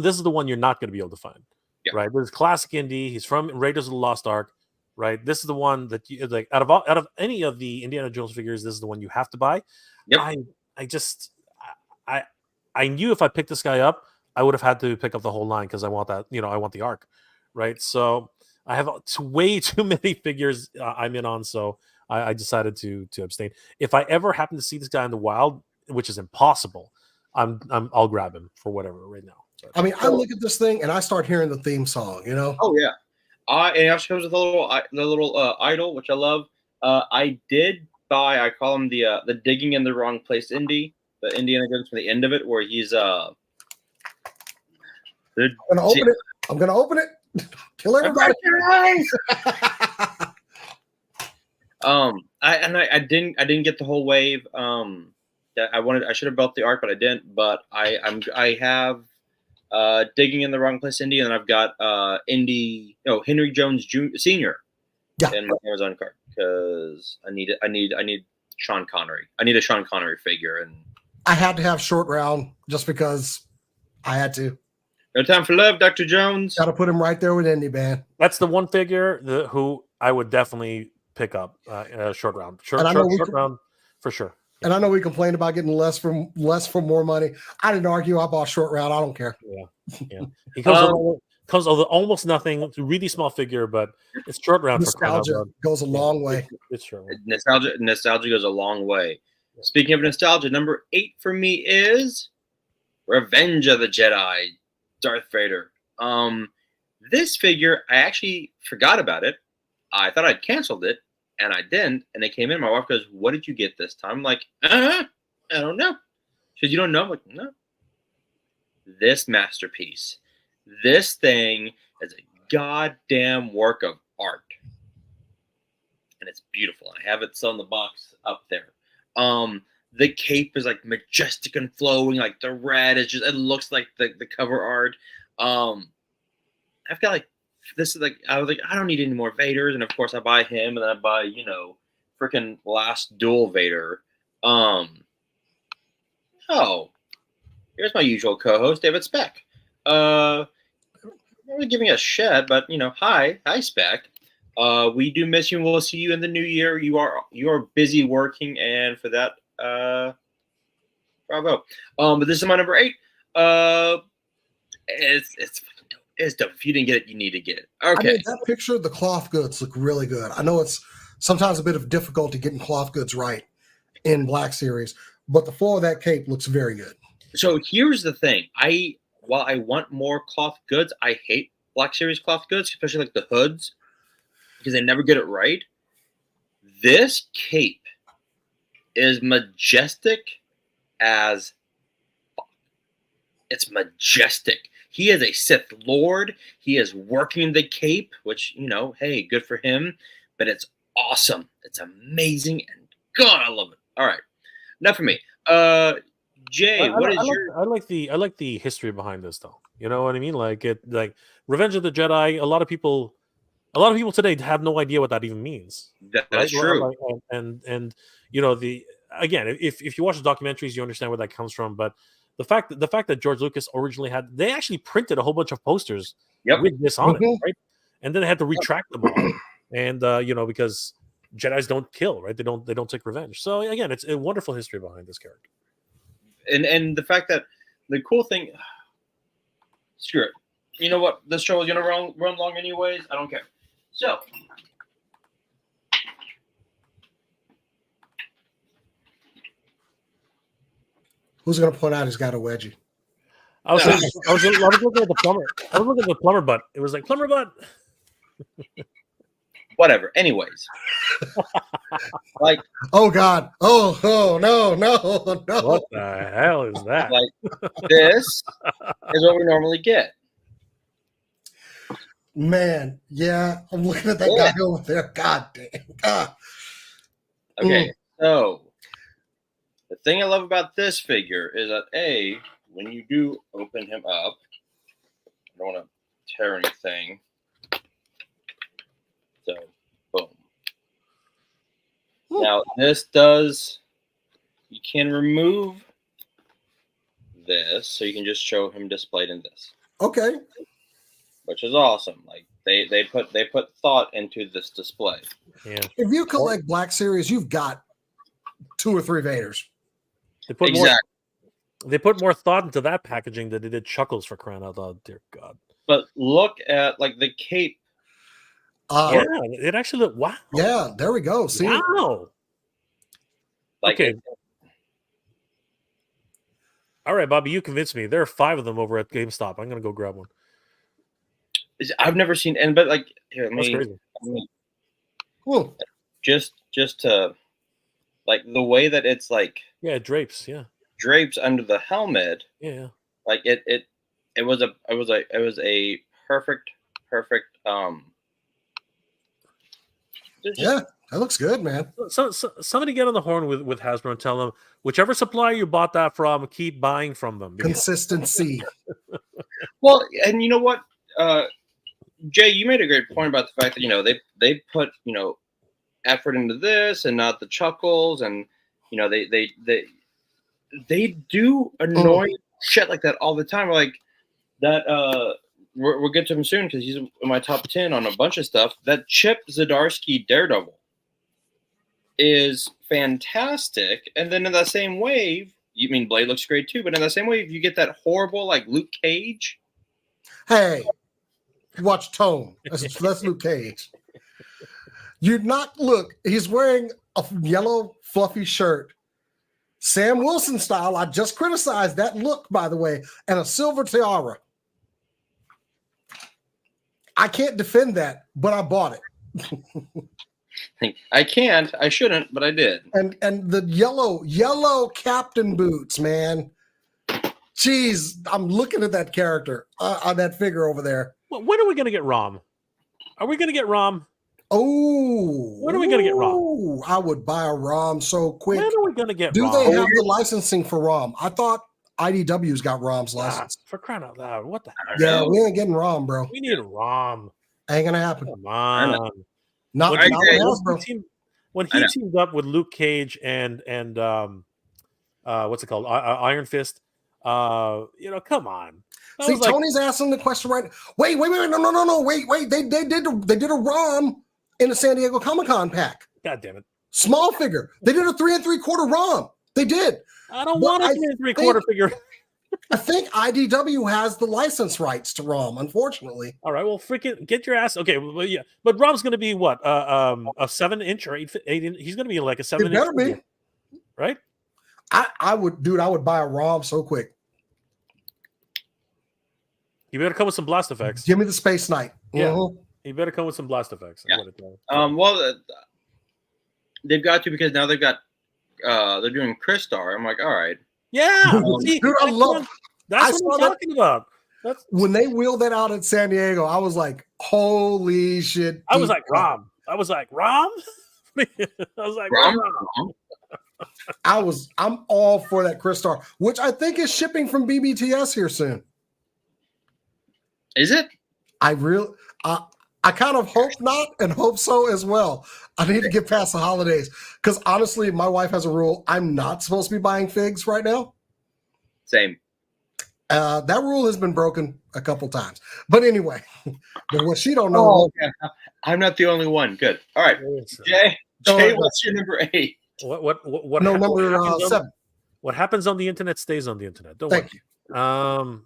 This is the one you're not going to be able to find. Yeah. Right? There's classic Indy. He's from Raiders of the Lost Ark. Right? This is the one that you like out of any of the Indiana Jones figures. This is the one you have to buy. Yep. I knew if I picked this guy up, I would have had to pick up the whole line because I want that. I want the Ark. Right? So I have way too many figures I'm in on. So I decided to abstain. If I ever happen to see this guy in the wild, which is impossible, I'll grab him for whatever right now. I mean, I look at this thing and I start hearing the theme song. Oh yeah, and it actually comes with the little idol, which I love. I did buy. I call him the digging in the wrong place Indy. The Indiana Jones from the end of it, where he's I'm gonna open it. Kill everybody. I didn't get the whole wave. That I should have bought the Ark, but I didn't. But I have digging in the wrong place Indy, and I've got Henry Jones Sr. in my Amazon cart because I need Sean Connery. I need a Sean Connery figure, and I had to have Short Round just because I had to. No time for love, Dr. Jones. Got to put him right there with Indy, man. That's the one figure who I would definitely pick up. Short Round, short round for sure. And I know we complained about getting less for more money. I didn't argue. I bought Short Round. I don't care. Yeah. He comes with almost nothing. It's a really small figure, but it's Short Round. Nostalgia goes a long way. It's Short Round. Nostalgia goes a long way. Speaking of nostalgia, number 8 for me is Revenge of the Jedi, Darth Vader. This figure, I actually forgot about it. I thought I'd canceled it, and I didn't. And they came in. My wife goes, "What did you get this time?" I'm like, I don't know. She goes, "You don't know?" I'm like, "No." This masterpiece, this thing is a goddamn work of art, and it's beautiful. I have it still in the box up there. The cape is like majestic and flowing, like the red is just, it looks like the cover art. I've got like, this is like, I was like, I don't need any more Vaders. And of course I buy him, and then I buy, freaking Last Duel Vader. Oh, here's my usual co-host, David Speck. not really giving a shit, but hi Spec. We do miss you, and we'll see you in the new year. You are busy working, and for that, bravo. But this is my number 8. It's fucking dope. It's dope. If you didn't get it, you need to get it. Okay. I mean, that picture, the cloth goods look really good. I know it's sometimes a bit of difficulty getting cloth goods right in Black Series, but the flow of that cape looks very good. So here's the thing. While I want more cloth goods, I hate Black Series cloth goods, especially like the hoods, because they never get it right. This cape is majestic as fuck. It's majestic. He is a Sith Lord. He is working the cape, which, hey, good for him. But it's awesome. It's amazing. And God, I love it. All right. Enough for me. Jay, I like the history behind this, though. You know what I mean? Like Revenge of the Jedi. A lot of people today have no idea what that even means. That is true. And again, if you watch the documentaries, you understand where that comes from. But the fact that George Lucas originally they actually printed a whole bunch of posters with this on it, right? And then they had to retract them all, and because Jedis don't kill, right? They don't take revenge. So again, it's a wonderful history behind this character. And the fact that the cool thing, screw it. You know what? This show is gonna run long anyways. I don't care. So. Who's going to point out he's got a wedgie? I was looking at the plumber. I was looking at the plumber butt. It was like plumber butt. Whatever. Anyways, like, oh God, oh no. What the hell is that? Like, this is what we normally get. Man, yeah, I'm looking at that guy over there. God damn. God. Okay, so. The thing I love about this figure is that when you do open him up, I don't want to tear anything. So, boom. Now, you can remove this, so you can just show him displayed in this. Okay. Which is awesome. Like, they put thought into this display. Yeah. If you collect Black Series, you've got 2 or 3 Vaders. They put more thought into that packaging than they did Chuckles, for crying out loud. Dear God. But look at the cape. Yeah, it actually looked wow. Yeah, there we go. See? Wow. Okay. All right, Bobby, you convinced me. There are 5 of them over at GameStop. I'm gonna go grab one. I've never seen but here, that's crazy. Cool. Just to the way that it's it drapes, drapes under the helmet. Yeah. It was a perfect yeah, that looks good, man. So somebody get on the horn with Hasbro and tell them whichever supplier you bought that from, keep buying from them. Consistency. Well, and you know what, Jay, you made a great point about the fact that they put effort into this and not the Chuckles, and they do annoying shit like that all the time. Like that we'll get to him soon because he's in my top 10 on a bunch of stuff. That Chip Zdarsky Daredevil is fantastic, and then in that same wave, you mean Blade looks great too, but in that same wave you get that horrible Luke Cage. Hey, watch tone. That's Luke Cage. You're not look. He's wearing a yellow fluffy shirt, Sam Wilson style. I just criticized that look, by the way, and a silver tiara. I can't defend that, but I bought it. I can't. I shouldn't, but I did. And the yellow captain boots, man. Jeez, I'm looking at that character on that figure over there. When are we going to get ROM? Are we going to get ROM? Oh, when are we going to get ROM? I would buy a ROM so quick. When are we going to get ROM? ROM? Do they have the licensing for ROM? I thought IDW's got ROM's licensed. For crying out loud. What the hell? Yeah, we ain't getting ROM, bro. We need ROM. Ain't going to happen. Come on. Not when he teamed up with Luke Cage and what's it called? Iron Fist, Come on. See, Tony's asking the question right. Wait, no. Wait. They did a ROM in the San Diego Comic-Con pack. God damn it. Small figure. They did a 3 3/4 ROM. They did. I don't want a 3 3/4 figure. I think IDW has the license rights to ROM, unfortunately. All right, well, freaking get your ass. Okay, well, yeah, but ROM's going to be what? A 7-inch or 8 inch? He's going to be like a 7-inch. It better be. Right? I would buy a ROM so quick. You better come with some blast effects. Give me the Space Knight. Yeah. Mm-hmm. You better come with some blast effects. Yeah. Well, they've got to, because now they've got they're doing Crystar. I'm like, all right. Yeah, see, dude, that's what I'm talking about. When they wheeled that out at San Diego, I was like, holy shit. I was like, Rom. I was like, Rom? I'm all for that Crystar, which I think is shipping from BBTS here soon. Is it? I kind of hope not and hope so as well. I need to get past the holidays because honestly, my wife has a rule. I'm not supposed to be buying figs right now. Same. That rule has been broken a couple times. But anyway, but what she don't know. Oh, okay. I'm not the only one. Good. All right. Jay, what's your number 8? What no, number 7. What happens on the internet stays on the internet. Don't Thank worry. you.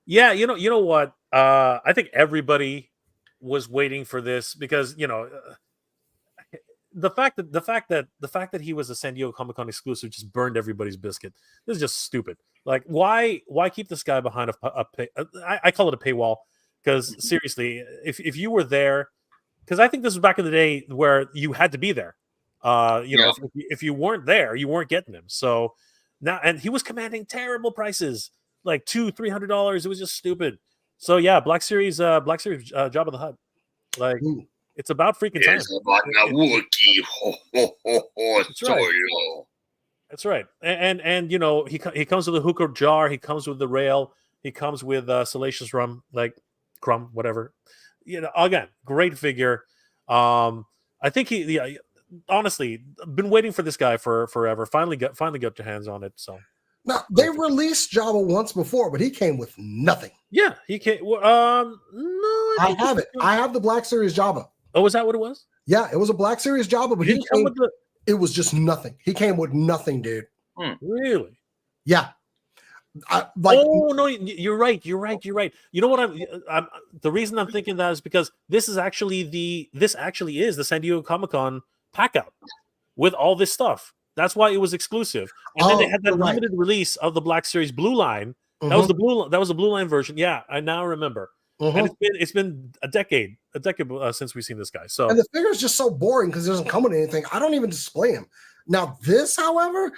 Yeah, you know what? I think everybody was waiting for this because the fact that he was a San Diego Comic-Con exclusive just burned everybody's biscuit. This is just stupid. Like, why keep this guy behind I call it a paywall, because seriously, if you were there, because I think this was back in the day where you had to be there. If you weren't there, you weren't getting him. So now, and he was commanding terrible prices, like $200-$300. It was just stupid. So yeah, Black Series, Jabba the Hutt. Like, it's about freaking time. That's right. That's right. And he comes with a hookah jar. He comes with the rail. He comes with Salacious Rum, like Crumb, whatever. Again, great figure. I think honestly, been waiting for this guy for forever. Finally got your hands on it. So now they released Jabba once before, but he came with nothing. Yeah, he came. No, I have it. I have the Black Series Jabba. Oh, was that what it was? Yeah, it was a Black Series Jabba, but it was just nothing. He came with nothing, dude. Really? Yeah. No, you're right. You know what? I'm the reason I'm thinking that is because this actually is the San Diego Comic-Con pack out with all this stuff. That's why it was exclusive. And then they had that limited release of the Black Series Blue Line. That was the Blue Line version. Yeah, I now remember. And it's been a decade since we've seen this guy. So, and the figure's just so boring because it doesn't come with anything. I don't even display him. Now this, however,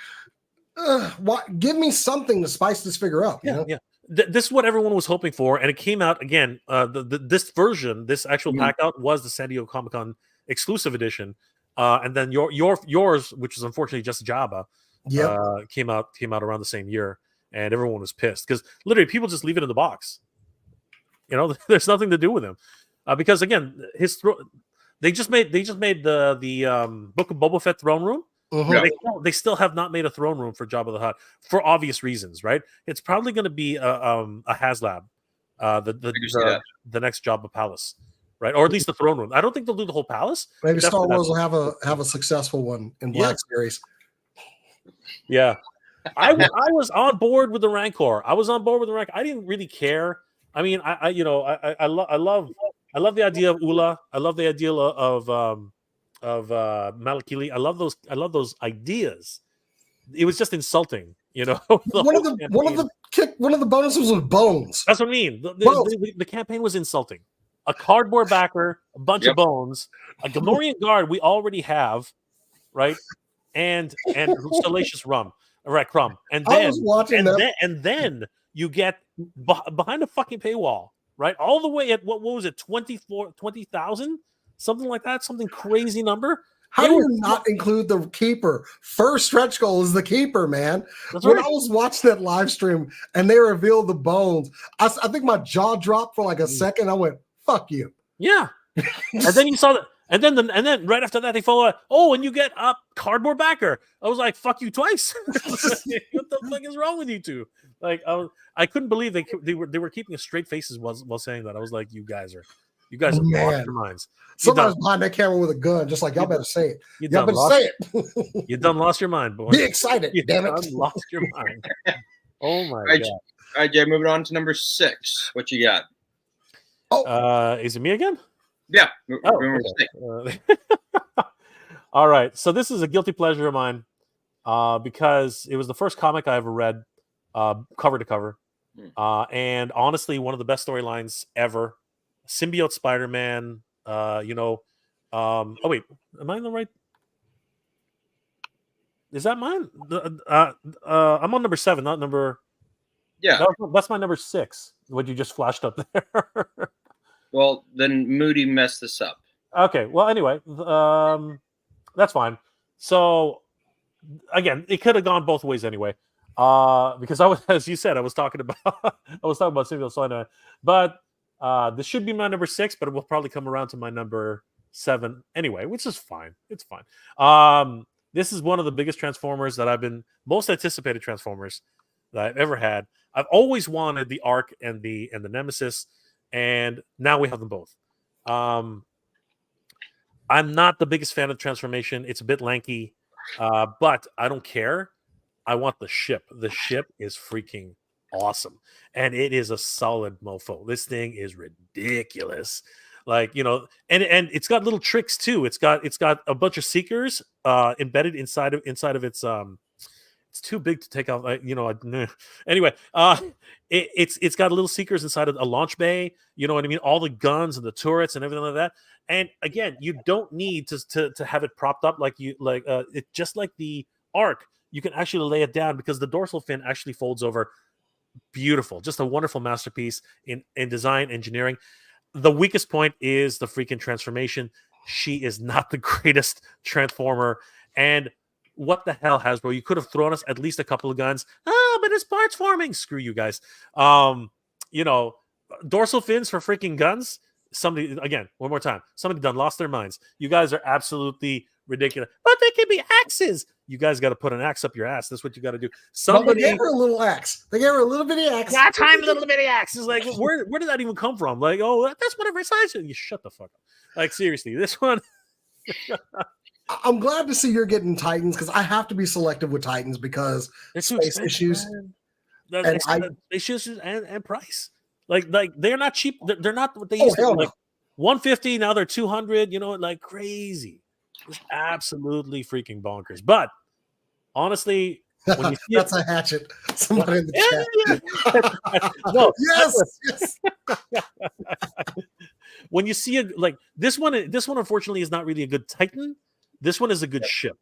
give me something to spice this figure up. Yeah. This is what everyone was hoping for, and it came out again. This version, this actual pack out, was the San Diego Comic-Con exclusive edition, and then yours, which is unfortunately just Jabba, came out around the same year, and everyone was pissed because literally people just leave it in the box. There's nothing to do with him, because again, they just made the Book of Boba Fett throne room. They still have not made a throne room for Jabba the Hutt for obvious reasons, right? It's probably going to be a HasLab, the next Jabba Palace, right? Or at least the throne room. I don't think they'll do the whole palace. Maybe Star Wars will have a successful one in Black Series. Yeah, I was on board with the Rancor. I didn't really care. I mean, I love the idea of Ula. I love the idea of Malakili. I love those ideas. It was just insulting, One of the bonuses was bones. That's what I mean. The campaign was insulting. A cardboard backer, a bunch of bones, a Gamorrean guard we already have, right? And Salacious Rum, right? Crumb. And then you get behind a fucking paywall, right? All the way at what was it, 20,000, something like that, something crazy number. How do you not include the keeper? First stretch goal is the keeper, man. I was watching that live stream and they revealed the bones, I think my jaw dropped for like a second. I went, "Fuck you." Yeah, and then you saw that, and then right after that they follow up. Oh, and you get a cardboard backer. I was like, "Fuck you twice." What the fuck is wrong with you two? Like I couldn't believe they were keeping a straight faces while saying that. I was like, you guys have lost Man. your minds. Somebody's behind that camera with a gun, just like y'all better say it. Y'all better say it. You done lost your mind, boy. Be excited, You damn it. done lost your mind. Oh my All right, god. all right, Jay, moving on to number 6. What you got? Is it me again? Yeah. Oh, okay. All right. So this is a guilty pleasure of mine because it was the first comic I ever read, cover to cover. And honestly, one of the best storylines ever. Symbiote Spider-Man. Oh wait, am I in the right? Is that mine? I'm on number 7, not number. Yeah. That's my number 6. What you just flashed up there. Well, then Moody messed this up. Okay. Well, anyway, that's fine. So again, it could have gone both ways anyway. Because I was, as you said, I was talking about Symbiote Spider-Man, but this should be my number 6, but it will probably come around to my number 7 anyway, which is fine. It's fine. This is one of the biggest Transformers that I've been most anticipated Transformers that I've ever had. I've always wanted the Arc and the Nemesis, and now we have them both. I'm not the biggest fan of transformation. It's a bit lanky, but I don't care. I want the ship. The ship is freaking awesome, and it is a solid mofo. This thing is ridiculous. Like, and it's got little tricks too. It's got a bunch of seekers embedded inside of its it's too big to take out. Anyway, it's got little seekers inside of a launch bay. You know what I mean? All the guns and the turrets and everything like that. And again, you don't need to have it propped up it just like the Arc. You can actually lay it down because the dorsal fin actually folds over. Beautiful, just a wonderful masterpiece in design engineering. The weakest point is the freaking transformation. She is not the greatest transformer. And what the hell, Hasbro? You could have thrown us at least a couple of guns. But it's parts forming. Screw you guys. Dorsal fins for freaking guns. Somebody, again, one more time. Somebody done lost their minds. You guys are absolutely ridiculous. But they can be axes. You guys got to put an axe up your ass. That's what you got to do. Somebody They gave her a little axe. They gave her a little bitty axe. That tiny little bitty axe is like, where did that even come from? Like, oh, that's whatever size. You shut the fuck up. Like, seriously, this one. I'm glad to see you're getting Titans because I have to be selective with Titans because there's space issues. Issues and price. Like they're not cheap. They're not what they used to be. Like 150, now they're 200, like crazy. It's absolutely freaking bonkers. But honestly, when you see that's a hatchet. Somebody in the chat. No, yes. When you see it like this one unfortunately is not really a good Titan. This one is a good ship.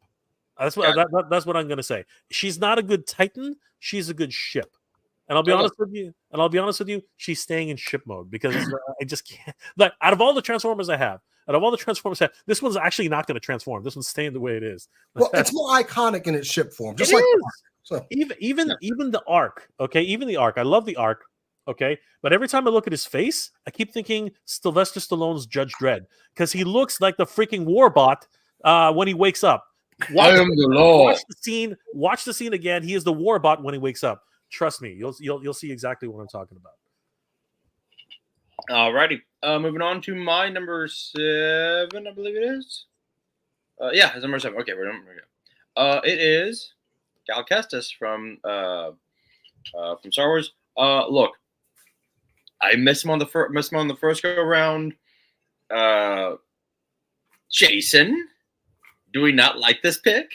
That's what I'm gonna say. She's not a good Titan. She's a good ship. And I'll be honest with you, she's staying in ship mode because I just can't. Like, out of all the Transformers I have, this one's actually not going to transform. This one's staying the way it is. Well, it's more iconic in its ship form. Just even the Arc, okay? Even the Arc. I love the Arc, okay? But every time I look at his face, I keep thinking Sylvester Stallone's Judge Dredd because he looks like the freaking Warbot when he wakes up. I am the law. Watch the scene again. He is the Warbot when he wakes up. Trust me, you'll see exactly what I'm talking about. Alrighty, moving on to my number 7, I believe it is. Yeah, it's number 7. Okay, we're number. It is Cal Kestis from Star Wars. Look, I miss him on the first go around. Jason, do we not like this pick?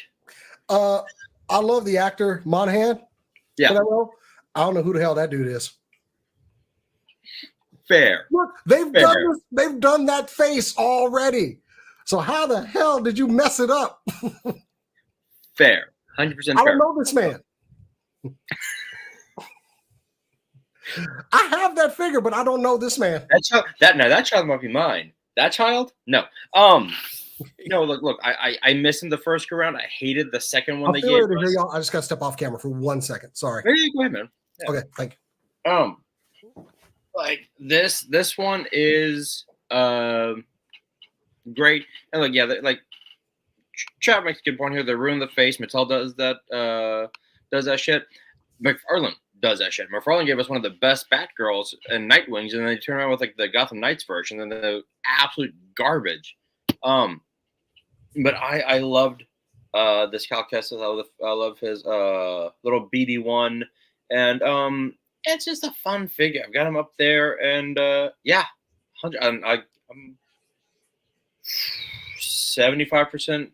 I love the actor Monahan. Yeah. I don't know who the hell that dude is. Fair. Look, they've done that face already. So how the hell did you mess it up? Fair. 100% fair. I don't know this man. I have that figure, but I don't know this man. That child might be mine. That child? No. Look. I missed him the first go round. I hated the second one they gave us. I just got to step off camera for 1 second. Sorry. Go ahead, man. Yeah. Okay, thank you. Like this one is great, and like Chad makes a good point here. They ruin the face. Mattel does that shit. McFarlane does that shit. McFarlane gave us one of the best Batgirls and Nightwings, and then they turn around with like the Gotham Knights version, and the absolute garbage. But I loved this Cal Kestis. I love his little BD1, and it's just a fun figure. I've got him up there, and yeah, I'm 75%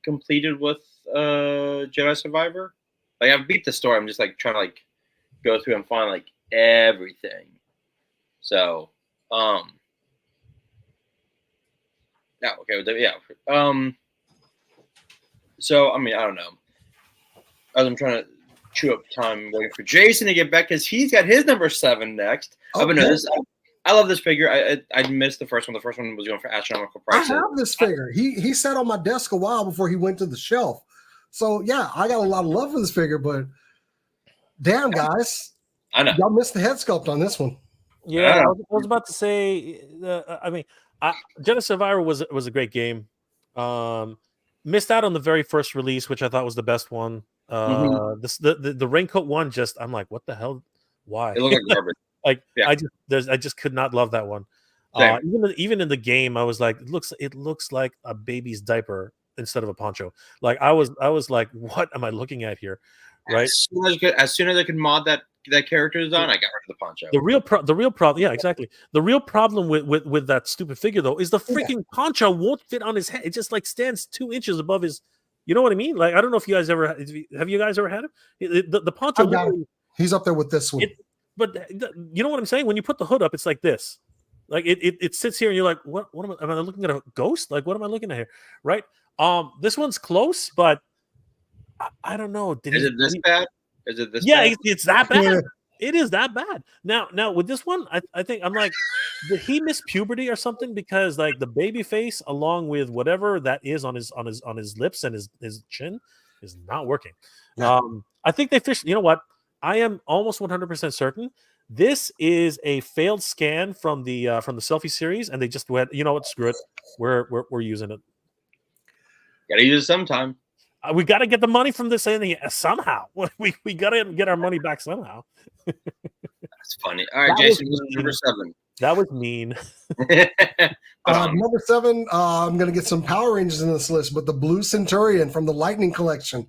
completed with Jedi Survivor. Like I've beat the story. I'm just like trying to like go through and find like everything. So yeah, okay, yeah. So I mean, I don't know. As I'm trying to chew up time waiting for Jason to get back because he's got his number 7 next. Okay. I love this figure. I missed the first one. The first one was going for astronomical prices. I have this figure. He sat on my desk a while before he went to the shelf. So yeah, I got a lot of love for this figure, but damn guys, I know y'all missed the head sculpt on this one. Yeah, I was about to say. I mean, Jedi Survivor was a great game. Missed out on the very first release, which I thought was the best one. The raincoat one, I'm like, what the hell? Why? It looked like garbage. Like yeah. I just could not love that one. Even in the game, I was like, it looks like a baby's diaper instead of a poncho. Like I was like, what am I looking at here? Right. As soon as I could mod that character design, I got rid of the poncho. The real problem, yeah, exactly. The real problem with that stupid figure though is the freaking poncho won't fit on his head. It just like stands 2 inches above his. You know what I mean? Like I don't know if you guys ever have you guys ever had it? The poncho. He's up there with this one. But you know what I'm saying? When you put the hood up, it's like this. Like it sits here, and you're like, what am I looking at? A ghost? Like what am I looking at here? Right? This one's close, but I don't know. Is it this bad? Is it this? Yeah, bad? It's that bad. It is that bad. Now with this one, I think I'm like, did he miss puberty or something? Because like the baby face, along with whatever that is on his lips and his chin, is not working. Yeah. I think they fished. You know what? I am almost 100% certain this is a failed scan from the selfie series, and they just went, you know what? Screw it. We're using it. Gotta use it sometime. We got to get the money from this somehow. We got to get our money back somehow. That's funny. All right, Jason, number 7. That was mean. Number 7, I'm going to get some Power Rangers in this list, but the Blue Centurion from the Lightning Collection.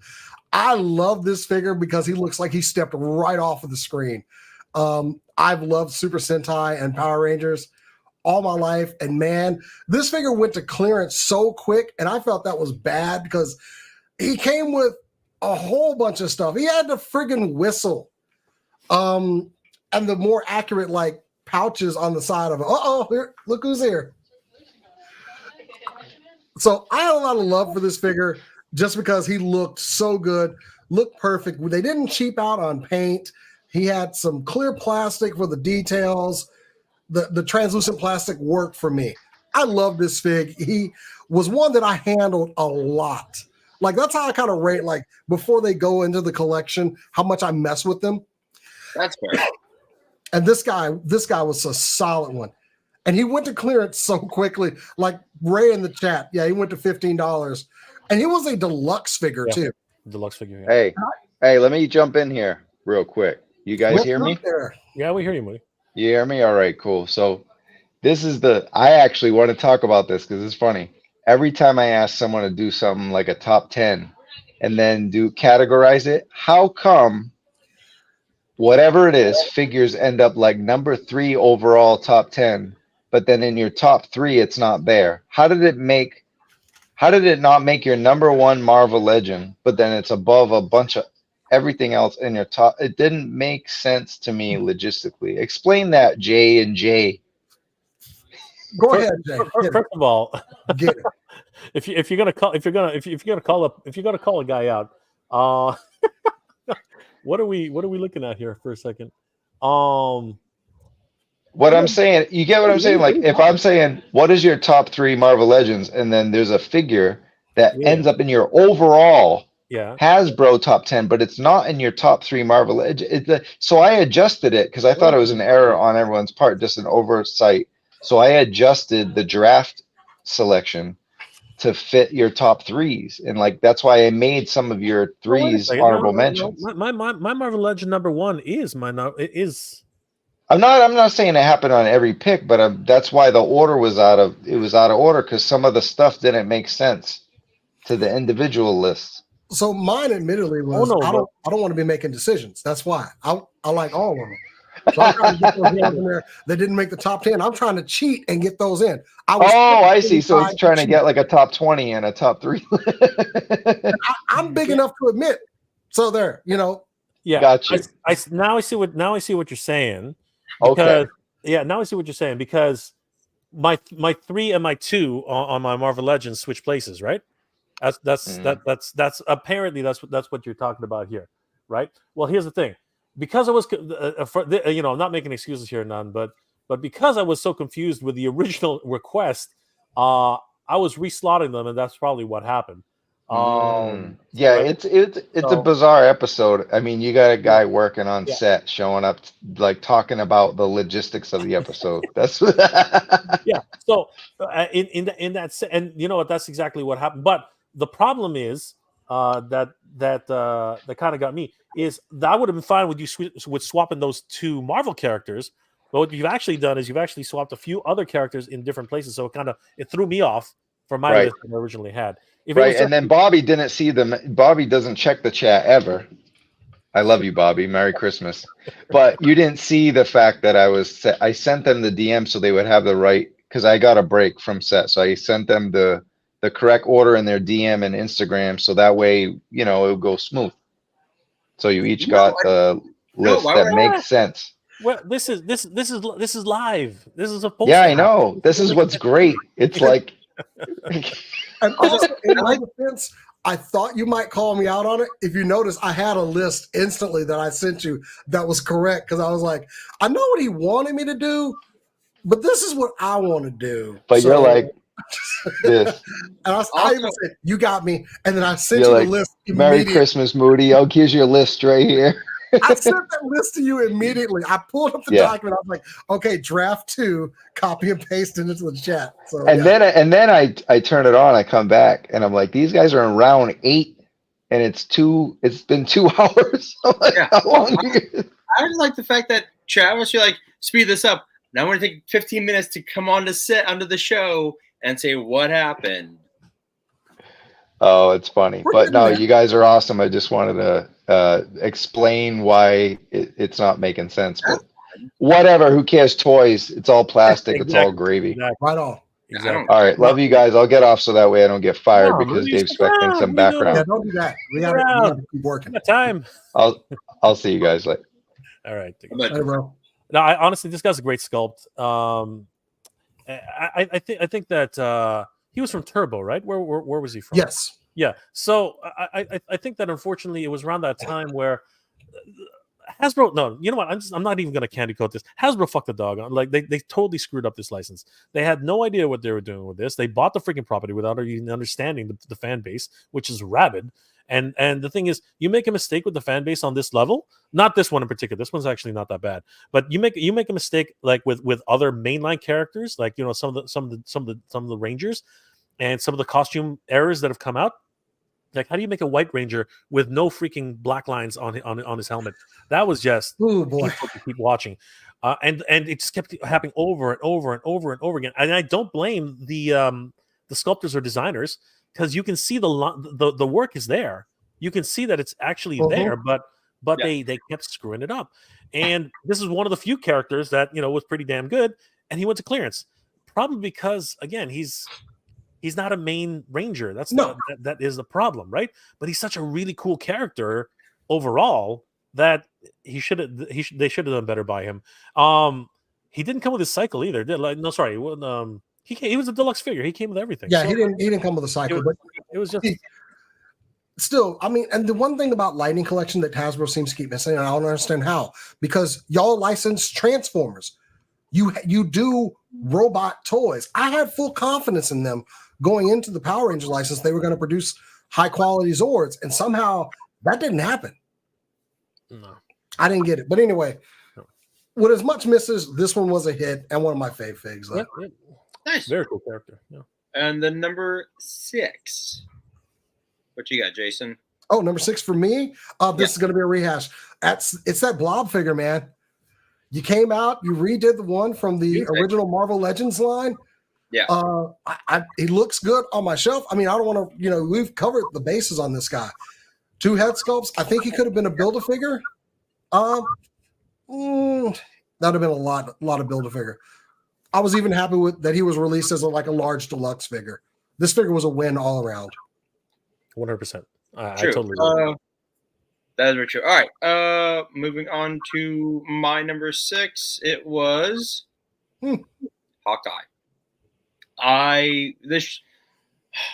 I love this figure because he looks like he stepped right off of the screen. I've loved Super Sentai and Power Rangers all my life, and man, this figure went to clearance so quick, and I felt that was bad because he came with a whole bunch of stuff. He had the friggin' whistle, and the more accurate like pouches on the side of it. Here, look who's here. So I had a lot of love for this figure just because he looked so good, looked perfect. They didn't cheap out on paint. He had some clear plastic for the details. The translucent plastic worked for me. I love this fig. He was one that I handled a lot. Like that's how I kind of rate, like before they go into the collection, how much I mess with them. That's fair. And this guy was a solid one. And he went to clearance so quickly, like Ray in the chat. Yeah, he went to $15. And he was a deluxe figure too. Deluxe figure. Yeah. Hey, let me jump in here real quick. You guys hear me? Yeah, we hear you, Moody. You hear me? All right, cool. So this is I actually want to talk about this because it's funny. Every time I ask someone to do something like a top 10 and then categorize it, how come whatever it is, figures end up like number 3 overall top 10, but then in your top 3, it's not there? How did it not make your number 1 Marvel Legend, but then it's above a bunch of everything else in your top? It didn't make sense to me logistically. Explain that, J and J. Go ahead, Jay. First of all, Get it. if you're gonna call a guy out, what are we looking at here for a second? What I'm saying, you get what I'm saying? Like if I'm saying, what is your top 3 Marvel Legends, and then there's a figure that ends up in your overall Hasbro top 10, but it's not in your top 3 Marvel Legends. So I adjusted it because I thought it was an error on everyone's part, just an oversight. So I adjusted the draft selection to fit your top 3s, and like that's why I made some of your 3s honorable mentions. My Marvel Legend #1 is it is. I'm not saying it happened on every pick, but that's why the order was out of order, because some of the stuff didn't make sense to the individual lists. So mine, admittedly, was I don't want to be making decisions. That's why I like all of them. So I'm trying to get those ones in there that didn't make the top 10. I'm trying to cheat and get those in. I see. So it's trying to get like a top 20 and a top 3. I'm big enough to admit. So there, Yeah, gotcha. Now I see what you're saying. Okay. Yeah, now I see what you're saying, because my 3 and my 2 on my Marvel Legends switch places, right? That's apparently that's what you're talking about here, right? Well, here's the thing. Because I was, I'm not making excuses here, none, but because I was so confused with the original request, I was reslotting them, and that's probably what happened. Yeah, it's a bizarre episode. I mean, you got a guy working on set, showing up, like talking about the logistics of the episode. That's yeah. So in that and you know what? That's exactly what happened. But the problem is that kind of got me is that I would have been fine with you with swapping those 2 Marvel characters. But what you've actually done is you've actually swapped a few other characters in different places. So it threw me off from my list that I originally had. And then Bobby didn't see them. Bobby doesn't check the chat ever. I love you, Bobby. Merry Christmas. But you didn't see the fact that I sent them the DM so they would have the right, because I got a break from set. So I sent them the correct order in their DM and Instagram, so that way, it would go smooth. So you each got the list that makes sense. Well, this is live. This is a post. Yeah, I know. This is what's great. It's like, and also, in my defense, I thought you might call me out on it. If you notice, I had a list instantly that I sent you that was correct, because I was like, I know what he wanted me to do, but this is what I want to do. But you're like this. And I even said, you got me. And then I sent you the list immediately. Merry Christmas, Moody. I'll give you a list right here. I sent that list to you immediately. I pulled up the document. I was like, okay, draft 2, copy and paste it into the chat. So, then I turn it on. I come back and I'm like, these guys are in round 8, and it's been 2 hours. I'm like, how long? I like the fact that Travis, you're like, speed this up. Now we're gonna take 15 minutes to come on to set under the show and say what happened. Oh, it's funny. But no, you guys are awesome. I just wanted to explain why it's not making sense. But whatever, who cares? Toys. It's all plastic. Exactly. It's all gravy. Exactly. Right on. Exactly. All right. Love you guys. I'll get off so that way I don't get fired because Dave's expecting some background. Yeah, don't do that. We gotta keep working. Time. I'll see you guys later. All right. Hey, bro. No, honestly, this guy's a great sculpt. I think that he was from Turbo, right? Where was he from? Yes. Yeah. So I think that unfortunately it was around that time where Hasbro. No, you know what? I'm not even going to candy coat this. Hasbro fucked the dog on. Like they totally screwed up this license. They had no idea what they were doing with this. They bought the freaking property without even understanding the fan base, which is rabid. And the thing is, you make a mistake with the fan base on this level. Not this one in particular. This one's actually not that bad. But you make a mistake like with other mainline characters, like some of the Rangers, and some of the costume errors that have come out. Like, how do you make a White Ranger with no freaking black lines on his helmet? That was just painful to keep watching, and it just kept happening over and over and over and over again. And I don't blame the sculptors or designers, because you can see the work is there. You can see that it's actually there, but they kept screwing it up. And this is one of the few characters that was pretty damn good, and he went to clearance, probably because again he's not a main Ranger. That is the problem, right? But he's such a really cool character overall that they should have done better by him. He didn't come with his cycle either. He was a deluxe figure. He came with everything. Yeah, so, he didn't come with a cycle, but it was just still. I mean, and the one thing about Lightning Collection that Hasbro seems to keep missing, and I don't understand how, because y'all license Transformers. You do robot toys. I had full confidence in them going into the Power Ranger license. They were going to produce high quality Zords, and somehow that didn't happen. No, I didn't get it. But anyway, with as much misses, this one was a hit and one of my fave figs. Nice, very cool character. Yeah. And then number 6. What you got, Jason? Oh, number 6 for me. This is going to be a rehash. It's that Blob figure, man. You came out, you redid the one from the original Marvel Legends line. Yeah. He looks good on my shelf. I mean, I don't want to, we've covered the bases on this guy. 2 head sculpts. I think he could have been a Build-A-Figure. That would have been a lot of Build-A-Figure. I was even happy with that he was released as a large deluxe figure. This figure was a win all around. 100%. I True. totally agree. That is very true. All right. Moving on to my number 6. It was Hawkeye. This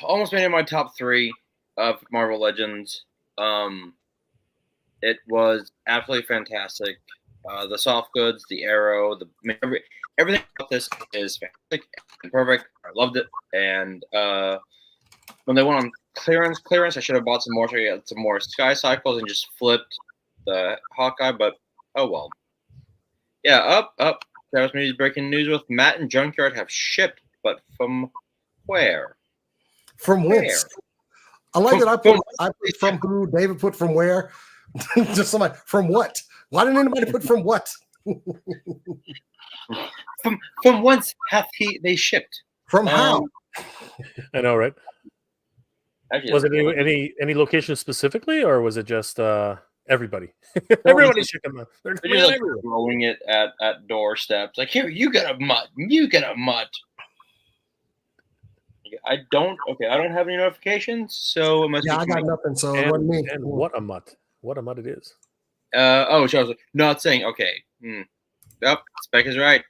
almost made it my top 3 of Marvel Legends. It was absolutely fantastic. The soft goods, the arrow, everything about this is fantastic and perfect. I loved it. And when they went on clearance, I should have bought some more. So I got some more Sky Cycles and just flipped the Hawkeye. But oh well. Yeah, up. Travis Moody's breaking news with Matt and Junkyard have shipped, but from where? From whence? I like that I put from who, David put from where. Just somebody from what? Why didn't anybody put from what? from whence hath they shipped? From how? I know, right? Actually, was it any location specifically, or was it just everybody? Everybody's shipping them. They're just throwing it at doorsteps. Like, here, you get a mutt. You get a mutt. I don't have any notifications, so it must be. I got nothing, so it wasn't me. And what a mutt. What a mutt it is. So not saying, okay. Yep, Spec is right.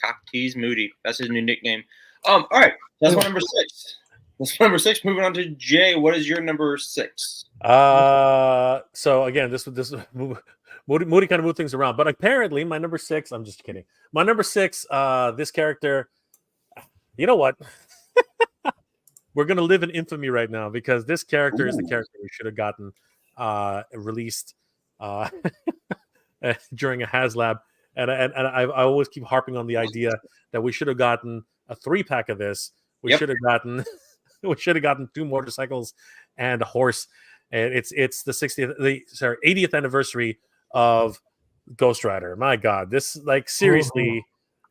Cock Tease Moody. That's his new nickname. All right. That's my number 6. That's number 6. Moving on to Jay. What is your number 6? So again, this Moody kind of moved things around, but apparently my number 6. I'm just kidding. My number 6. This character. You know what? We're gonna live in infamy right now because this character is the character we should have gotten released during a HasLab, and I always keep harping on the idea that we should have gotten a 3-pack of this. We should have gotten 2 motorcycles and a horse. And it's the 80th anniversary of Ghost Rider. My God, this seriously.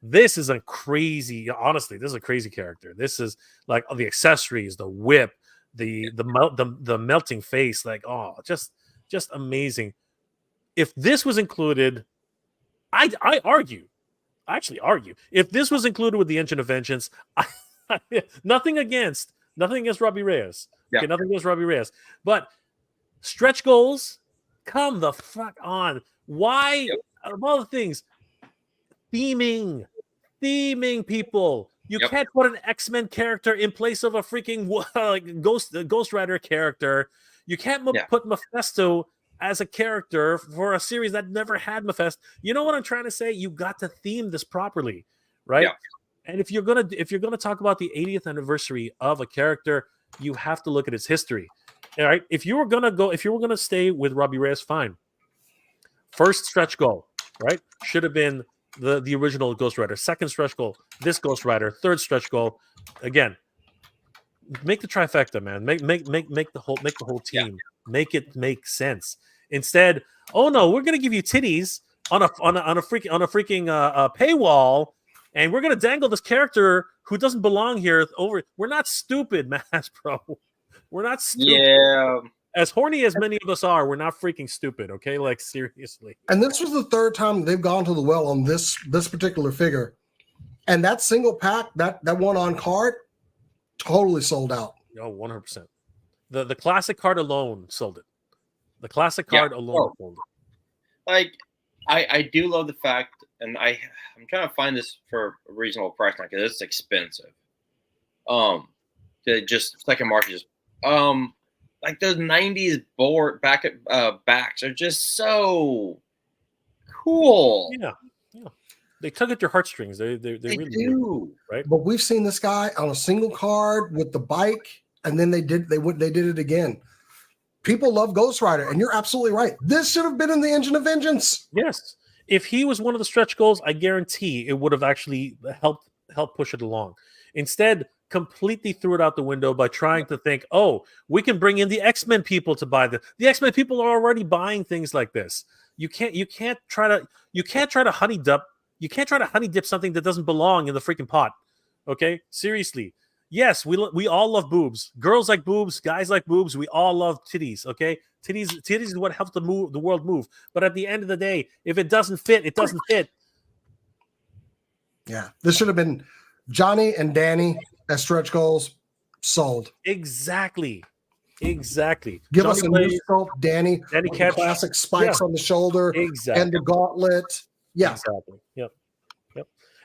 This is a crazy. Honestly, this is a crazy character. This is like the accessories, the whip, the melting face. Just amazing. If this was included, I actually argue, if this was included with the Engine of Vengeance, nothing against Robbie Reyes. Okay, nothing against Robbie Reyes, but stretch goals, come the fuck on. Why of all the things, theming people. You can't put an X-Men character in place of a freaking Ghost Rider character. You can't put Mephisto as a character for a series that never had Mephisto. You know what I'm trying to say? You got to theme this properly, right? Yeah. And if you're gonna talk about the 80th anniversary of a character, you have to look at its history. All right. If you were gonna stay with Robbie Reyes, fine. First stretch goal, right? Should have been the original Ghost Rider. Second stretch goal, this Ghost Rider. Third stretch goal, again. Make the trifecta, man. Make the whole team. Make it make sense. Instead, oh no, we're gonna give you titties on a freaking paywall, and we're gonna dangle this character who doesn't belong here over. We're not stupid, Hasbro. We're not stupid. Yeah. As horny as many of us are, we're not freaking stupid, okay? Like, seriously. And this was the 3rd time they've gone to the well on this particular figure. And that single pack, that one on card, totally sold out. Oh, 100%. The classic card alone sold it. The classic card alone sold it. Like, I do love the fact, and I'm trying to find this for a reasonable price now because it's expensive. Just second market, like those 90s board backs are just so cool. Yeah. They tug at your heartstrings. They really do, right? But we've seen this guy on a single card with the bike, and then they did it again. People love Ghost Rider, and you're absolutely right. This should have been in the Engine of Vengeance. Yes. If he was one of the stretch goals, I guarantee it would have actually helped push it along. Instead, completely threw it out the window by trying to think, oh, we can bring in the X-Men people to buy the X-Men people are already buying things like this. You can't try to honey dip something that doesn't belong in the freaking pot. Okay, seriously. Yes, we all love boobs. Girls like boobs, guys like boobs. We all love titties. Okay, titties is what helps the world move. But at the end of the day, if it doesn't fit, it doesn't fit. Yeah, this should have been Johnny and Danny as stretch goals. Sold. Exactly. Give Johnny us a new sculpt, Danny with the catch classic spikes on the shoulder and the gauntlet. Yeah, exactly. Yep.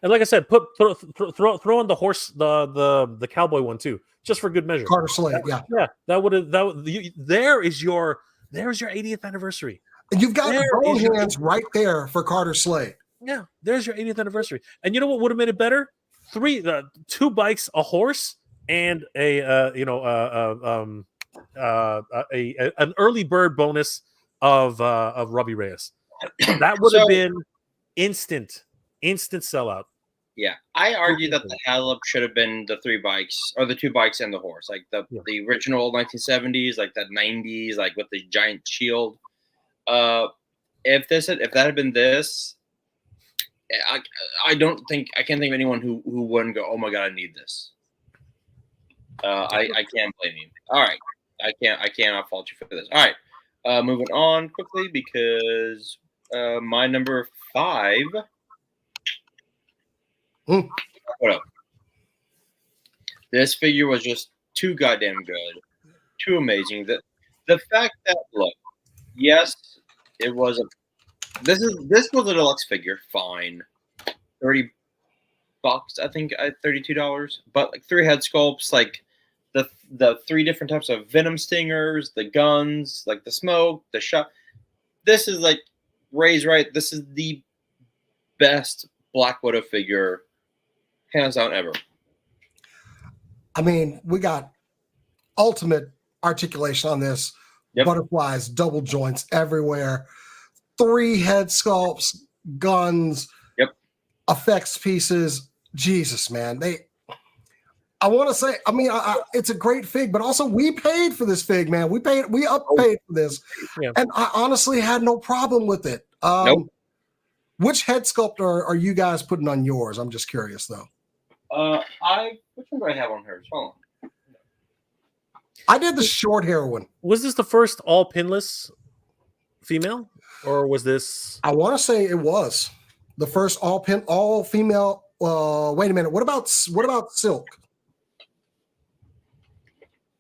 And like I said, throw in the horse, the cowboy one too, just for good measure. Carter Slade. Yeah, there's your 80th anniversary. And you've got bone hands right there for Carter Slade. Yeah, there's your 80th anniversary. And you know what would have made it better? 2 bikes, a horse, and an early bird bonus of Robbie Reyes. That would have been instant sellout. Yeah, I argue that the hell-up should have been the 3 bikes, or the 2 bikes and the horse, like the original 1970s, like the 90s, like with the giant shield. If that had been this, I can't think of anyone who wouldn't go, oh my god, I need this. I can't blame you. All right, I cannot fault you for this. All right, moving on quickly because my number 5. What up? This figure was just too goddamn good, too amazing. The fact that, look, yes, it was this was a deluxe figure, fine, $30, I think, $32, but like 3 head sculpts, like the 3 different types of venom stingers, the guns, like the smoke, the shot. This is like Ray's right. This is the best Black Widow figure, hands down, ever. I mean, we got ultimate articulation on this. Yep. Butterflies, double joints everywhere. 3 head sculpts, guns, effects pieces. Jesus, man. I want to say, I mean, it's a great fig, but also we paid for this fig, man. We uppaid for this. Yeah. And I honestly had no problem with it. Nope. Which head sculpt are you guys putting on yours? I'm just curious, though. Which one do I have on hers? Hold on. I did the short hair one. Was this the first all pinless female, or was this? I want to say it was the first all female. Wait a minute. What about Silk?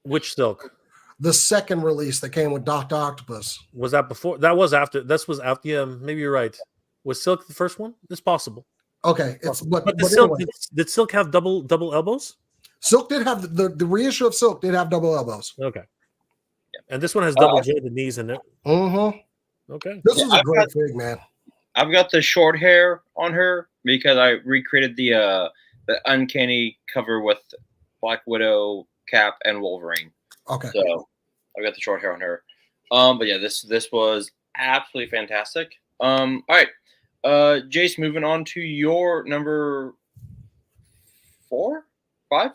Which Silk? The second release that came with Dr. Octopus. Was that before? That was after. This was after. Yeah, maybe you're right. Was Silk the first one? It's possible. Okay, but Silk, anyway. Did Silk have double elbows? Silk did have the reissue of Silk did have double elbows. Okay, and this one has double jointed knees in it. Okay, this is a great fig, man. I've got the short hair on her because I recreated the uncanny cover with Black Widow, Cap, and Wolverine. Okay, so I've got the short hair on her. But yeah, this was absolutely fantastic. All right. Jace, moving on to your number 4, 5.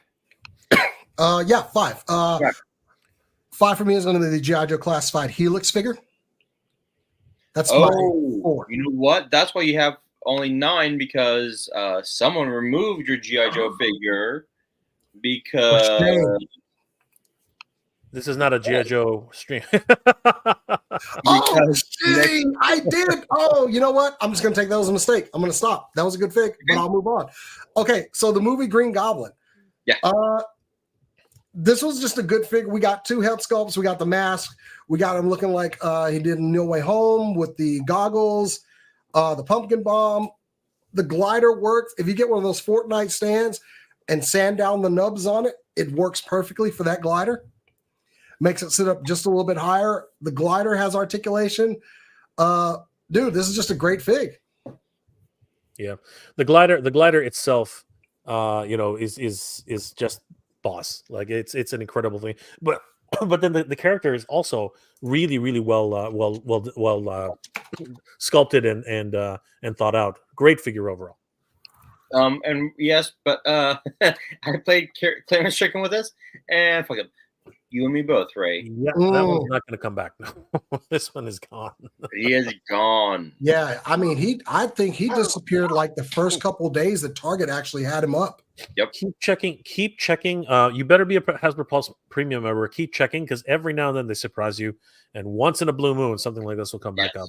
Yeah, 5. 5 for me is going to be the G.I. Joe Classified Helix figure. That's my 4. You know what? That's why you have only 9 because someone removed your G.I. Joe figure because. This is not a G.I. Joe stream. I did. Oh, you know what? I'm just going to take that as a mistake. I'm going to stop. That was a good fig, but I'll move on. Okay, so the movie Green Goblin. Yeah. This was just a good fig. We got 2 head sculpts. We got the mask. We got him looking like he did in No Way Home with the goggles, the pumpkin bomb. The glider works. If you get one of those Fortnite stands and sand down the nubs on it, it works perfectly for that glider. Makes it sit up just a little bit higher. The glider has articulation. Dude, this is just a great fig. Yeah. The glider itself, is just boss. Like it's an incredible thing. But then the character is also really, really well sculpted and thought out. Great figure overall. And yes, but I played Clarence Chicken with us, and fuck it, you and me both, Ray. Yeah, that one's not going to come back. No, this one is gone. He is gone. Yeah, I mean, I think he disappeared like the first couple of days that Target actually had him up. Yep. Keep checking. Keep checking. You better be a Hasbro Pulse Premium member. Keep checking because every now and then they surprise you, and once in a blue moon, something like this will come back up.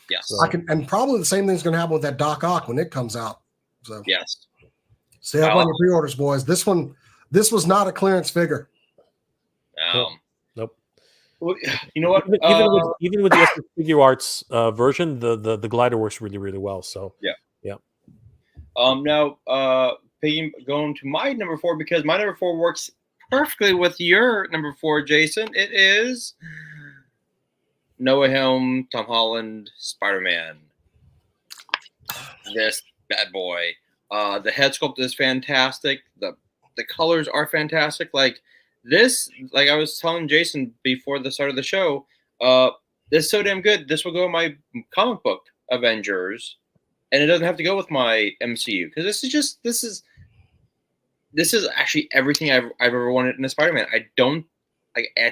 Yes. So, And probably the same thing's going to happen with that Doc Ock when it comes out. So yes. Stay up on your pre-orders, boys. This was not a clearance figure. Nope. Well, you know what? Even with the SS Figure Arts version, the glider works really, really well. So yeah. Now, Going to my number 4 because my number 4 works perfectly with your number 4, Jason. It is Noah Helm, Tom Holland, Spider-Man. This bad boy. The head sculpt is fantastic. The colors are fantastic. Like this, like I was telling Jason before the start of the show, this is so damn good. This will go in my comic book Avengers, and it doesn't have to go with my MCU because this is actually everything I've ever wanted in a Spider-Man. I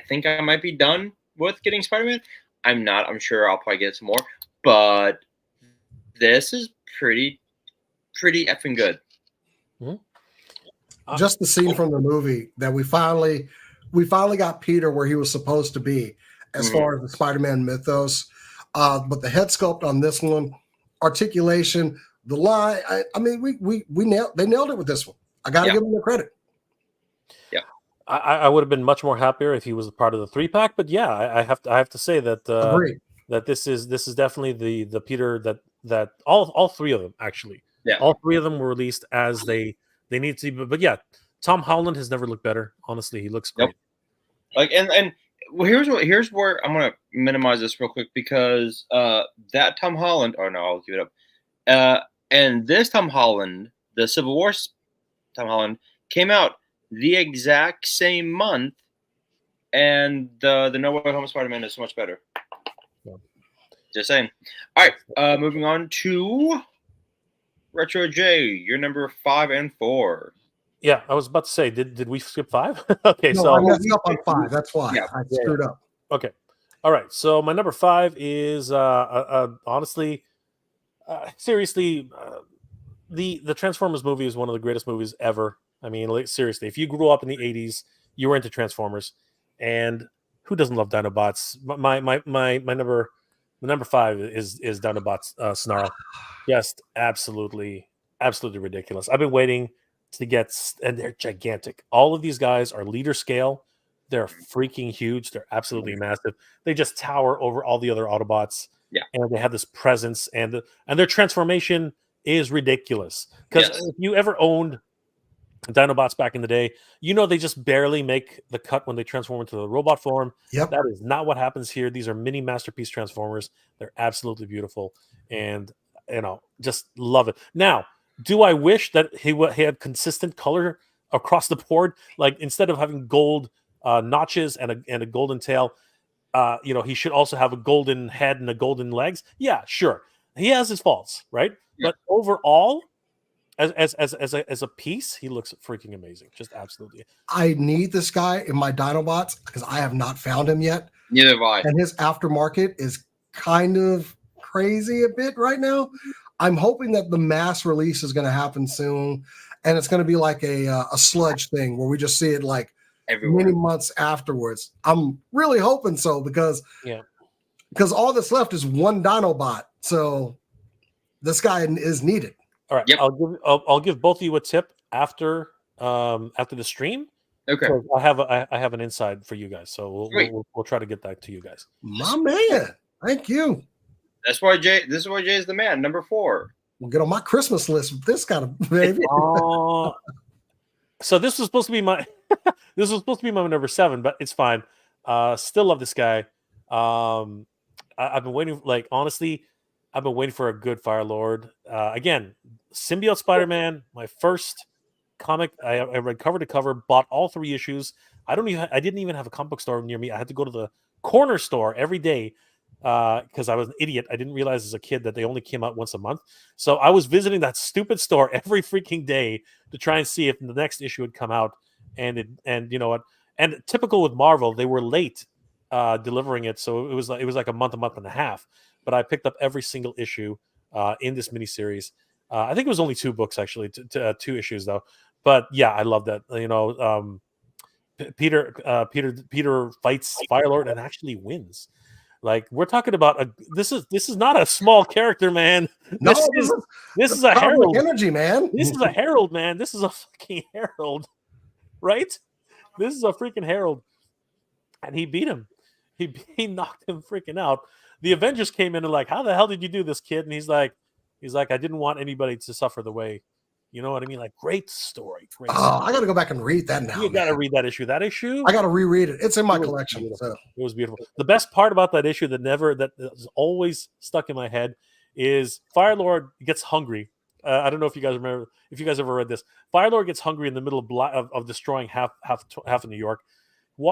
think I might be done with getting Spider-Man. I'm not. I'm sure I'll probably get some more, but this is pretty effing good. Just the scene from the movie that we finally got Peter where he was supposed to be as far as the Spider-Man mythos. But the head sculpt on this one, articulation, the line. I mean, they nailed it with this one. I got to give them the credit. Yeah, I would have been much more happier if he was a part of the 3-pack. But yeah, I have to say that that this is definitely the Peter that all 3 of them actually. Yeah, all 3 of them were released as they need to be. But yeah, Tom Holland has never looked better. Honestly, he looks great. Like and well, here's where I'm gonna minimize this real quick because that Tom Holland. Oh no, I'll give it up. And this Tom Holland, the Civil War Tom Holland, came out the exact same month, and the No Way Home Spider-Man is so much better. Yeah. Just saying. All right, moving on to Retro J, your number 5 and 4. Yeah, I was about to say, did we skip 5? Okay, no, so I messed up on 5. That's why I screwed up. Okay, all right. So my number 5 is honestly, seriously, the Transformers movie is one of the greatest movies ever. I mean, like, seriously, if you grew up in the '80s, you were into Transformers, and who doesn't love Dinobots? My number 5 is Dinobots Snarl. Just absolutely ridiculous. I've been waiting to get, and they're gigantic. All of these guys are leader scale. They're freaking huge. They're absolutely massive. They just tower over all the other Autobots. Yeah, and they have this presence, and their transformation is ridiculous. Because if you ever owned Dinobots back in the day, they just barely make the cut when they transform into the robot form. Yep. That is not what happens here. These are mini masterpiece Transformers. They're absolutely beautiful, and just love it. Now, do I wish that he had consistent color across the board? Like, instead of having gold notches and a golden tail, he should also have a golden head and a golden legs. Yeah, sure. He has his faults, right? Yeah. But overall, as a piece, he looks freaking amazing. Just absolutely. I need this guy in my Dinobots because I have not found him yet. Neither have I. And his aftermarket is kind of crazy a bit right now. I'm hoping that the mass release is going to happen soon, and it's going to be like a sludge thing where we just see it like everywhere. Many months afterwards. I'm really hoping so because all that's left is one Dinobot. So this guy is needed. All right. Yep. I'll give both of you a tip after the stream. Okay. So I have an inside for you guys. So we'll try to get that to you guys. My man. Thank you. This is why Jay is the man. Number 4. We'll get on my Christmas list with this kind of baby. So this was supposed to be my number 7, but it's fine. Still love this guy. I've been waiting. Like, honestly, I've been waiting for a good Fire Lord. Again, Symbiote Spider-Man, my first comic. I read cover to cover, bought all 3 issues. I didn't even have a comic book store near me. I had to go to the corner store every day because I was an idiot. I didn't realize as a kid that they only came out once a month. So I was visiting that stupid store every freaking day to try and see if the next issue had come out. And you know what? And typical with Marvel, they were late delivering it, so it was like a month and a half. But I picked up every single issue in this miniseries. I think it was only 2 books actually, 2 issues though. But yeah, I love that. You know, Peter fights Firelord and actually wins. Like, we're talking about this is not a small character, man. No, This is a herald. Energy, man. This is a herald, man. This is a fucking herald, right? This is a freaking herald, and he beat him. He knocked him freaking out. The Avengers came in and like, how the hell did you do this, kid? And he's like, I didn't want anybody to suffer the way. You know what I mean? Like, great story. Great story. I got to go back and read that now. You got to read that issue. That issue? I got to reread it. It's in my collection. So. It was beautiful. The best part about that issue that is always stuck in my head is Firelord gets hungry. I don't know if you guys remember, if you guys ever read this. Firelord gets hungry in the middle of destroying half of New York.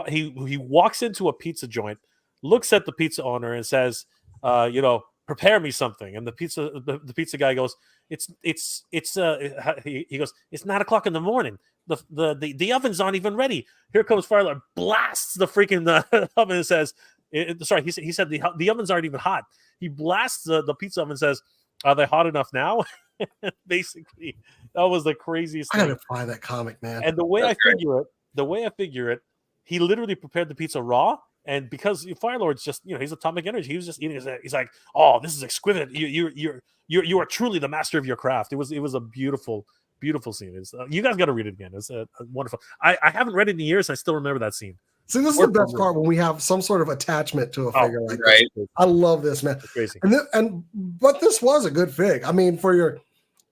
He walks into a pizza joint, looks at the pizza owner and says, you know, prepare me something. And the pizza guy goes, he goes, it's 9 o'clock in the morning. The oven's not even ready. Here comes Firelord, blasts the freaking oven and says, sorry, he said the ovens aren't even hot. He blasts the pizza oven and says, are they hot enough now? Basically, that was the craziest thing. I gotta find that comic, man. And the way I figure it, he literally prepared the pizza raw. And because Firelord's just, you know, he's atomic energy, he was just eating it. He's like, oh, this is exquisite. You are truly the master of your craft. It was a beautiful scene. You guys got to read it again. It's a wonderful. I haven't read it in years. I still remember that scene. See, this is the best part when we have some sort of attachment to a figure like right. this. I love this, man. It's crazy. But this was a good fig. I mean,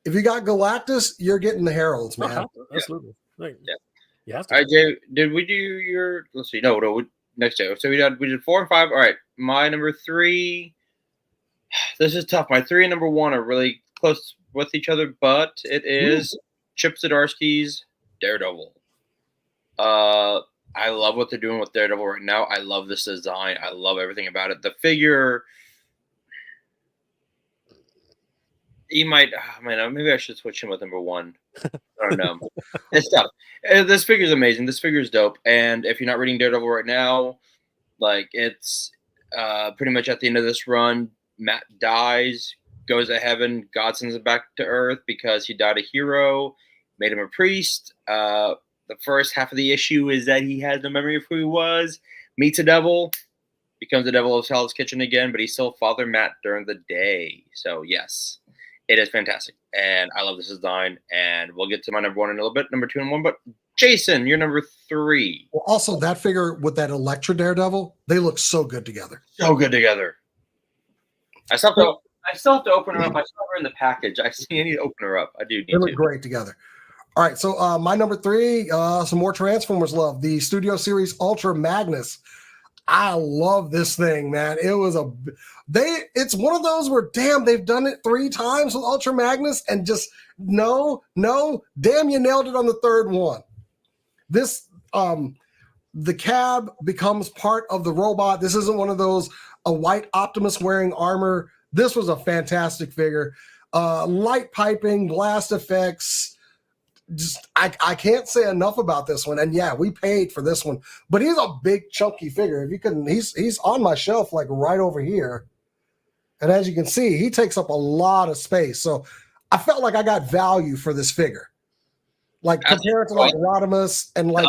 if you got Galactus, you're getting the Heralds, man. Absolutely. Right. Yeah. You have to. All right, Jay, did we do your? Let's see. No. Next day. So we did 4 and 5. All right. My number 3. This is tough. My 3 and number 1 are really close with each other, but it is Chip Zdarsky's Daredevil. I love what they're doing with Daredevil right now. I love this design. I love everything about it. The figure. You might, maybe I should switch him with number 1. I don't know. It's tough. This figure is amazing. This figure is dope. And if you're not reading Daredevil right now, like, it's pretty much at the end of this run, Matt dies, goes to heaven. God sends him back to Earth because he died a hero, made him a priest. The first half of the issue is that he has no memory of who he was, meets a devil, becomes the devil of Hell's Kitchen again, but he's still Father Matt during the day. So, yes. It is fantastic, and I love this design, and we'll get to my number 1 in a little bit, number 2 and 1, but Jason, you're number 3. Well, also, that figure with that Elektra Daredevil, they look so good together. So good together. I still have to open her up. I saw her in the package. I need to open her up. I do need to. They look great together. All right, so my number 3, some more Transformers love. The Studio Series Ultra Magnus. I love this thing, man. It's one of those where, damn, they've done it 3 times with Ultra Magnus and just no, damn, you nailed it on the 3rd one. This, the cab becomes part of the robot. This isn't one of those, a white Optimus wearing armor. This was a fantastic figure. Light piping, blast effects. Just I can't say enough about this one. And yeah, we paid for this one, but he's a big chunky figure. If you can, he's on my shelf, like right over here. And as you can see, he takes up a lot of space. So I felt like I got value for this figure. Like compared to like Rodimus and like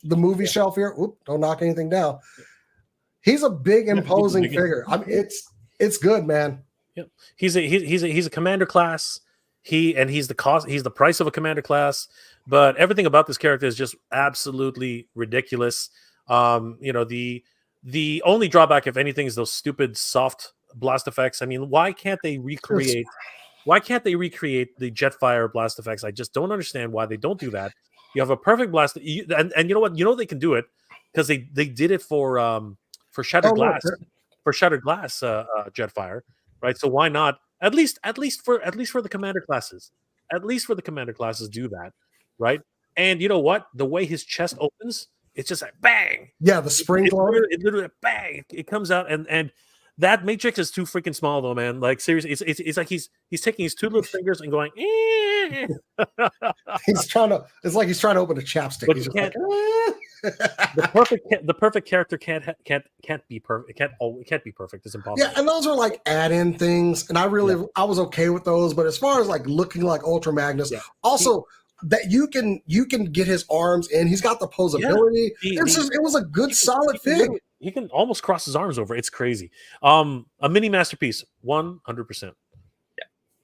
the movie shelf here. Oop, don't knock anything down. He's a big, imposing figure. I mean, it's good, man. Yep. He's a commander class. He's the price of a commander class, but everything about this character is just absolutely ridiculous. You know, the only drawback, if anything, is those stupid soft blast effects. I mean, why can't they recreate the Jetfire blast effects? I just don't understand why they don't do that. You have a perfect blast, and you know what? You know they can do it because they did it for Shattered Glass, Jetfire, right? So why not? At least for the commander classes. At least for the commander classes, do that, right? And you know what? The way his chest opens, it's just like bang. Yeah, the spring. It literally bang. It comes out, and That matrix is too freaking small, though, man. Like seriously, it's like he's taking his two little fingers and going. Eh. He's trying to. It's like he's trying to open a chapstick. But He's you just can't. like, The perfect character can't be perfect. It can't be perfect. It's impossible. yeah, and those are like add-in things, and I was okay with those. But as far as like looking like Ultra Magnus, also that you can get his arms in. He's got the posability. It was a good solid fig. He can almost cross his arms over. It's crazy. A mini masterpiece, 100%.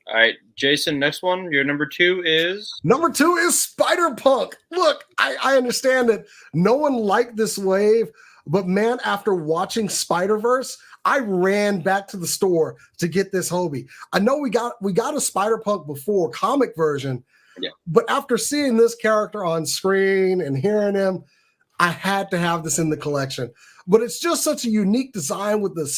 All right, Jason, next one. Your number 2 is? Number 2 is Spider-Punk. Look, I understand that no one liked this wave, but man, after watching Spider-Verse, I ran back to the store to get this Hobie. I know we got a Spider-Punk before, comic version, but after seeing this character on screen and hearing him, I had to have this in the collection. But it's just such a unique design with the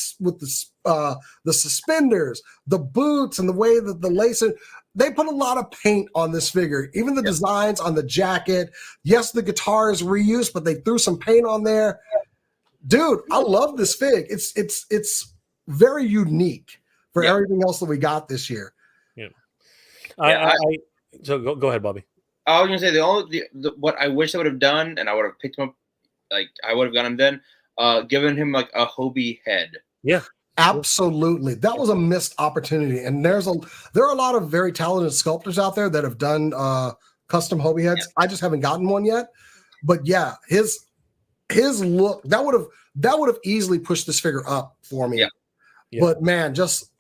suspenders, the boots, and the way that the lacing. They put a lot of paint on this figure. Even the designs on the jacket. Yes, the guitar is reused, but they threw some paint on there. Dude, I love this fig. It's very unique for everything else that we got this year. Yeah. So go ahead, Bobby. I was gonna say what I wish I would have done, and I would have picked him up. Like I would have got him then. Given him like a Hobie head. Yeah, absolutely. That was a missed opportunity. And there are a lot of very talented sculptors out there that have done custom Hobie heads. I just haven't gotten one yet. But yeah, his look that would have easily pushed this figure up for me. Yeah. But man, just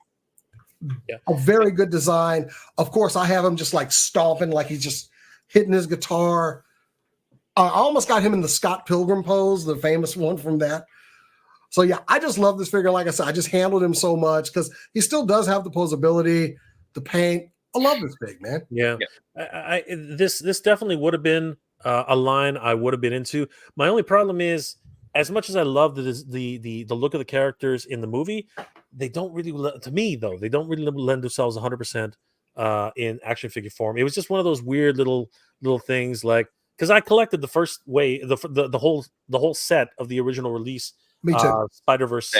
a very good design. Of course, I have him just like stomping, like he's just hitting his guitar. I almost got him in the Scott Pilgrim pose, the famous one from that. So yeah, I just love this figure. Like I said, I just handled him so much because he still does have the posability, the paint. I love this fig, man. Yeah. This definitely would have been a line I would have been into. My only problem is, as much as I love the look of the characters in the movie, they don't really, to me though, they don't really lend themselves 100% in action figure form. It was just one of those weird little things, like. Because I collected the first wave, the whole set of the original release, Me too. Spider-Verse,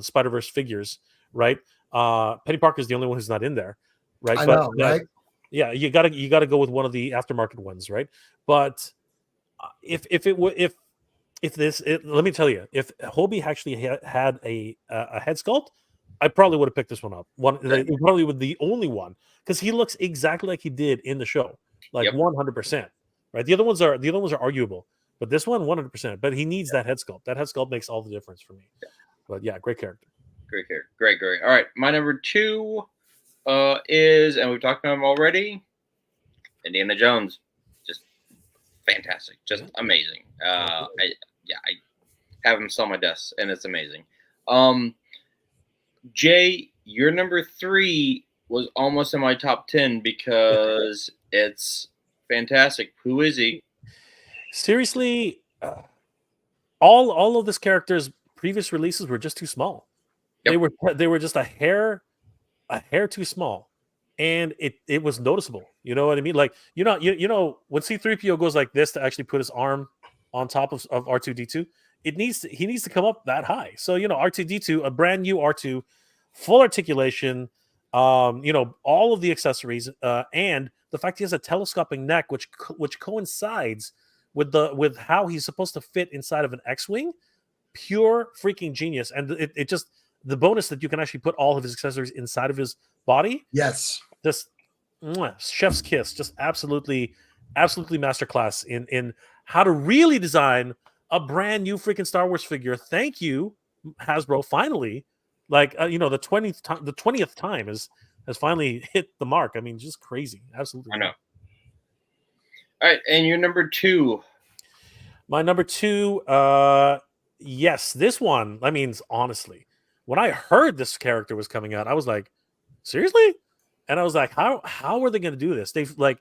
Spider-Verse figures, right? Penny Parker's the only one who's not in there, right? I know, right? Yeah, you gotta go with one of the aftermarket ones, right? But let me tell you, if Hobie actually had a head sculpt, I probably would have picked this one up. Probably would the only one, because he looks exactly like he did in the show. Like 100%, right? The other ones are arguable, but this one 100%. But he needs that head sculpt. That head sculpt makes all the difference for me. But yeah, great character. Great character. Great. All right, my number 2 is, and we've talked about him already, Indiana Jones. Just fantastic, just amazing. I have him still on my desk, and it's amazing. Jay, your number 3 was almost in my top 10 because it's fantastic. Who is he? Seriously, all of this character's previous releases were just too small. Yep. They were just a hair too small, and it was noticeable. You know what I mean? Like you know when C-3PO goes like this to actually put his arm on top of R2-D2, he needs to come up that high. So R2-D2, a brand new R2, full articulation. All of the accessories, and the fact he has a telescoping neck, which coincides with how he's supposed to fit inside of an X-wing. Pure freaking genius, and it just the bonus that you can actually put all of his accessories inside of his body. Yes, just chef's kiss, just absolutely masterclass in how to really design a brand new freaking Star Wars figure. Thank you, Hasbro. Finally. Like the 20th time has finally hit the mark. I mean, just crazy, absolutely. I know. All right, and your number 2. My number 2, yes, this one. I mean, honestly, when I heard this character was coming out, I was like, seriously? And I was like, how are they going to do this? They've like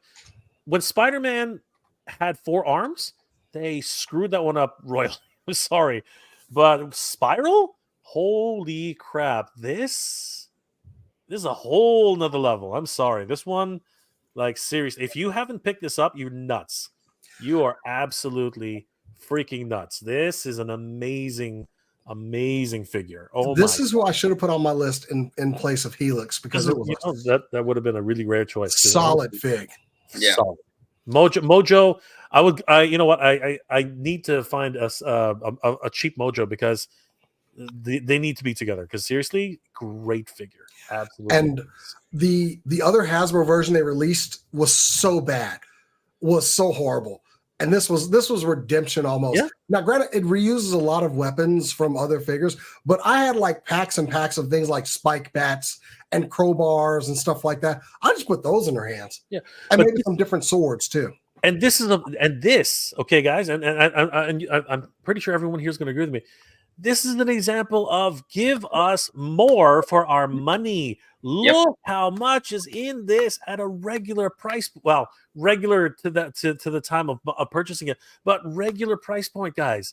when Spider-Man had 4 arms, they screwed that one up royally. I'm sorry, but Spiral. Holy crap, this is a whole nother level. I'm sorry. This one, like, seriously, if you haven't picked this up, you're nuts. You are absolutely freaking nuts. This is an amazing Amazing figure. Oh, This my is who I should have put on my list in place of Helix because it was that would have been a really rare choice. solid fig. Yeah. Solid. Mojo. I you know what? I need to find a cheap Mojo because they need to be together. Because seriously, great figure. Absolutely. And the other Hasbro version they released was so bad, was so horrible. And this was redemption almost. Yeah. Now, granted, it reuses a lot of weapons from other figures, but I had like packs and packs of things like spike bats and crowbars and stuff like that. I just put those in their hands. Yeah, and maybe some different swords too. And this is okay, guys, and I'm pretty sure everyone here is going to agree with me. This is an example of give us more for our money. Look how much is in this at a regular price. Well, regular to the time of purchasing it, but regular price point, guys.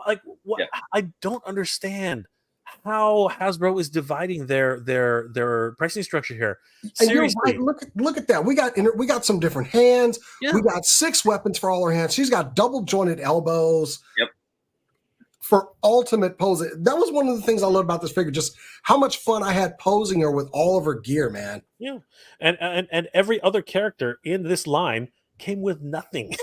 Like what? I don't understand how Hasbro is dividing their pricing structure here. Seriously, and look at that. We got some different hands. Yeah. We got 6 weapons for all her hands. She's got double jointed elbows. Yep. For ultimate pose. That was one of the things I loved about this figure, just how much fun I had posing her with all of her gear, man. Yeah. And every other character in this line came with nothing.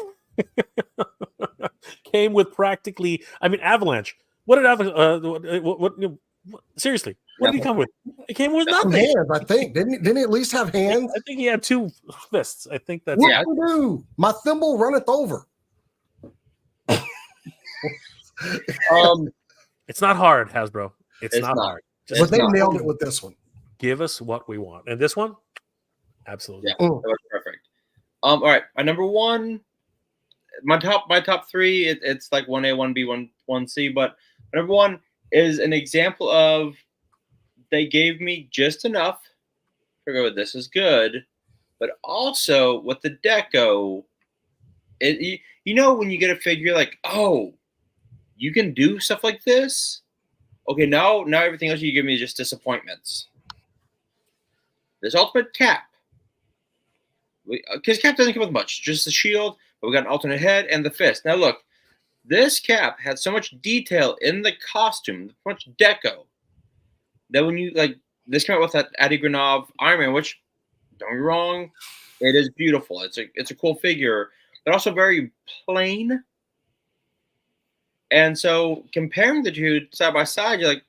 Came with practically, I mean, Avalanche. What did Avalanche seriously, what did he come with? It came with nothing. Hands, I think. Didn't he at least have hands? I think he had 2 fists. I think that's what do? My thimble runneth over. It's not hard, Hasbro. It's not hard. But they nailed it with this one. Give us what we want. And this one, absolutely. Yeah, that was perfect. All right, my number 1, my top 3. It's like 1A, 1B, 1C. But number 1 is an example of they gave me just enough to go. This is good, but also with the deco, you know when you get a figure like, oh, you can do stuff like this. Okay, now everything else you give me is just disappointments. This ultimate cap, because cap doesn't come with much, just the shield. But we got an alternate head and the fist. Now look, this cap had so much detail in the costume, so much deco, that when you this came out with that Adi Granov Iron Man, which don't get me wrong, it is beautiful. It's a cool figure, but also very plain. And so comparing the two side by side, you're like,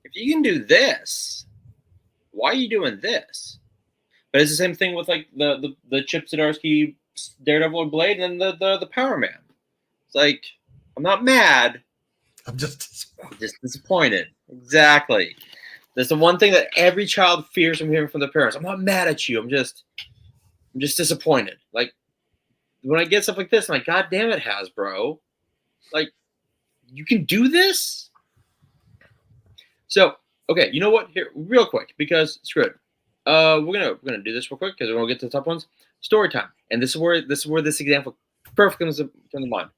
if you can do this, why are you doing this? But it's the same thing with like the Chip Zdarsky Daredevil Blade and then the Power Man. It's like, I'm not mad. I'm just disappointed. Exactly. That's the one thing that every child fears from hearing from their parents. I'm not mad at you. I'm just disappointed. Like when I get stuff like this, I'm like, God damn it, Hasbro. Like, you can do this? So, okay, you know what? Here, real quick, because screw it. We're gonna do this real quick because we're gonna get to the top ones. Story time, and this is where this example perfectly comes to mind.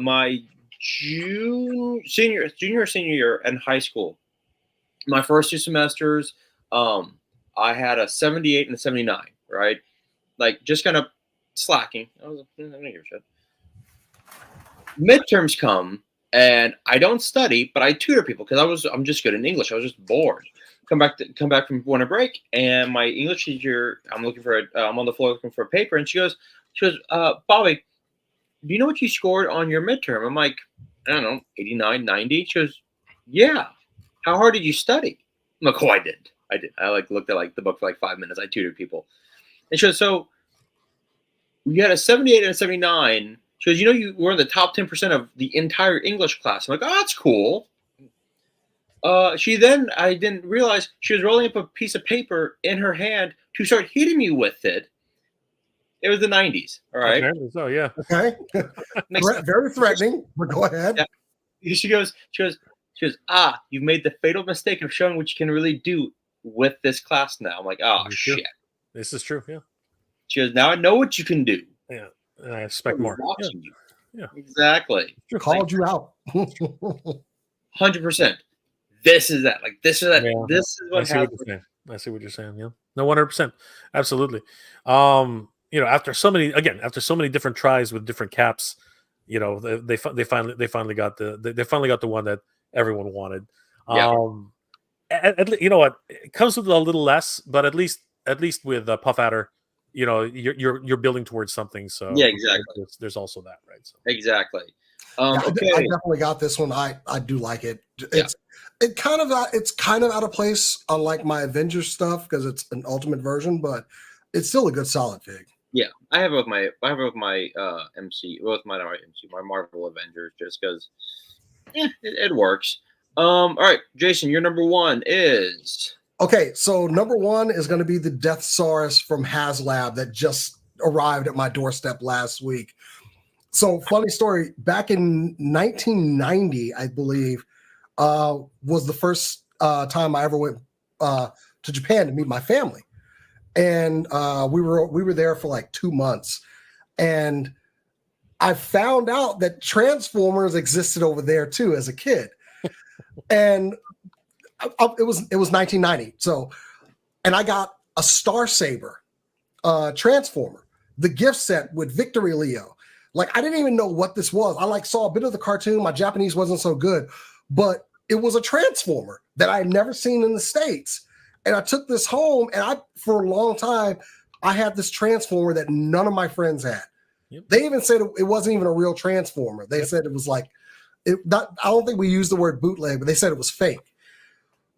My junior or senior year in high school, my first 2 semesters, I had a 78 and a 79. Right, like just kind of slacking. I don't give a shit. Midterms come. And I don't study, but I tutor people because I'm just good in English. I was just bored. Come back from winter break, and my English teacher, I'm on the floor looking for a paper, and she goes, Bobby, do you know what you scored on your midterm? I'm like, I don't know, 89, 90. She goes, yeah. How hard did you study? I'm like, oh, I did. I looked at the book for 5 minutes. I tutored people, and she goes, so you had a 78 and a 79. She goes, you know, you were in the top 10% of the entire English class. I'm like, oh, that's cool. I didn't realize she was rolling up a piece of paper in her hand to start hitting me with it. It was the 90s. All right. Okay, so yeah. Okay. Very threatening, but go ahead. Yeah. She goes, you've made the fatal mistake of showing what you can really do with this class now. I'm like, oh, shit. This is true. Yeah. She goes, now I know what you can do. Yeah. I expect more. Yeah, exactly. Called you out. 100%. This is that. This is that. Yeah. This is what happens. I see what you're saying. Yeah. No, 100%. Absolutely. After so many different tries with different caps, they finally got the one that everyone wanted. Yeah. You know what? It comes with a little less, but at least with Puff Adder, you know, you're building towards something. So Yeah, exactly. There's also that, right? So Exactly. Yeah, Okay. I definitely got this one. I do like it. Yeah. It's kind of out of place, unlike my Avengers stuff, because it's an Ultimate version, but it's still a good solid fig. Yeah, I have it with my MC, well, with my not my MC, my Marvel Avengers, just because it works. All right, Jason, your number one is Okay, so number one is going to be the Death Saurus from HasLab that just arrived at my doorstep last week. So, funny story. Back in 1990, I believe, was the first time I ever went to Japan to meet my family, and we were there for like 2 months, and I found out that Transformers existed over there too as a kid, and it was 1990. So, and I got a Star Saber Transformer, the gift set with Victory Leo. Like, I didn't even know what this was. I like saw a bit of the cartoon. My Japanese wasn't so good, but it was a Transformer that I had never seen in the States. And I took this home, and for a long time, I had this Transformer that none of my friends had. Yep. They even said it wasn't even a real Transformer. They said it was like, I don't think we used the word bootleg, but they said it was fake.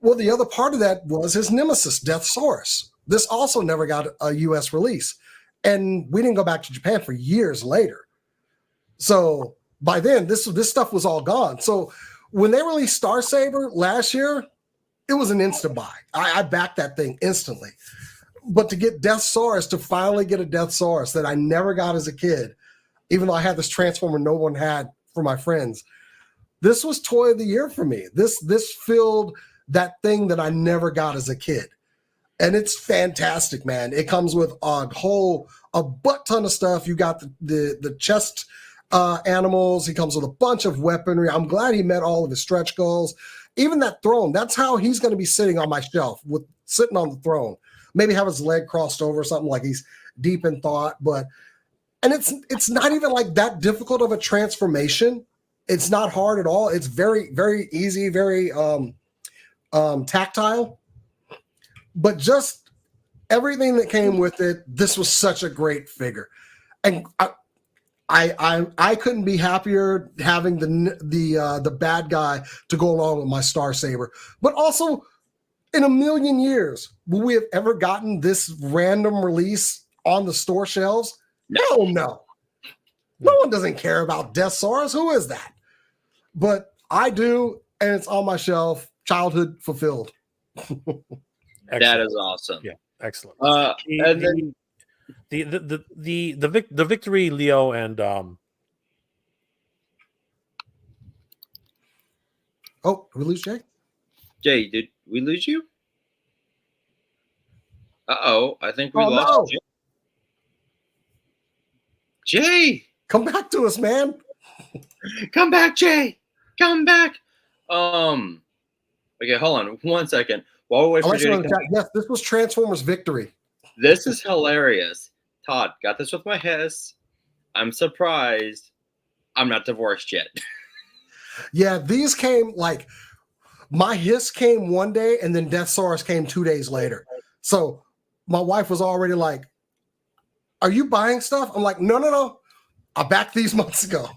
Well, the other part of that was his nemesis, Death Saurus. This also never got a U.S. release. And we didn't go back to Japan for years later. So by then, this stuff was all gone. So when they released Star Saber last year, it was an instant buy. I backed that thing instantly. But to get Death Saurus, to finally get a Death Saurus that I never got as a kid, even though I had this Transformer no one had for my friends, this was Toy of the Year for me. This filled that thing that I never got as a kid. And it's fantastic, man. It comes with a butt ton of stuff. You got the chest animals. He comes with a bunch of weaponry. I'm glad he met all of his stretch goals. Even that throne, that's how he's going to be sitting on my shelf, sitting on the throne. Maybe have his leg crossed over or something, like he's deep in thought. And it's not even like that difficult of a transformation. It's not hard at all. It's very, very easy, very tactile. But just everything that came with it, this was such a great figure. And I couldn't be happier having the bad guy to go along with my Star Saber. But also, in a million years, will we have ever gotten this random release on the store shelves? Hell no. No one doesn't care about Death Saurus. Who is that? But I do, and it's on my shelf. Childhood fulfilled. That is awesome. Yeah, excellent. And then the Victory Leo and oh, did we lose Jay? Jay, did we lose you? Uh-oh, I think we lost no. Jay. Come back to us, man. Come back, Jay. Come back. Okay, hold on 1 second. While we wait for Jay to come back. Yes, this was Transformers Victory. This is hilarious. Todd, got this with my hiss. I'm surprised I'm not divorced yet. Yeah, these came like my hiss came one day and then Death Saurus came 2 days later. So my wife was already like, "Are you buying stuff?" I'm like, No. I backed these months ago.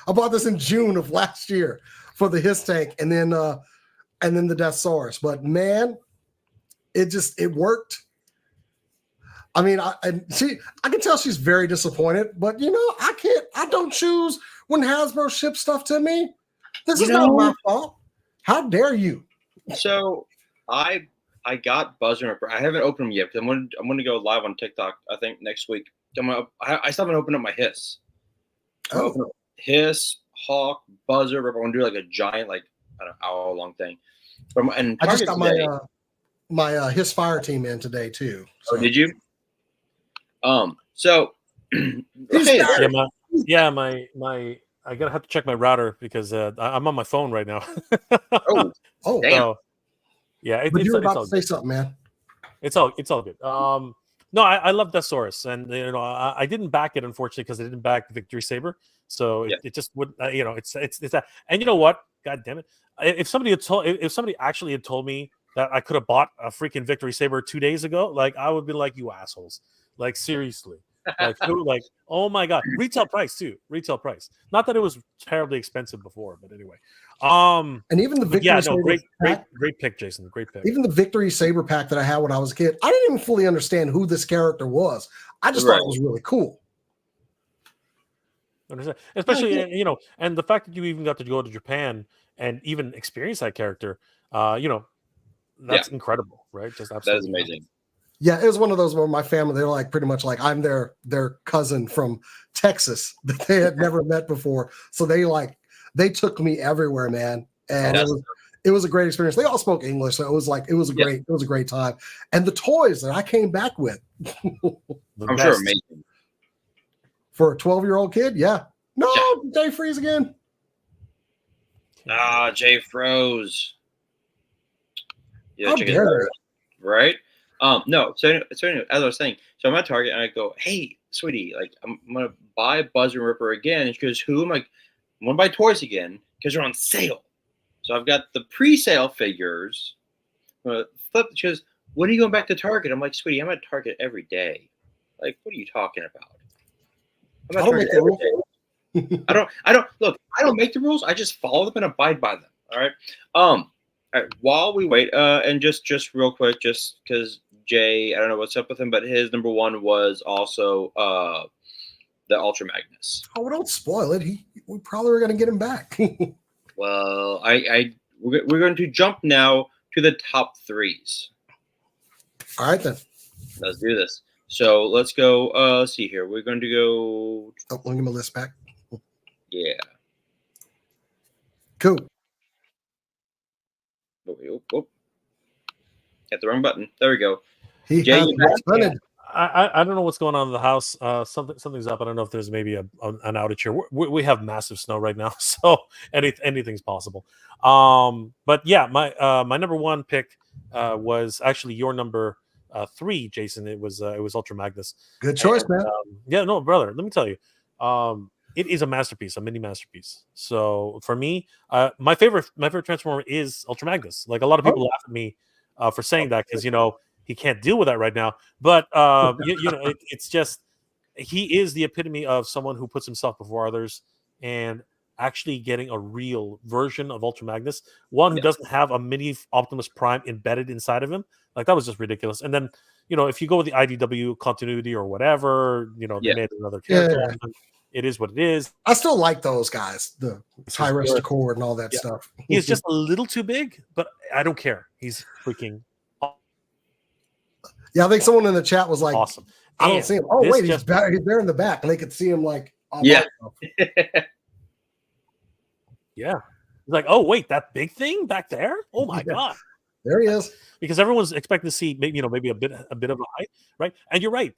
I bought this in June of last year for the hiss tank and then the Death Saurus. But man, it worked. I mean, I can tell she's very disappointed, but I don't choose when Hasbro ships stuff to me. This is not my fault. How dare you? So I got Buzzer Ripper. I haven't opened them yet, but I'm going to go live on TikTok, I think, next week. I still haven't opened up my hiss. Oh. Hiss, Hawk, Buzzer Ripper. I want to do like a giant, like, I don't know, hour-long thing. And I just got my Hiss Fire team in today too. So. Oh, did you? So my I gotta have to check my router because I'm on my phone right now. oh, damn. So, yeah, but you were about to say something, man. It's all good. No, I love Death Saurus, and I didn't back it unfortunately because I didn't back Victory Saber, so it just would it's that. And you know what? God damn it! If somebody actually had told me that I could have bought a freaking Victory Saber 2 days ago, like I would be like, you assholes, like seriously, like oh my god, retail price too, retail price. Not that it was terribly expensive before, but anyway. And even the Victory Saber great pick, Jason. Great pick. Even the Victory Saber pack that I had when I was a kid, I didn't even fully understand who this character was. I just thought it was really cool. Especially, and the fact that you even got to go to Japan and even experience that character, that's incredible, right? Just absolutely that is amazing. Yeah, it was one of those where my family, they're like pretty much like I'm their cousin from Texas that they had never met before. So they took me everywhere, man. And it was a great experience. They all spoke English, so it was a great time. And the toys that I came back with. I'm sure amazing. For a 12-year-old kid, yeah. No, Jay Freeze again. Jay froze. Yeah, How dare they? Right? No. So anyway, as I was saying, so I'm at Target and I go, "Hey, sweetie, like I'm gonna buy Buzz and Ripper again." And she goes, "Who?" I'm like, "I'm gonna buy toys again because they're on sale." So I've got the pre-sale figures. She goes, "When are you going back to Target?" I'm like, "Sweetie, I'm at Target every day. Like, what are you talking about?" I don't make the rules. I don't look. I don't make the rules. I just follow them and abide by them. All right. All right. While we wait, and just real quick, just because Jay, I don't know what's up with him, but his number one was also the Ultra Magnus. Oh, don't spoil it. We probably are going to get him back. Well, we're going to jump now to the top threes. All right then. Let's do this. So let's go. Let's see here. We're going to go. Oh, let me get my list back. Yeah. Cool. Oh. Hit the wrong button. There we go. Jay, I don't know what's going on in the house. Something's up. I don't know if there's maybe an outage here. We have massive snow right now, so anything's possible. But yeah, my number one pick was actually your number 3, Jason. It was Ultra Magnus. Good choice, man. Yeah, no, brother. Let me tell you, it is a masterpiece, a mini masterpiece. So for me, my favorite Transformer is Ultra Magnus. Like a lot of people laugh at me for saying that because he can't deal with that right now. But it's just he is the epitome of someone who puts himself before others and actually getting a real version of Ultra Magnus, one who doesn't have a mini Optimus Prime embedded inside of him. Like that was just ridiculous. And then if you go with the IDW continuity or whatever, they made another character. Yeah. It is what it is. I still like those guys, the Tyrus Accord and all that stuff. He's just a little too big, but I don't care. He's freaking Yeah, I think someone in the chat was like, awesome. I don't see him. Oh, wait, he's there in the back. And they could see him like, yeah. Yeah. He's like, oh, wait, that big thing back there? Oh, my God. There he is. Because everyone's expecting to see maybe a bit of a height, right? And you're right.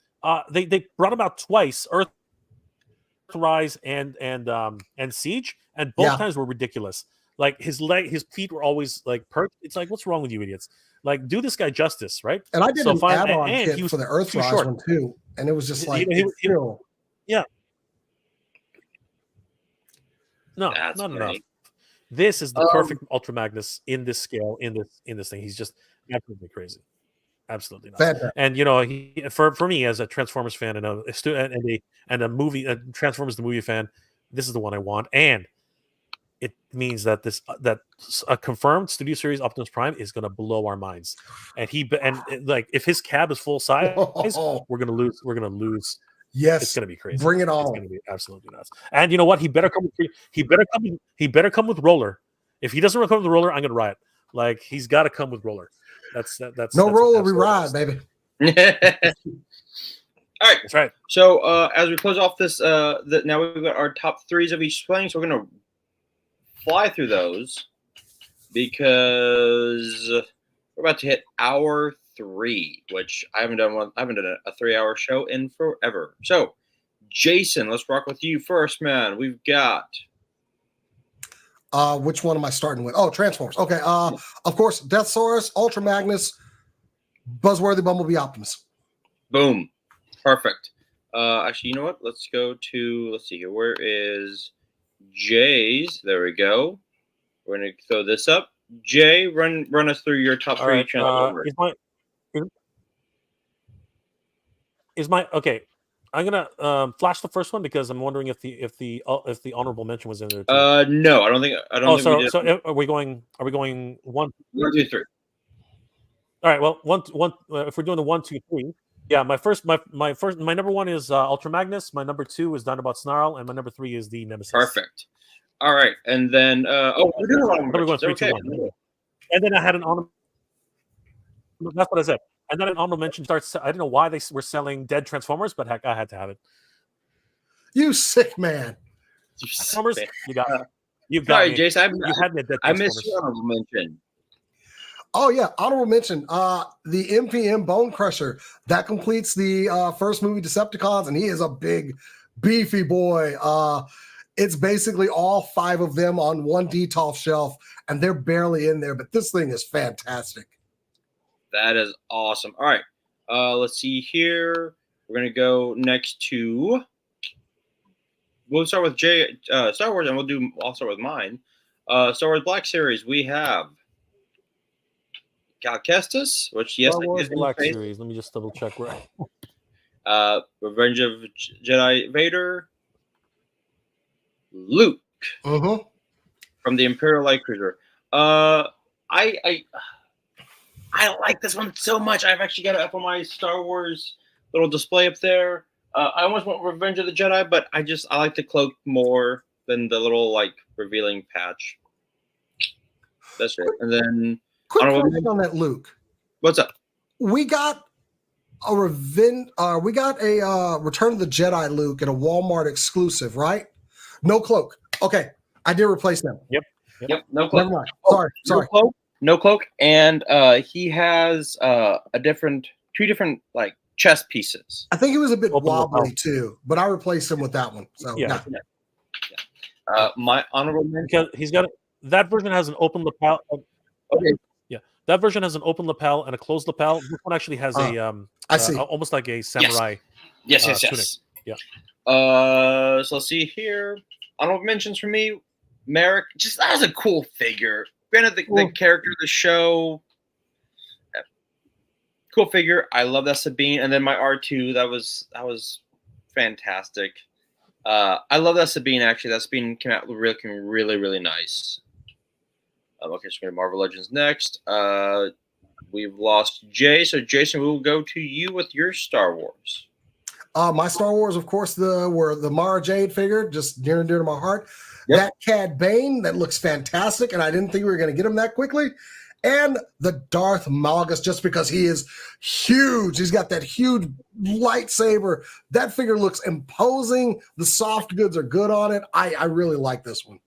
They brought him out twice, Earthrise and Siege, and both times were ridiculous. Like his feet were always like perked. It's like, what's wrong with you idiots? Like, do this guy justice, right? And I did an add-on kit for the Earthrise one too, and it was just like, yeah. No, that's not great. enough. This is the perfect Ultra Magnus in this scale, in this thing. He's just absolutely crazy, absolutely nuts. And for me as a Transformers fan and a movie, Transformers the movie fan, this is the one I want, and it means that a confirmed Studio Series Optimus Prime is going to blow our minds. And like if his cab is full size, we're going to lose. Yes, it's going to be crazy. Bring it on! It's going to be absolutely nuts. And you know what? He better come with roller. If he doesn't come with roller, I'm going to riot. Like he's got to come with roller. That's roller. We ride, baby. All right, that's right. So as we close off this, now we've got our top threes of each swing. So we're going to fly through those because we're about to hit hour 3, which I haven't done a 3-hour show in forever. So, Jason, let's rock with you first, man. We've got. Which one am I starting with? Oh, Transformers. Okay. Of course, Deathsaurus, Ultra Magnus, Buzzworthy Bumblebee Optimus. Boom. Perfect. Actually, you know what? Let's see here. Where is Jay's? There we go. We're gonna throw this up. Jay, run us through your top All three right. Transformers. Is my okay? I'm gonna flash the first one because I'm wondering if the honorable mention was in there too. No, I don't think we did. So are we going one? 1, 2, 3. All right. Well, one. If we're doing the 1, 2, 3, yeah. My number one is Ultra Magnus. My number 2 is Dinobot Snarl, and my number 3 is the Nemesis. Perfect. All right, and then we're doing a lot of We're going 3, 2, 1. And then I had an honorable. That's what I said. And then an honorable mention starts. I don't know why they were selling dead Transformers, but heck, I had to have it. You sick man. Transformers, you got me. You got Sorry, me. Jason. You had me at dead I Transformers. missed your honorable mention. Oh yeah, honorable mention. The MPM Bone Crusher that completes the first movie Decepticons, and he is a big, beefy boy. It's basically all 5 of them on one DTOF shelf, and they're barely in there. But this thing is fantastic. That is awesome. All right, let's see here. We're gonna go next to. We'll start with Star Wars, and I'll start with mine. Star Wars Black Series. We have Cal Kestis, which yes, Star Wars is in Black space. Series. Let me just double check. Right. Revenge of Jedi Vader. Luke from the Imperial Light Cruiser. I like this one so much. I've actually got it up on my Star Wars little display up there. I almost want Revenge of the Jedi, but I like the cloak more than the little like revealing patch. That's it. And then quick question on that, Luke. What's up? We got a Return of the Jedi Luke at a Walmart exclusive, right? No cloak. Okay, I did replace them. Yep. No cloak. Never mind. Sorry. No cloak, and he has two different like chest pieces. I think he was a bit wobbly too, but I replaced him with that one. So yeah. My honorable mention. Because he's got that version has an open lapel. Okay. Yeah, that version has an open lapel and a closed lapel. This one actually has I see. Almost like a samurai. Yes. Tunic. Yeah. So let's see here. Honorable mentions for me. Merrick, just that was a cool figure. Granted, the character of the show, cool figure. I love that Sabine, and then my R2 that was fantastic. I love that Sabine. Actually, that Sabine came out looking really, really nice. Okay, so we're gonna Marvel Legends next. We've lost Jay, so Jason, we will go to you with your Star Wars. My Star Wars, of course, were the Mara Jade figure, just near and dear to my heart. Yep. That Cad Bane, that looks fantastic, and I didn't think we were going to get him that quickly. And the Darth Malgus, just because he is huge. He's got that huge lightsaber. That figure looks imposing. The soft goods are good on it. I really like this one.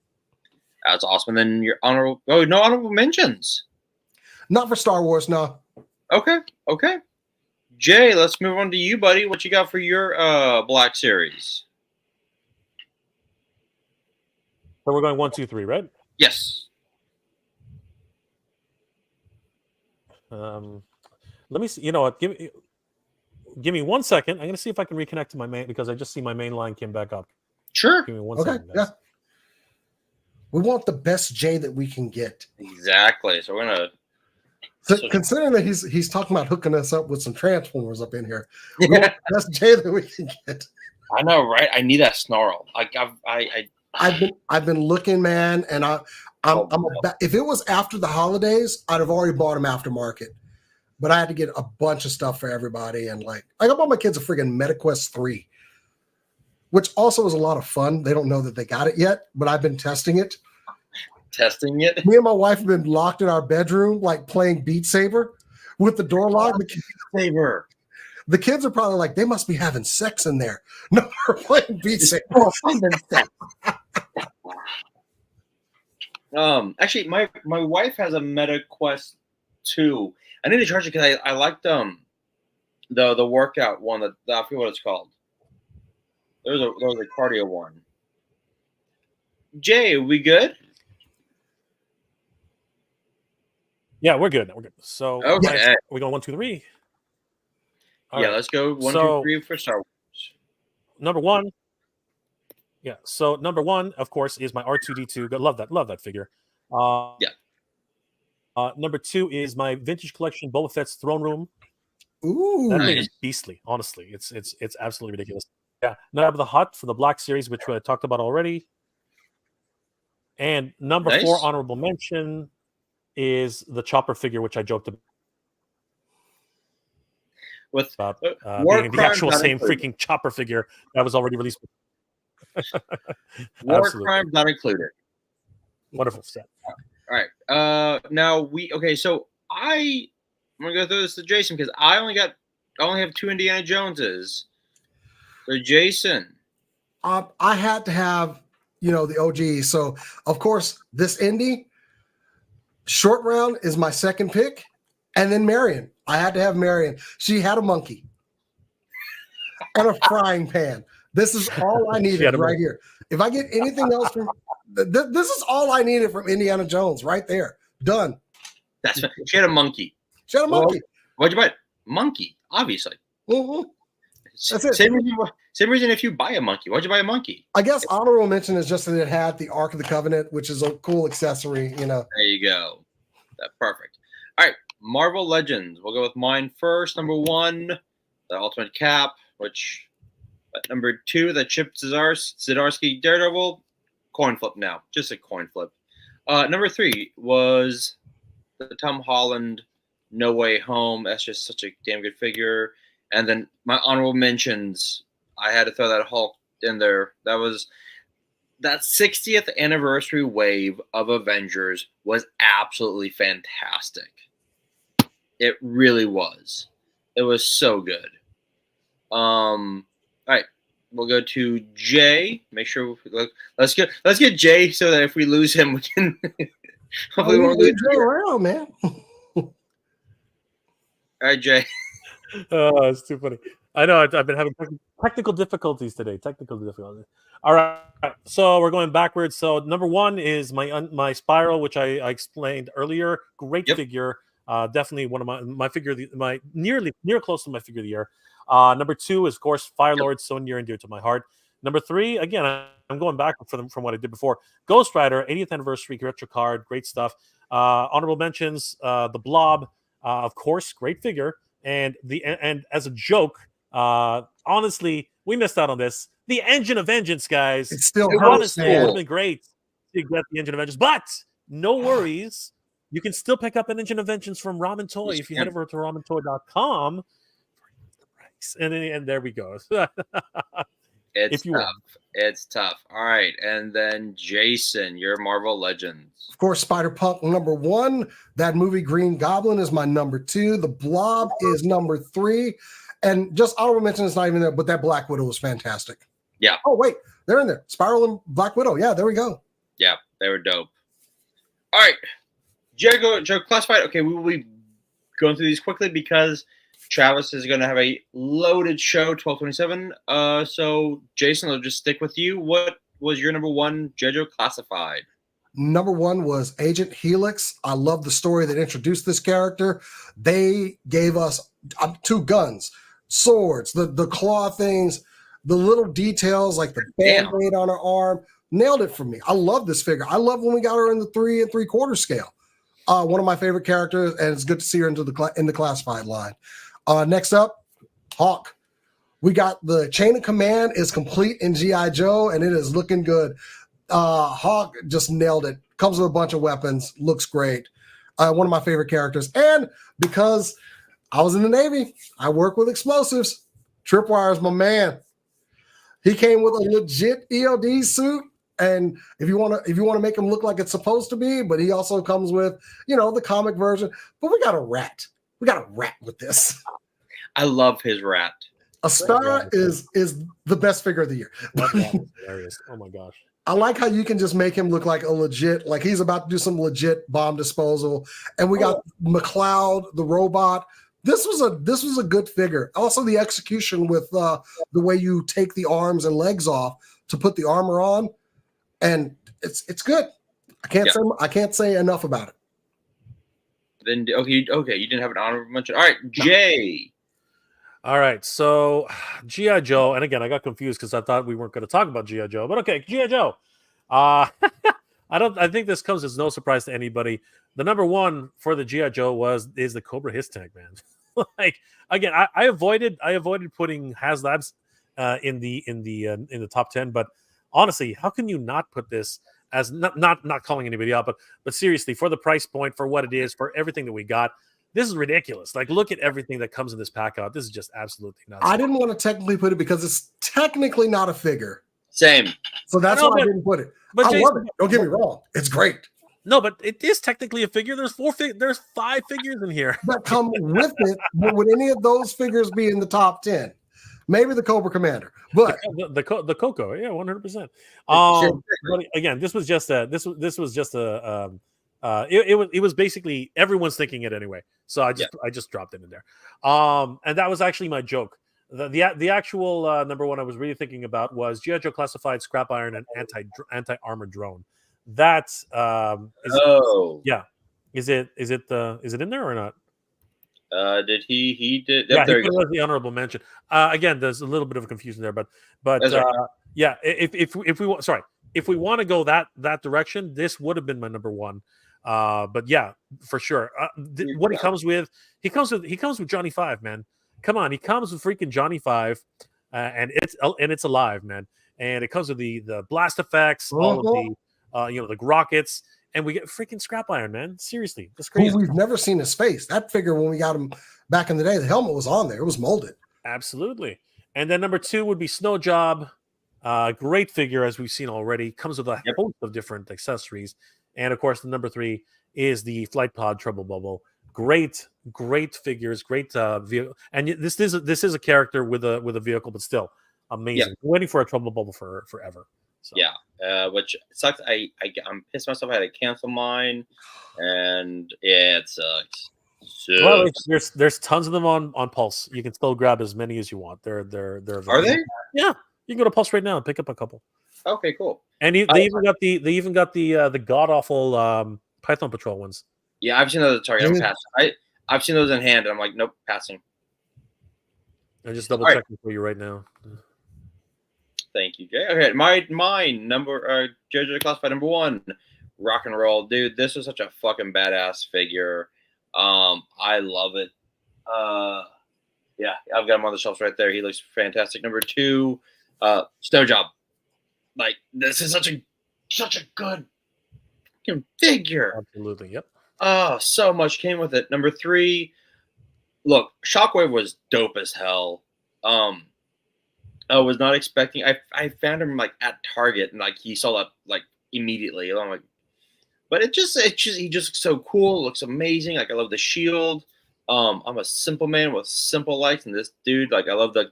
That's awesome. And then your no honorable mentions. Not for Star Wars, no. Okay. Jay, let's move on to you, buddy. What you got for your Black Series? So we're going 1, 2, 3, right? Yes. Let me see. You know what? Give me 1 second. I'm going to see if I can reconnect to my main because I just see my main line came back up. Sure. Give me 1 second. Yeah. We want the best Jay that we can get. Exactly. So we're gonna. Considering that he's talking about hooking us up with some Transformers up in here, we want the best Jay that we can get. I know, right? I need that snarl. I've been looking, man, and if it was after the holidays, I'd have already bought them aftermarket. But I had to get a bunch of stuff for everybody, and I got my kids a friggin' MetaQuest 3, which also is a lot of fun. They don't know that they got it yet, but I've been testing it. Me and my wife have been locked in our bedroom, playing Beat Saber with the door locked. The kids are probably like, they must be having sex in there. No, we're playing Beat Saber. Actually, my wife has a MetaQuest 2. I need to charge it because I liked the workout one. I forget what it's called. There was a cardio one. Jay, are we good? Yeah, we're good. So okay. We go 1, 2, 3. All right. Let's go 1, 2, 3 for Star Wars. Number one. Yeah. So number one, of course, is my R2D2. Love that figure. Yeah. Number 2 is my vintage collection Boba Fett's Throne Room. Ooh. That thing is Nice. beastly. Honestly, it's absolutely ridiculous. Yeah. Number the Hutt for the Black Series, which I talked about already. And number 4 Nice. honorable mention is the Chopper figure, which I joked With about War being the Crimes actual not same included. freaking Chopper figure that was already released. War Absolutely. Crimes not included. Wonderful set. All right. Now so I'm gonna go through this to Jason because I only have 2 Indiana Joneses. So Jason. I had to have, the OG. So of course, this Indy short round is my second pick, and then Marion. I had to have Marion. She had a monkey and a frying pan. This is all I needed right here. If I get anything else from this is all I needed from Indiana Jones right there. Done. That's fine. She had a monkey. She had a monkey. What'd you buy? Monkey, obviously. Mm-hmm. That's it. Same reason if you buy a monkey. Why'd you buy a monkey? I guess honorable mention is just that it had the Ark of the Covenant, which is a cool accessory, There you go. That's perfect. All right. Marvel Legends. We'll go with mine first. Number 1, the Ultimate Cap, which number 2, the Chip Zdarsky Daredevil. Coin flip now. Just a coin flip. Number 3 was the Tom Holland No Way Home. That's just such a damn good figure. And then my honorable mentions, I had to throw that Hulk in there. That 60th anniversary wave of Avengers was absolutely fantastic. It really was. It was so good. All right. We'll go to Jay. Make sure let's get Jay so that if we lose him, we can hopefully we won't lose Jay around, man. All right, Jay. Oh, it's too funny. I know I've been having technical difficulties today. All right, so we're going backwards. So number 1 is my Spiral, which I explained earlier. Great figure. Definitely one of my figure, my near close to my figure of the year. Number 2 is, of course, Firelord, so near and dear to my heart. Number 3, again, I'm going back from what I did before. Ghost Rider, 80th anniversary retro card, great stuff. Honorable mentions, the Blob, of course, great figure. And as a joke, honestly, we missed out on this. The Engine of Vengeance, guys. It still honestly, hurts, it would have been great to get the Engine of Vengeance, but no worries. You can still pick up an Engine of Vengeance from Ramen Toy if you head over to ramentoy.com. And there we go. It's tough. It's tough. All right. And then Jason, your Marvel Legends. Of course, Spider-Punk number 1. That movie Green Goblin is my number 2. The Blob is number 3. And just honorable mention is not even there, but that Black Widow was fantastic. Yeah. Oh, wait. They're in there. Spiral and Black Widow. Yeah, there we go. Yeah, they were dope. All right. Joe, classified. Okay, we will be going through these quickly because Travis is going to have a loaded show, 12:27. So, Jason, I'll just stick with you. What was your number 1 JoJo classified? Number 1 was Agent Helix. I love the story that introduced this character. They gave us 2 guns, swords, the claw things, the little details like the band-aid on her arm. Nailed it for me. I love this figure. I love when we got her in the 3 3/4 scale. One of my favorite characters, and it's good to see her in the classified line. Next up, Hawk. We got the chain of command is complete in G.I. Joe, and it is looking good. Hawk just nailed it. Comes with a bunch of weapons. Looks great. One of my favorite characters. And because I was in the Navy, I work with explosives. Tripwire is my man. He came with a legit EOD suit. And if you want to make him look like it's supposed to be, but he also comes with, the comic version. But we got a rat. We got a rat with this. I love his rat. Aspara is the best figure of the year. That is hilarious. Oh my gosh. I like how you can just make him look like a legit, like he's about to do some legit bomb disposal. And we got McLeod, the robot. This was a good figure. Also, the execution with the way you take the arms and legs off to put the armor on, and it's good. I can't say enough about it. Then okay, you didn't have an honorable mention. All right, Jay. All right, so G.I. Joe, and again, I got confused because I thought we weren't going to talk about G.I. Joe, but okay, G.I. Joe. I think this comes as no surprise to anybody. The number one for the G.I. Joe is the Cobra Hiss Tank, man. Like again, I avoided putting HasLabs in the top 10, but honestly, how can you not put this as not calling anybody out, but seriously, for the price point, for what it is, for everything that we got, this is ridiculous. Like, look at everything that comes in this pack out. This is just absolutely nuts. I didn't want to technically put it because it's technically not a figure. Same. So that's why I didn't put it. But I love it. Don't get me wrong. It's great. No, but it is technically a figure. There's 5 figures in here that come with it. But would any of those figures be in the top 10? Maybe the Cobra Commander, but the Coco, yeah, 100%. But again, this was just a it was basically everyone's thinking it anyway. So I just dropped it in there. And that was actually my joke. The actual number one I was really thinking about was G.I. Joe Classified Scrap Iron and anti-armor drone. That's is it in there or not? Did he did? Yeah, he was the honorable mention. Again, there's a little bit of a confusion there, but yeah, if we want to go that direction, this would have been my number one. But yeah, for sure. What he comes with Johnny 5, man. Come on, he comes with freaking Johnny 5, and it's alive, man. And it comes with the blast effects, all of the the rockets. And we get freaking Scrap Iron, man. Seriously, that's crazy. We've never seen his face. That figure, when we got him back in the day, the helmet was on there. It was molded. Absolutely. And then number 2 would be Snow Job. Great figure, as we've seen already. Comes with a host of different accessories. And, of course, the number 3 is the Flight Pod Trouble Bubble. Great figures, great vehicle. And this is a character with a vehicle, but still amazing. Yeah. Waiting for a Trouble Bubble forever. So. Yeah, which sucks. I'm pissed myself. I had to cancel mine, and yeah, it sucks. Well, there's tons of them on Pulse. You can still grab as many as you want. They're available. Are they? Yeah, you can go to Pulse right now and pick up a couple. Okay, cool. And they even got the god awful Python Patrol ones. Yeah, I've seen those at Target. I'm passing. I've seen those in hand, and I'm like, nope, passing. I'm just double checking for you right now. Thank you, Jay. Okay, my number, JoJo Classified number 1, Rock and Roll, dude. This is such a fucking badass figure. I love it. Yeah, I've got him on the shelves right there. He looks fantastic. Number 2, Snow Job. Like, this is such a good fucking figure. Absolutely, yep. Oh, so much came with it. Number 3, look, Shockwave was dope as hell. I was not expecting. I found him like at Target, and like he saw that like immediately. I'm like, but he just looks so cool. Looks amazing. Like I love the shield. I'm a simple man with simple likes, and this dude, like I love the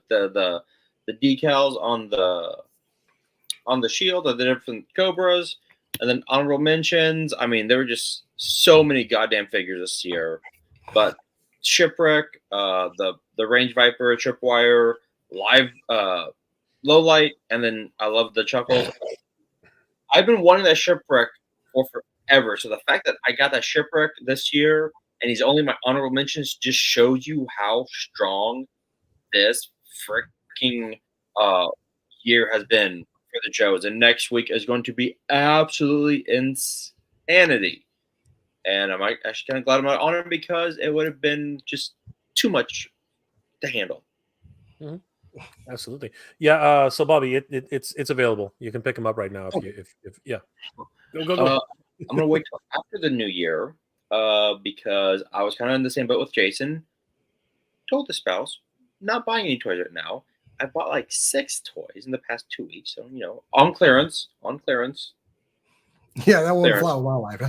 decals on the shield of the different Cobras, and then honorable mentions. I mean, there were just so many goddamn figures this year. But Shipwreck, the Range Viper, Tripwire. Live low light, and then I love the Chuckles. I've been wanting that Shipwreck for forever. So the fact that I got that Shipwreck this year and he's only my honorable mentions just shows you how strong this freaking year has been for the Joes. And next week is going to be absolutely insanity. And I'm actually kind of glad I'm not on him because it would have been just too much to handle. Mm-hmm. Absolutely, yeah. So Bobby, it's available. You can pick them up right now if yeah. Go. I'm gonna wait till after the new year because I was kind of in the same boat with Jason. Told the spouse not buying any toys right now. I bought like 6 toys in the past 2 weeks, so on clearance. Yeah, that won't fly with my life.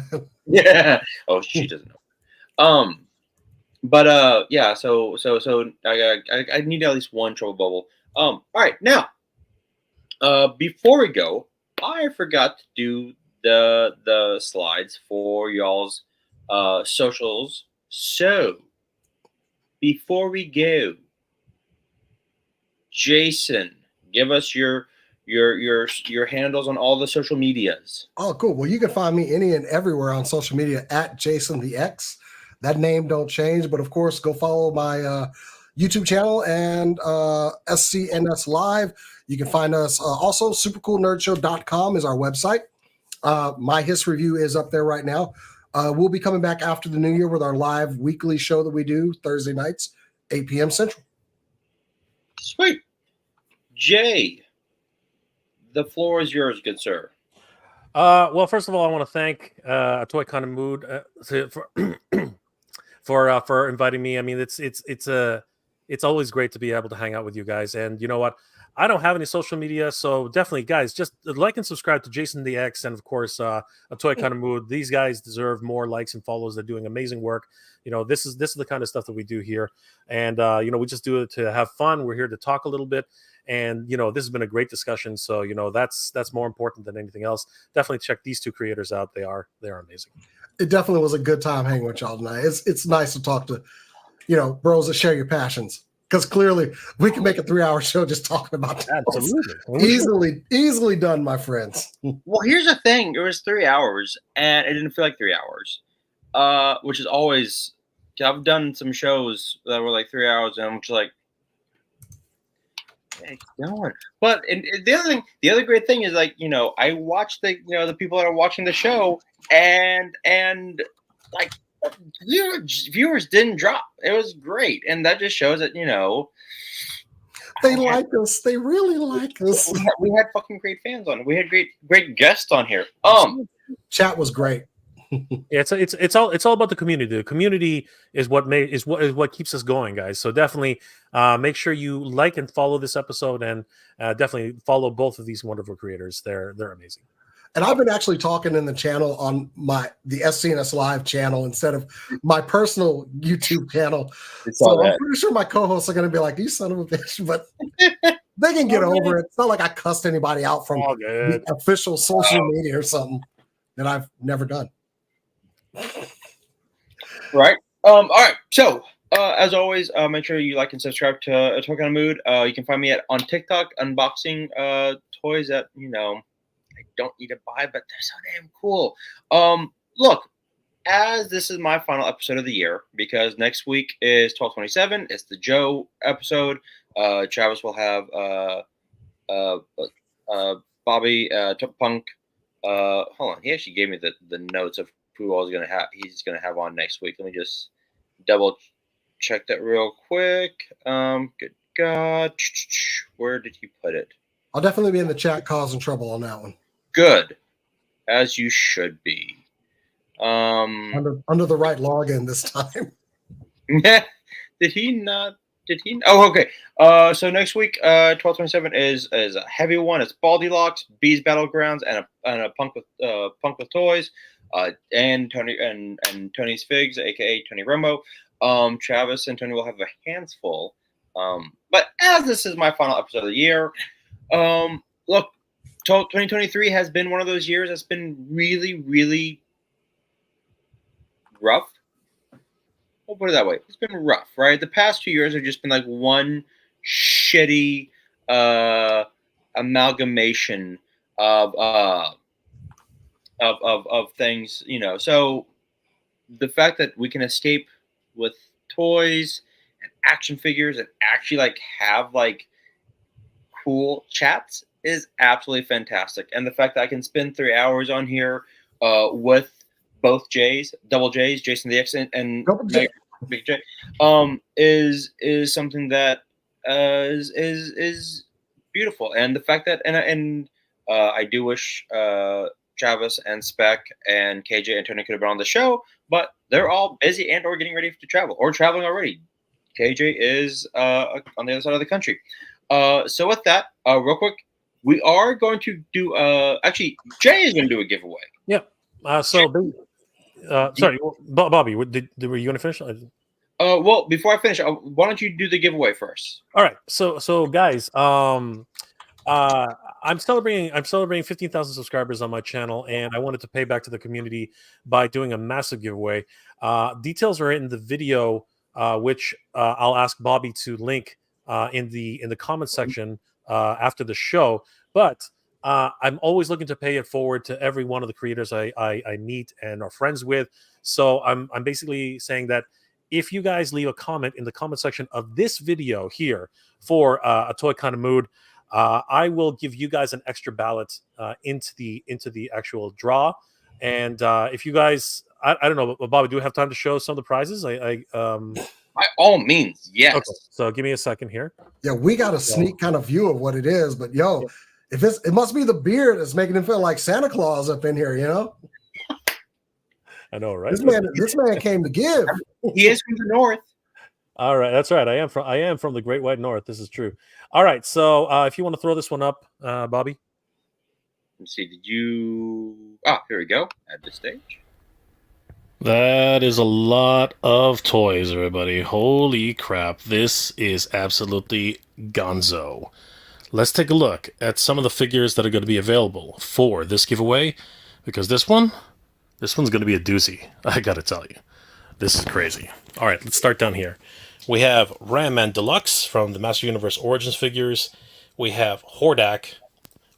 Yeah. Oh, she doesn't know. But yeah, so I need at least one Trouble Bubble. All right, now, before we go, I forgot to do the slides for y'all's socials. So before we go, Jason, give us your handles on all the social medias. Oh, cool. Well, you can find me any and everywhere on social media at Jason the X. That name don't change, but of course, go follow my YouTube channel and SCNS Live. You can find us also supercoolnerdshow.com is our website. My Hiss review is up there right now. We'll be coming back after the new year with our live weekly show that we do Thursday nights, 8 p.m. Central. Sweet. Jay, the floor is yours, good sir. Well, first of all, I want to thank A Toy Kind of Mood for inviting me. I mean, it's always great to be able to hang out with you guys. And you know what? I don't have any social media, so definitely, guys, just like and subscribe to Jason the X, and of course, A Toy Kind of Mood. These guys deserve more likes and follows. They're doing amazing work. You know, this is the kind of stuff that we do here, and you know, we just do it to have fun. We're here to talk a little bit. And you know, this has been a great discussion. So you know, that's more important than anything else. Definitely check these two creators out. They are amazing. It definitely was a good time hanging with y'all tonight. It's nice to talk to, you know, bros that share your passions. Because clearly we can make a 3-hour show just talking about that. Absolutely. Easily done, my friends. Well, here's the thing. It was 3 hours, and it didn't feel like 3 hours, which is always – I've done some shows that were like 3 hours, and I'm just like, hey, going. But and the other great thing is, like, you know, I watch the people that are watching the show, and like – viewers didn't drop. It was great, and that just shows that, you know, they like us. They really like us. We had fucking great fans on. We had great guests on here. Chat was great. Yeah, it's all about the community. The community is what keeps us going, guys. So definitely make sure you like and follow this episode, and definitely follow both of these wonderful creators. They're amazing. And I've been actually talking in the channel on the SCNS Live channel instead of my personal YouTube channel. So I'm pretty sure my co-hosts are going to be like, "You son of a bitch," but they can get over it. It's not like I cussed anybody out from the official social media or something that I've never done. Right. All right. So as always, make sure you like and subscribe to A Toy Kind of Mood. You can find me on TikTok unboxing toys that, you know, I don't need to buy, but they're so damn cool. Look, as this is my final episode of the year, because next week is 12/27. It's the Joe episode. Travis will have Bobby Punk. Hold on, he actually gave me the notes of who I was gonna have. He's gonna have on next week. Let me just double check that real quick. Good God, where did he put it? I'll definitely be in the chat causing trouble on that one. Good, as you should be. Under the right login this time. Did he not? Did he? Oh, okay. So next week, 12/27 is a heavy one. It's Baldylocks, Bees Battlegrounds, and a punk with toys. And Tony and Tony's Figs, aka Tony Romo. Travis and Tony will have their hands full. But as this is my final episode of the year, look, 2023 has been one of those years that's been really, really rough. We'll put it that way. It's been rough, right? The past 2 years have just been like one shitty amalgamation of things, you know. So the fact that we can escape with toys and action figures and actually like have like cool chats is absolutely fantastic. And the fact that I can spend 3 hours on here with both J's, double J's, Jason the X and Big J, is something that is beautiful. And the fact that and I do wish Travis and Spec and KJ and Tony could have been on the show, but they're all busy and or getting ready to travel or traveling already. KJ is on the other side of the country. So with that, real quick, we are going to do actually Jay is going to do a giveaway. Yeah. Sorry, Bobby, were you going to finish? Well, before I finish, why don't you do the giveaway first? All right. So guys, I'm celebrating 15,000 subscribers on my channel, and I wanted to pay back to the community by doing a massive giveaway. Details are in the video, which I'll ask Bobby to link in the comment section after the show. But I'm always looking to pay it forward to every one of the creators I meet and are friends with. So I'm basically saying that if you guys leave a comment in the comment section of this video here for A Toy Kind of Mood, I will give you guys an extra ballot into the actual draw. And if you guys, I don't know, Bobby, do we have time to show some of the prizes? By all means, yes. Okay, so give me a second here. Yeah, we got a sneak kind of view of what it is, but yo, if it must be the beard that's making him feel like Santa Claus up in here, you know? I know, right? This man came to give. He is from the north. All right, that's right. I am from the Great White North. This is true. All right, so if you want to throw this one up, Bobby. Let's see. Did you? Ah, here we go. At this stage. That is a lot of toys, everybody. Holy crap! This is absolutely gonzo. Let's take a look at some of the figures that are going to be available for this giveaway, because this one's going to be a doozy. I got to tell you, this is crazy. All right, let's start down here. We have Ram Man Deluxe from the Master Universe Origins figures. We have Hordak.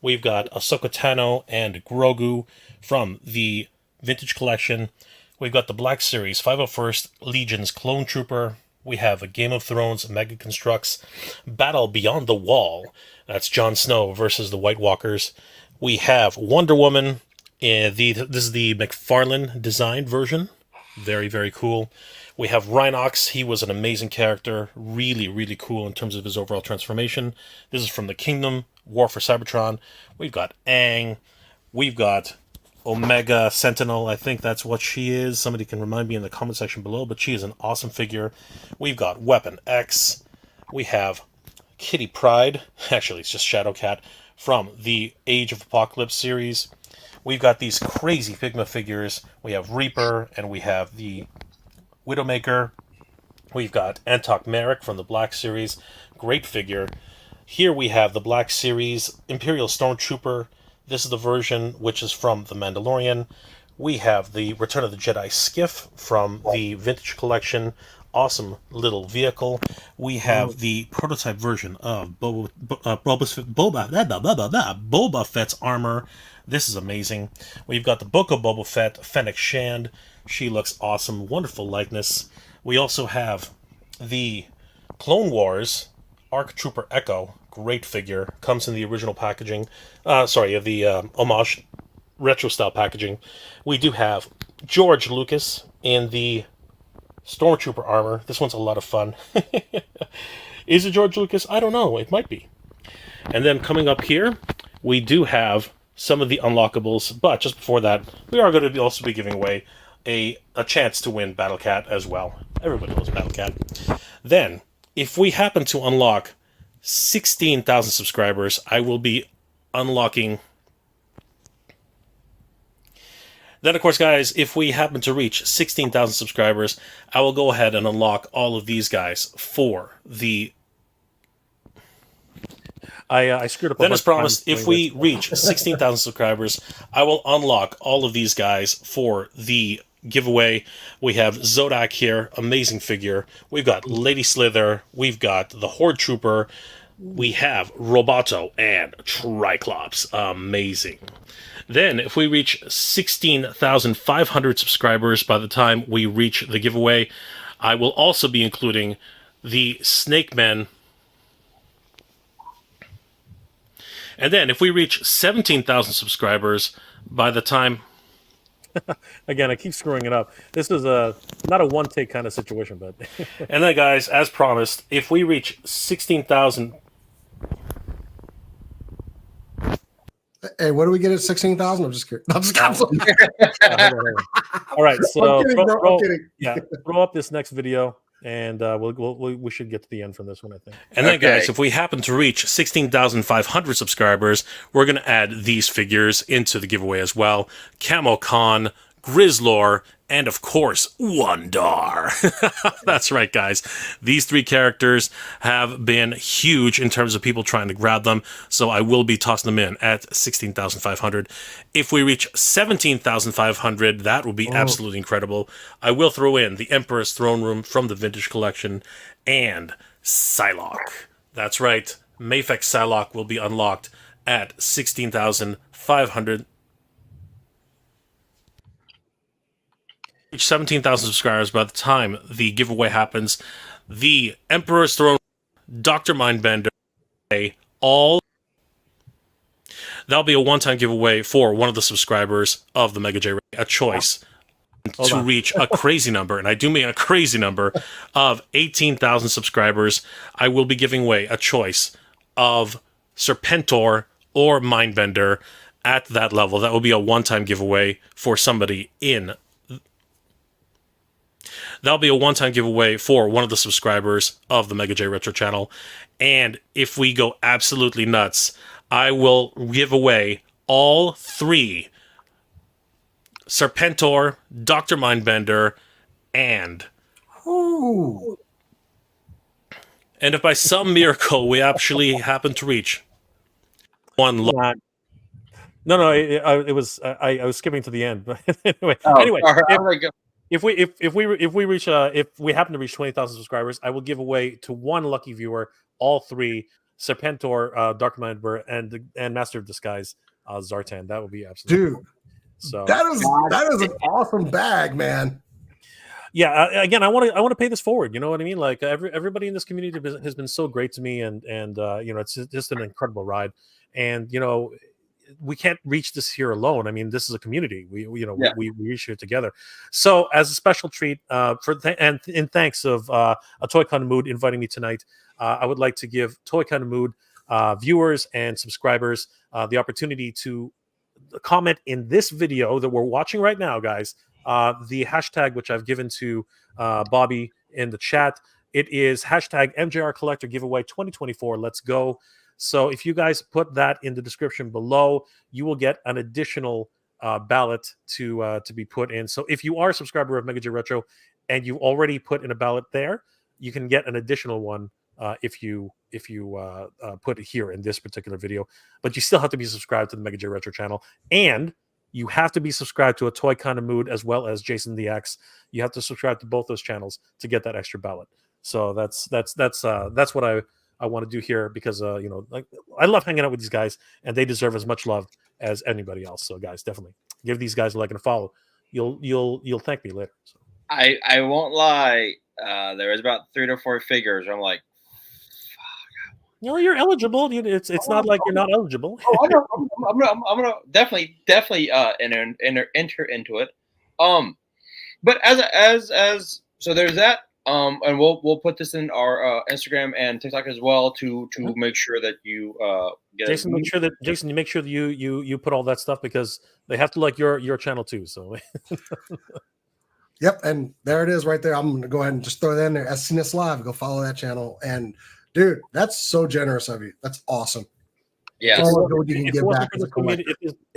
We've got Ahsoka Tano and Grogu from the Vintage Collection. We've got the Black Series 501st Legion's Clone Trooper. We have a Game of Thrones Mega Constructs Battle Beyond the Wall. That's Jon Snow versus the White Walkers. We have Wonder Woman. This is the McFarlane designed version. Very, very cool. We have Rhinox. He was an amazing character. Really, really cool in terms of his overall transformation. This is from the Kingdom, War for Cybertron. We've got Aang. We've got Omega Sentinel. I think that's what she is. Somebody can remind me in the comment section below, but she is an awesome figure. We've got Weapon X. We have Kitty Pryde. Actually, it's just Shadowcat from the Age of Apocalypse series. We've got these crazy Figma figures. We have Reaper, and we have the Widowmaker. We've got Antok Merrick from the Black Series. Great figure. Here we have the Black Series Imperial Stormtrooper. This is the version which is from The Mandalorian. We have the Return of the Jedi Skiff from the Vintage Collection. Awesome little vehicle. We have the prototype version of Boba Fett's armor. This is amazing. We've got the Book of Boba Fett, Fennec Shand. She looks awesome. Wonderful likeness. We also have the Clone Wars Arc Trooper Echo. Great figure. Comes in the original packaging. The homage retro style packaging. We do have George Lucas in the Stormtrooper armor. This one's a lot of fun. Is it George Lucas? I don't know. It might be. And then coming up here, we do have some of the unlockables. But just before that, we are going to also be giving away a chance to win Battle Cat as well. Everybody loves Battle Cat. Then, if we happen to unlock 16,000 subscribers, I will be unlocking. Then, of course, guys, if we happen to reach 16,000 subscribers, I will go ahead and unlock all of these guys for the... I screwed up. Then, as promised, if we reach 16,000 subscribers, I will unlock all of these guys for the giveaway. We have Zodak here, amazing figure. We've got Lady Slither. We've got the Horde Trooper. We have Roboto and Triclops. Amazing. Then, if we reach 16,500 subscribers by the time we reach the giveaway, I will also be including the Snake Men. And then, if we reach 17,000 subscribers by the time... Again, I keep screwing it up. This is not a one-take kind of situation, but... And then, guys, as promised, if we reach 16,000... Hey, what do we get at 16,000? I'm just kidding. I'm just kidding. All right, so I'm kidding, bro. I'm kidding. Yeah, throw up this next video, and we should get to the end from this one, I think. And then, guys, if we happen to reach 16,500 subscribers, we're going to add these figures into the giveaway as well. Camo Khan, Grizzlor, and of course, Wondar. That's right, guys. These three characters have been huge in terms of people trying to grab them, so I will be tossing them in at 16,500. If we reach 17,500, that will be absolutely incredible. I will throw in the Emperor's Throne Room from the Vintage Collection and Psylocke. That's right. Mafex Psylocke will be unlocked at 16,500. 17,000 subscribers by the time the giveaway happens. The Emperor's Throne, Dr. Mindbender, all That'll be a one-time giveaway for one of the subscribers of the Mega J, a choice to reach a crazy number, and I do mean a crazy number of 18,000 subscribers. I will be giving away a choice of Serpentor or Mindbender at that level. That will be a one-time giveaway for somebody in. That'll be a one-time giveaway for one of the subscribers of the Mega J Retro channel. And if we go absolutely nuts, I will give away all 3 Serpentor, Dr. Mindbender, and... Ooh. And if by some miracle we actually happen to reach one... No, it was... I was skipping to the end. But anyway, if we happen to reach 20,000 subscribers, I will give away to one lucky viewer all 3 Serpentor, Dark Mindbender, and Master of Disguise, Zartan. That would be absolutely dude. So that is an awesome bag, man. Yeah. Again, I want to pay this forward. You know what I mean? Like everybody in this community has been so great to me, and you know, it's just an incredible ride. And you know, we can't reach this here alone. I mean, this is a community. We reach here together. So, as a special treat and in thanks of a Toy Kind of Mood inviting me tonight, I would like to give Toy Kind of Mood viewers and subscribers the opportunity to comment in this video that we're watching right now, guys. The hashtag which I've given to Bobby in the chat. It is hashtag MJR Collector Giveaway 2024. Let's go. So if you guys put that in the description below, you will get an additional ballot to be put in. So if you are a subscriber of Mega J Retro and you already put in a ballot there, you can get an additional one if you put it here in this particular video. But you still have to be subscribed to the Mega J Retro channel, and you have to be subscribed to a Toy Kind of Mood as well as Jason the X. You have to subscribe to both those channels to get that extra ballot. So that's what I want to do here, because you know, like, I love hanging out with these guys, and they deserve as much love as anybody else. So guys, definitely give these guys a like and a follow. You'll thank me later. So. I won't lie. There was about 3 to 4 figures. I'm like, no, you're eligible. It's not like you're not eligible. I know. I'm gonna definitely enter into it. But as so there's that. And we'll put this in our Instagram and TikTok as well to make sure that you get Jason. You make sure that you put all that stuff, because they have to like your channel too. So. Yep, and there it is right there. I'm gonna go ahead and just throw that in there. SCNS Live. Go follow that channel. And dude, that's so generous of you. That's awesome. Yeah. If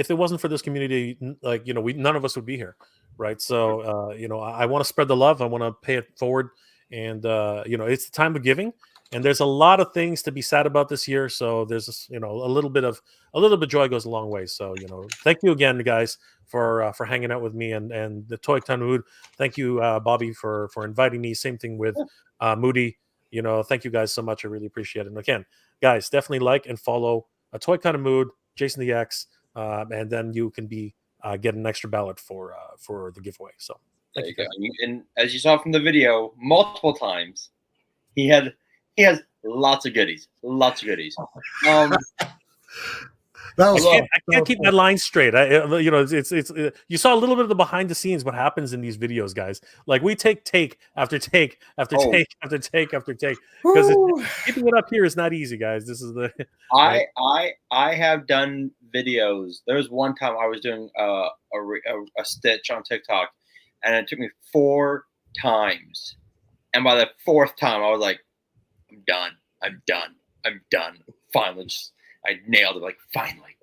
it wasn't for this community, like, you know, none of us would be here, right? So you know, I want to spread the love. I want to pay it forward, and you know, it's the time of giving, and there's a lot of things to be sad about this year. So there's, you know, a little bit of joy goes a long way. So, you know, thank you again, guys, for hanging out with me and the Toy Kind of Mood. Thank you, Bobby, for inviting me. Same thing with Moody. You know, thank you guys so much. I really appreciate it. And again, guys, definitely like and follow a Toy Kind of Mood, Jason the X, and then you can get an extra ballot for the giveaway. So there you go. And as you saw from the video, multiple times, he has lots of goodies. I can't keep that line straight. You know, it's you saw a little bit of the behind the scenes, what happens in these videos, guys. Like, we take after take after take after take after take, because keeping it up here is not easy, guys. This is the I have done videos. There was one time I was doing a stitch on TikTok, and it took me 4 times, and by the 4th time I was like, I'm done. Finally, I nailed it. Like, finally.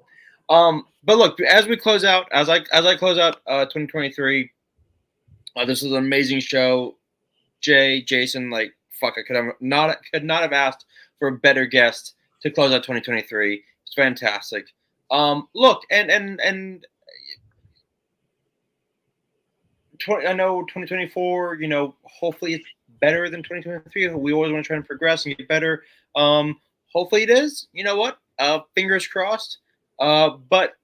But look, as we close out, as I close out 2023, this was an amazing show. Jason, like, fuck, I could not have asked for a better guest to close out 2023. It's fantastic. Look, and I know 2024, you know, hopefully it's better than 2023. We always want to try and progress and get better. Hopefully it is. You know what? Fingers crossed. But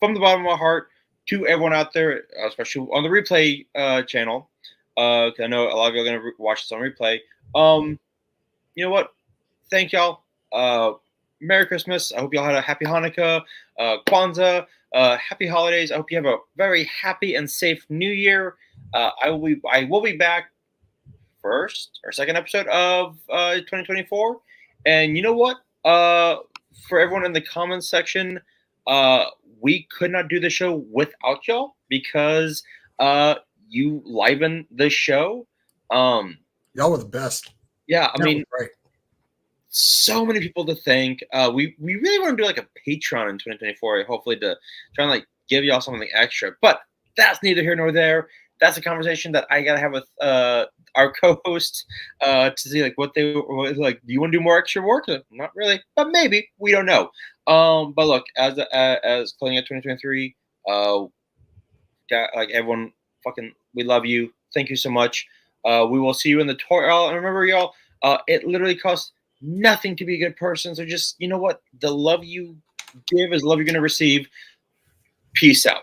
from the bottom of my heart, to everyone out there, especially on the replay channel, I know a lot of you are going to watch this on replay. You know what? Thank y'all. Merry Christmas. I hope you all had a happy Hanukkah, Kwanzaa, happy holidays. I hope you have a very happy and safe New Year. I will be back first or second episode of 2024. And you know what? For everyone in the comments section, we could not do the show without y'all because you liven the show. Y'all were the best. Yeah, I mean, great. So many people to thank. We really want to do like a Patreon in 2024, hopefully to try and like give y'all something extra. But that's neither here nor there. That's a conversation that I gotta have with our co-hosts to see like what they like. Do you want to do more extra work? Not really, but maybe. We don't know. But look, as closing at 2023, like everyone, fucking, we love you. Thank you so much. We will see you in the tour. And remember, y'all, it literally costs nothing to be a good person. So just, you know what? The love you give is love you're going to receive. Peace out.